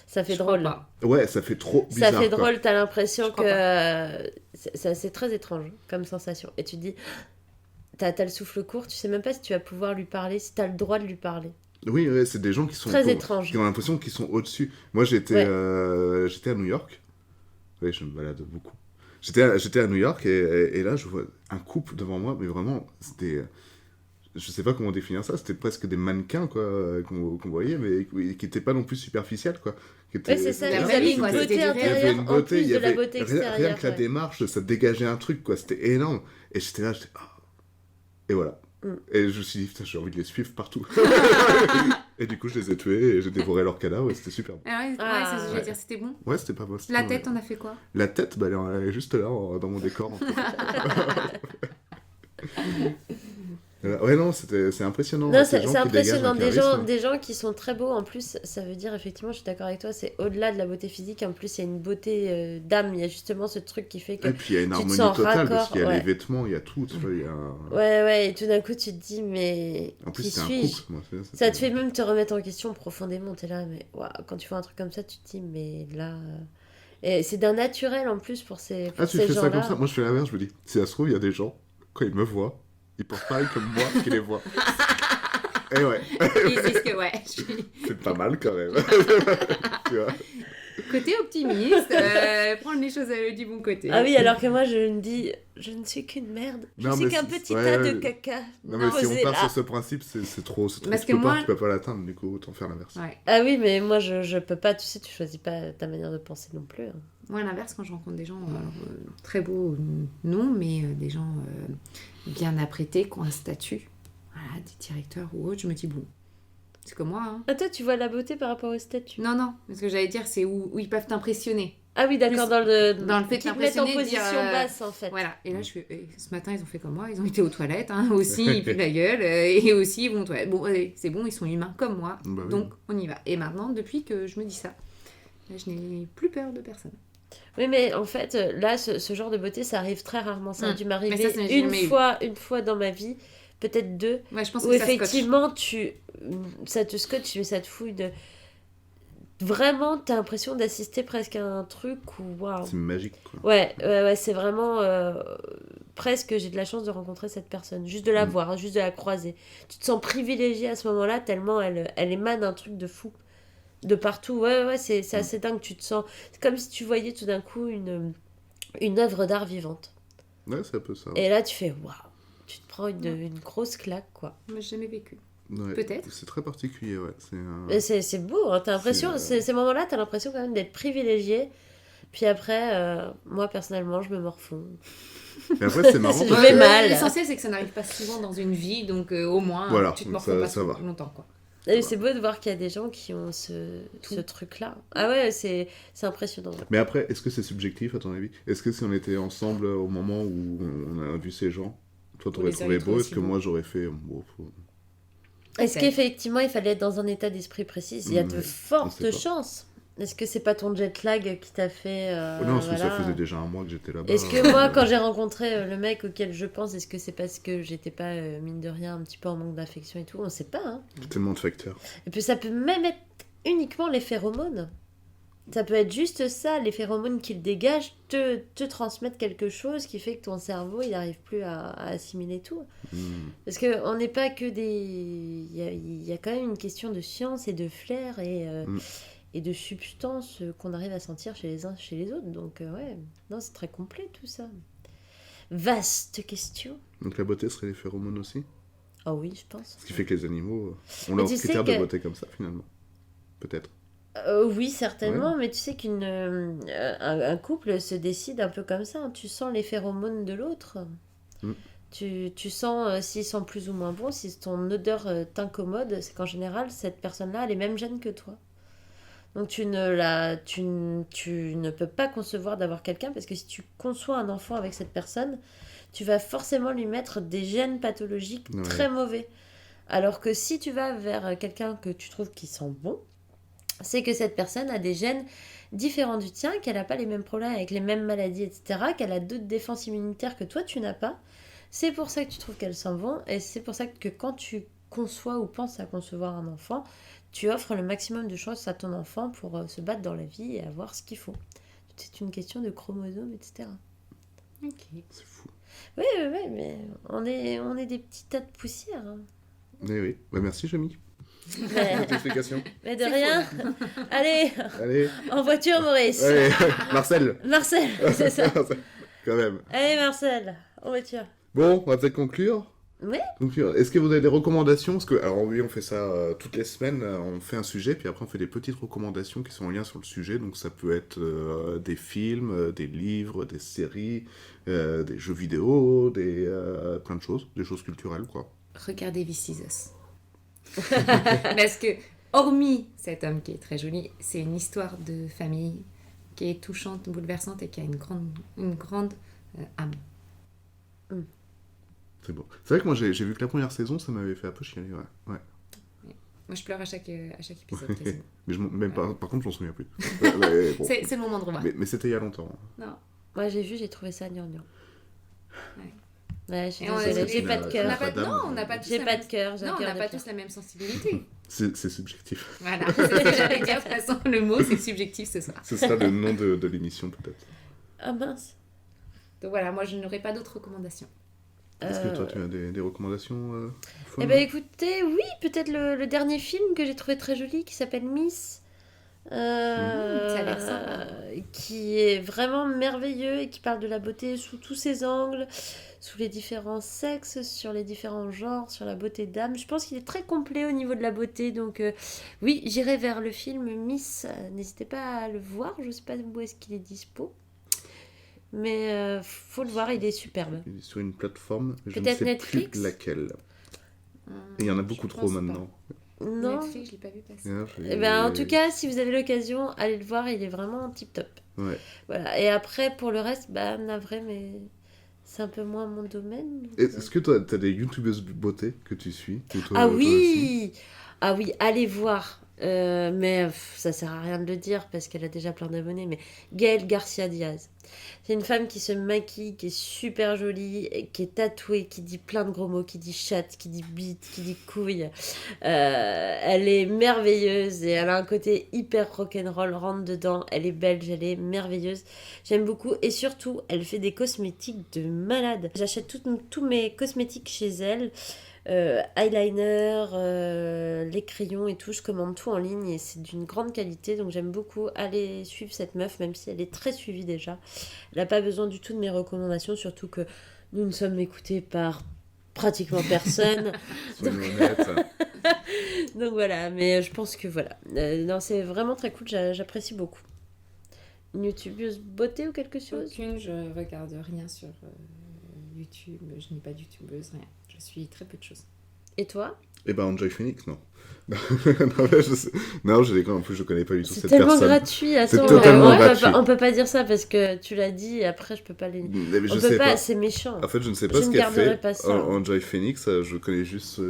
Ça fait Je crois drôle. pas. ouais, ça fait trop bizarre. Ça fait quoi. drôle, t'as l'impression Je crois que c'est très étrange comme sensation. Et tu te dis, t'as le souffle court, tu sais même pas si tu vas pouvoir lui parler, si t'as le droit de lui parler. Oui, ouais, c'est des gens qui sont Très étrange. qui ont l'impression qu'ils sont au-dessus. Moi, j'étais à New York. Oui, je me balade beaucoup. J'étais à New York et là, je vois un couple devant moi, mais vraiment, c'était... Je sais pas comment définir ça, c'était presque des mannequins, quoi, qu'on voyait, mais qui n'étaient pas non plus superficiels, quoi. Ouais, c'est ça, C'était ils vrai, avaient une quoi, beauté c'était du réel. Il y avait intérieure une en beauté, plus il y de la avait beauté rien extérieure. que la ouais. démarche, ça dégageait un truc, quoi, c'était énorme. Et j'étais là, et voilà. Et je me suis dit, putain, j'ai envie de les suivre partout. Et du coup, je les ai tués et j'ai dévoré leurs cadavres et c'était super bon. Ah ouais, Ah. c'est ce que je veux dire, c'était bon. Ouais, c'était pas mal. La tête, on a fait quoi? La tête, bah, elle est juste là, dans mon décor. En fait. Ouais, non, c'est impressionnant. Non, ces c'est gens qui impressionnant. dégagent un charisme. Des gens qui sont très beaux. En plus, ça veut dire, effectivement, je suis d'accord avec toi, c'est au-delà de la beauté physique. En plus, il y a une beauté d'âme. Il y a justement ce truc qui fait que. Et puis il y a une tu te harmonie sens totale parce raccord, qu'il y a ouais. les vêtements, il y a tout. Tu vois, il y a un- Ouais, et tout d'un coup, tu te dis, mais. En plus, qui c'est un suis-je? couple. Moi, Ça te fait même te remettre en question profondément. T'es là, mais waouh, quand tu vois un truc comme ça, tu te dis, mais là. Et c'est d'un naturel en plus pour ces, Ah, pour tu ces fais ça gens-là. comme ça? Moi, je fais l'inverse. Je me dis, si ça se trouve, il y a des gens, quand ils me voient, ils pensent pareil comme moi qui les voient. Et ouais, Ils disent que ouais, je suis c'est pas mal quand même. Tu vois. côté optimiste, prendre les choses du bon côté. Ah oui, alors que moi, je me dis, je ne suis qu'une merde. Je Non, suis mais qu'un c'est- petit ouais, tas ouais. de caca. Non, mais si posé on part là. sur ce principe, c'est trop. Parce Tu que peux moi- tu peux pas l'atteindre, du coup, autant faire l'inverse. Ouais. Ah oui, mais moi, je peux pas. Tu sais, tu choisis pas ta manière de penser non plus. Hein. Moi, à l'inverse, quand je rencontre des gens très beaux, non, mais des gens bien apprêtés, qui ont un statut, voilà, des directeurs ou autres, je me dis, bon, c'est comme moi, hein. Ah, toi, tu vois la beauté par rapport au statut. Non, non, ce que j'allais dire, c'est où ils peuvent t'impressionner. Ah oui, d'accord, Plus dans le fait de qui te mettent en t'impressionner, de dire, position basse, en fait. Voilà, et là je fais, ce matin ils ont fait comme moi, ils ont été aux toilettes aussi, ils puent la gueule, et aussi ils vont aux toilettes. Bon, allez, c'est bon, ils sont humains comme moi, Bah oui. donc on y va. Et maintenant, depuis que je me dis ça, là, je n'ai plus peur de personne. Oui, mais en fait, là, ce genre de beauté, ça arrive très rarement. Ça a dû Mais ça, m'arriver ça n'a jamais eu. une fois dans ma vie, peut-être deux, Ouais, je pense où que ça scotche. effectivement, ça te scotche, mais ça te fouille de... Vraiment, t'as l'impression d'assister presque à un truc où, waouh. C'est magique, quoi. Ouais, c'est vraiment... presque, j'ai de la chance de rencontrer cette personne, juste de la voir, juste de la croiser. Tu te sens privilégié à ce moment-là, tellement elle émane un truc de fou. De partout, ouais, c'est assez dingue, tu te sens... C'est comme si tu voyais tout d'un coup une œuvre d'art vivante. Ouais, c'est un peu ça. Et là, tu fais, waouh, tu te prends une grosse claque, quoi. Moi, j'ai jamais vécu. Ouais, Peut-être. C'est très particulier, ouais. Mais c'est beau, hein, t'as l'impression, ces moments-là, t'as l'impression quand même d'être privilégié. Puis après, moi, personnellement, je me morfonds. Mais après, c'est marrant. Je vais mal. L'essentiel, c'est que ça n'arrive pas souvent dans une vie, donc au moins, Voilà, tu te morfonds pas ça va. longtemps, quoi. Et c'est beau de voir qu'il y a des gens qui ont ce truc-là. Ah ouais, c'est impressionnant. Mais après, est-ce que c'est subjectif, à ton avis? Est-ce que si on était ensemble au moment où on a vu ces gens, toi, t'aurais les trouvé aurais beau? trouvés Est-ce que aussi moi, j'aurais fait... Bon, Est-ce Peut-être. qu'effectivement, il fallait être dans un état d'esprit précis? Il y a de On fortes sait pas. chances. Est-ce que c'est pas ton jet lag qui t'a fait... Oh non, parce que ça voilà. faisait déjà un mois que j'étais là-bas. Est-ce que moi, quand j'ai rencontré le mec auquel je pense, est-ce que c'est parce que j'étais pas, mine de rien, un petit peu en manque d'affection et tout? On sait pas, hein. Tellement de facteurs. Et puis ça peut même être uniquement les phéromones. Ça peut être juste ça, les phéromones qu'il dégage te transmettent quelque chose qui fait que ton cerveau, il n'arrive plus à assimiler tout. Parce qu'on n'est pas que des... Il y a quand même une question de science et de flair et de substances qu'on arrive à sentir chez les uns chez les autres. Donc ouais, non, c'est très complet tout ça. Vaste question. Donc la beauté serait les phéromones aussi? Oh oui, je pense. Ce qui fait que les animaux ont Mais leurs tu sais critères de que- beauté comme ça, finalement. Peut-être. Oui, certainement, mais tu sais un couple se décide un peu comme ça, hein. Tu sens les phéromones de l'autre. Mm. Tu sens s'ils sont plus ou moins bons, si ton odeur t'incommode, c'est qu'en général, cette personne-là a les mêmes gènes que toi. Donc tu ne peux pas concevoir d'avoir quelqu'un, parce que si tu conçois un enfant avec cette personne, tu vas forcément lui mettre des gènes pathologiques Ouais. très mauvais. Alors que si tu vas vers quelqu'un que tu trouves qui sent bon, c'est que cette personne a des gènes différents du tien, qu'elle n'a pas les mêmes problèmes avec les mêmes maladies, etc., qu'elle a d'autres défenses immunitaires que toi, tu n'as pas. C'est pour ça que tu trouves qu'elle sent bon, et c'est pour ça que quand tu conçois ou penses à concevoir un enfant, tu offres le maximum de chances à ton enfant pour se battre dans la vie et avoir ce qu'il faut. C'est une question de chromosomes, etc. Ok. C'est fou. Oui, mais on est des petits tas de poussière. Hein. Eh oui. Bah, merci, Jamie. Mais, Cette explication. mais de rien. Allez, Allez. en voiture, Maurice. Allez. Marcel. Marcel, c'est ça. Quand même. Allez, Marcel, en voiture. Bon, on va peut-être conclure. Oui. Est-ce que vous avez des recommandations? Parce que, alors oui, on fait ça toutes les semaines, on fait un sujet, puis après on fait des petites recommandations qui sont en lien sur le sujet. Donc ça peut être des films, des livres, des séries, des jeux vidéo, plein de choses, des choses culturelles, quoi. Regardez This Is Us. Parce que, hormis cet homme qui est très joli, c'est une histoire de famille qui est touchante, bouleversante et qui a une grande âme. C'est beau. C'est vrai que moi j'ai vu que la première saison, ça m'avait fait un peu chialer, ouais. Moi, je pleure à chaque épisode, quasiment. Mais par contre, je m'en souviens plus. Bon. C'est le moment de revoir. Mais c'était il y a longtemps. Non. Moi, j'ai trouvé ça gnangnan. Ouais. Ouais, je suis Et on a désolée, dit- j'ai pas de On cœur. n'a pas, Madame, non, on n'a pas tous J'ai la pas même- de cœur, j'ai un Non, on cœur n'a de pas pierre. tous la même sensibilité. C'est subjectif. Voilà, c'est ce que j'allais dire. De toute façon, le mot, c'est subjectif ce soir. Ce sera le nom de l'émission, peut-être. Ah mince. Donc voilà, moi, je n'aurai pas d'autres recommandations. Est-ce que toi, tu as des recommandations folles? Eh ben écoutez, oui, peut-être le dernier film que j'ai trouvé très joli qui s'appelle Miss. ça a l'air sympa. Qui est vraiment merveilleux et qui parle de la beauté sous tous ses angles, sous les différents sexes, sur les différents genres, sur la beauté d'âme. Je pense qu'il est très complet au niveau de la beauté, donc oui, j'irai vers le film Miss. N'hésitez pas à le voir, je sais pas où est-ce qu'il est dispo. Mais faut le voir, il est superbe. Il est sur une plateforme, je ne Peut-être sais Netflix plus laquelle. Et il y en a beaucoup Je trop pense maintenant. Non. Netflix, je l'ai pas vu passer. Eh ben, en tout cas, si vous avez l'occasion, allez le voir, il est vraiment tip top. Ouais. Voilà. Et après, pour le reste, bah, navré, mais c'est un peu moins mon domaine. Donc, Est-ce que toi, t'as des youtubeuses beauté que tu suis que toi, Ah toi aussi oui! Ah oui, allez voir. Mais ça sert à rien de le dire parce qu'elle a déjà plein d'abonnés. Mais Gaëlle Garcia Diaz. C'est une femme qui se maquille, qui est super jolie, et qui est tatouée, qui dit plein de gros mots, qui dit chatte, qui dit bite, qui dit couille. Elle est merveilleuse et elle a un côté hyper rock'n'roll, rentre dedans. Elle est belge, elle est merveilleuse. J'aime beaucoup et surtout, elle fait des cosmétiques de malade. J'achète tous mes cosmétiques chez elle. Eyeliner, les crayons et tout, je commande tout en ligne et c'est d'une grande qualité, donc j'aime beaucoup aller suivre cette meuf, même si elle est très suivie déjà. Elle n'a pas besoin du tout de mes recommandations, surtout que nous ne sommes écoutés par pratiquement personne. Soyons honnêtes. Donc voilà, mais je pense que voilà. Non, c'est vraiment très cool, j'apprécie beaucoup. Une youtubeuse beauté ou quelque chose? Aucune, je regarde rien sur YouTube, je n'ai pas de youtubeuse, rien. Je suis très peu de choses. Et toi? Eh ben, Enjoy Phoenix, non. non, mais non, en plus, je connais pas du tout C'est cette tellement personne. gratuit, attends, C'est totalement gratuit. On peut pas dire ça parce que tu l'as dit et après je peux pas les... Mais On je peut sais pas, pas. c'est méchant. En fait, je ne sais Je pas ce ne qu'elle garderai fait. pas ça. Enjoy Phoenix, je connais juste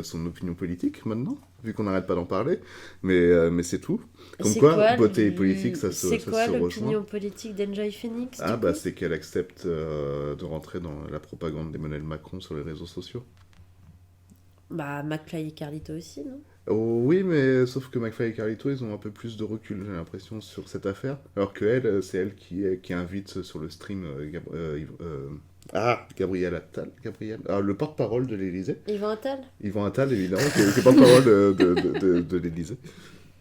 son opinion politique maintenant, vu qu'on n'arrête pas d'en parler. Mais c'est tout. Comme C'est quoi, beauté et politique, ça C'est se quoi rejoint. l'opinion politique d'Enjoy Phoenix Ah, du bah, coup c'est qu'elle accepte de rentrer dans la propagande d'Emmanuel Macron sur les réseaux sociaux. Bah, McFly et Carlito aussi, non? Oh, oui, mais sauf que McFly et Carlito, ils ont un peu plus de recul, j'ai l'impression, sur cette affaire. Alors que elle, c'est elle qui invite sur le stream Gabriel Attal. Le porte-parole de l'Élysée. Yvan Attal? Yvan Attal, évidemment, qui est porte-parole de l'Élysée.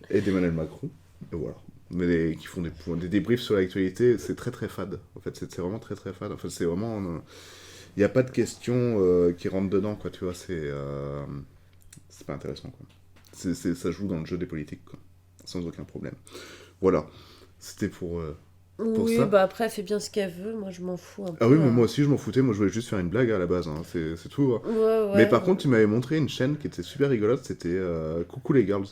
Et d'Emmanuel Macron. Et voilà. Mais qui font des débriefs sur l'actualité, c'est très très fade. En fait, c'est vraiment très très fade. En fait, c'est vraiment... Il n'y a pas de questions qui rentrent dedans, quoi, tu vois, c'est pas intéressant, quoi. Ça joue dans le jeu des politiques, quoi, sans aucun problème. Voilà, c'était pour Oui, ça. bah après, elle fait bien ce qu'elle veut, moi je m'en fous un peu. Ah oui, mais moi aussi je m'en foutais, moi je voulais juste faire une blague à la base, hein. C'est tout. Hein. Ouais, Mais par contre, tu m'avais montré une chaîne qui était super rigolote, c'était Coucou les Girls.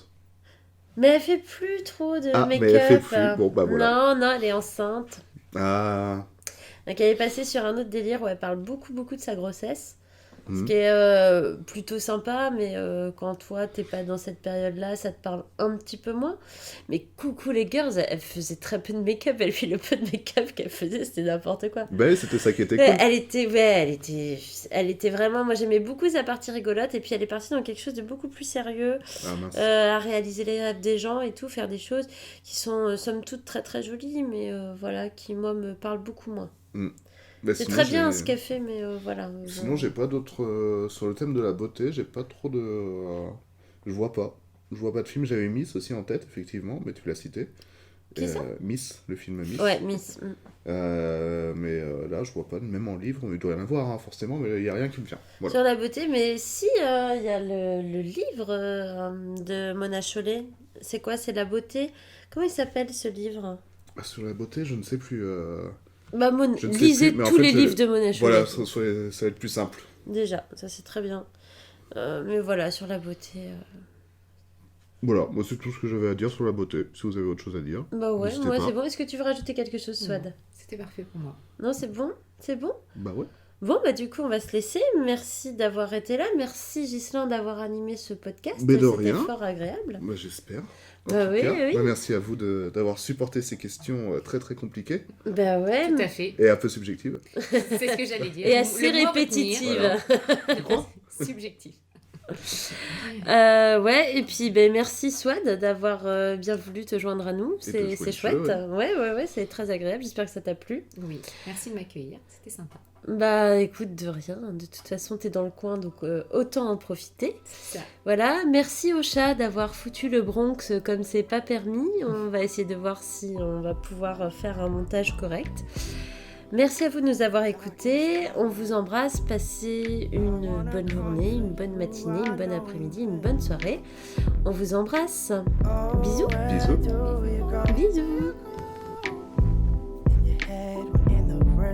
Mais elle fait plus trop de Ah, mais make-up. elle fait plus, bon bah voilà. Non, elle est enceinte. Ah, Donc elle est passée sur un autre délire où elle parle beaucoup de sa grossesse. Ce mhm. qui est plutôt sympa, mais quand toi, t'es pas dans cette période-là, ça te parle un petit peu moins. Mais coucou les girls, elle faisait très peu de make-up, elle fit le peu de make-up qu'elle faisait, c'était n'importe quoi. Bah, c'était ça qui était Ouais, cool. elle était vraiment... Moi, j'aimais beaucoup sa partie rigolote, et puis elle est partie dans quelque chose de beaucoup plus sérieux, Ah mince. à réaliser les rêves des gens et tout, faire des choses qui sont, somme toute, très très jolies, mais voilà, qui, moi, me parlent beaucoup moins. Bah, C'est sinon, très bien j'ai- ce qu'elle fait, mais voilà. Sinon, j'ai pas d'autres. Sur le thème de la beauté, j'ai pas trop de. Je vois pas. Je vois pas de film. J'avais Miss aussi en tête, effectivement, mais tu l'as cité. Qui ça Miss, le film Miss. Ouais, Miss. Mais là, je vois pas, même en livre, il doit y en avoir, hein, forcément, mais il y a rien qui me vient. Voilà. Sur la beauté, mais si, il y a le livre de Mona Chollet. C'est quoi? C'est la beauté. Comment il s'appelle ce livre? Ah, sur la beauté, je ne sais plus. Bah, Je ne sais lisez plus, mais en tous fait, les livres de Mona Chollet. Voilà, ça va être plus simple. Déjà, ça c'est très bien. Mais voilà, sur la beauté. Voilà, moi c'est tout ce que j'avais à dire sur la beauté. Si vous avez autre chose à dire. Bah ouais, n'hésitez moi pas. c'est bon. Est-ce que tu veux rajouter quelque chose, Swad? C'était parfait pour moi. Non, c'est bon? C'est bon? Bah ouais. Bon, bah du coup, on va se laisser. Merci d'avoir été là. Merci, Ghislain, d'avoir animé ce podcast. Mais de C'était rien. fort agréable. Bah, j'espère. En Bah tout oui, cas, oui. bah, merci à vous d'avoir supporté ces questions très très compliquées Bah ouais. Tout à fait. et un peu subjectives. C'est ce que j'allais dire. Et assez Le mot à répétitive. retenir. Subjectif. Ouais, et puis ben, merci Swad d'avoir bien voulu te joindre à nous. Et de jouer C'est le chouette. jeu, Ouais, c'est très agréable. J'espère que ça t'a plu. Oui, merci de m'accueillir. C'était sympa. Bah écoute, de rien. De toute façon, t'es dans le coin, donc autant en profiter. C'est ça. Voilà, merci au chat d'avoir foutu le Bronx comme c'est pas permis. On va essayer de voir si on va pouvoir faire un montage correct. Merci à vous de nous avoir écoutés. On vous embrasse. Passez une bonne journée, une bonne matinée, une bonne après-midi, une bonne soirée. On vous embrasse. Bisous. Bisous. Bisous.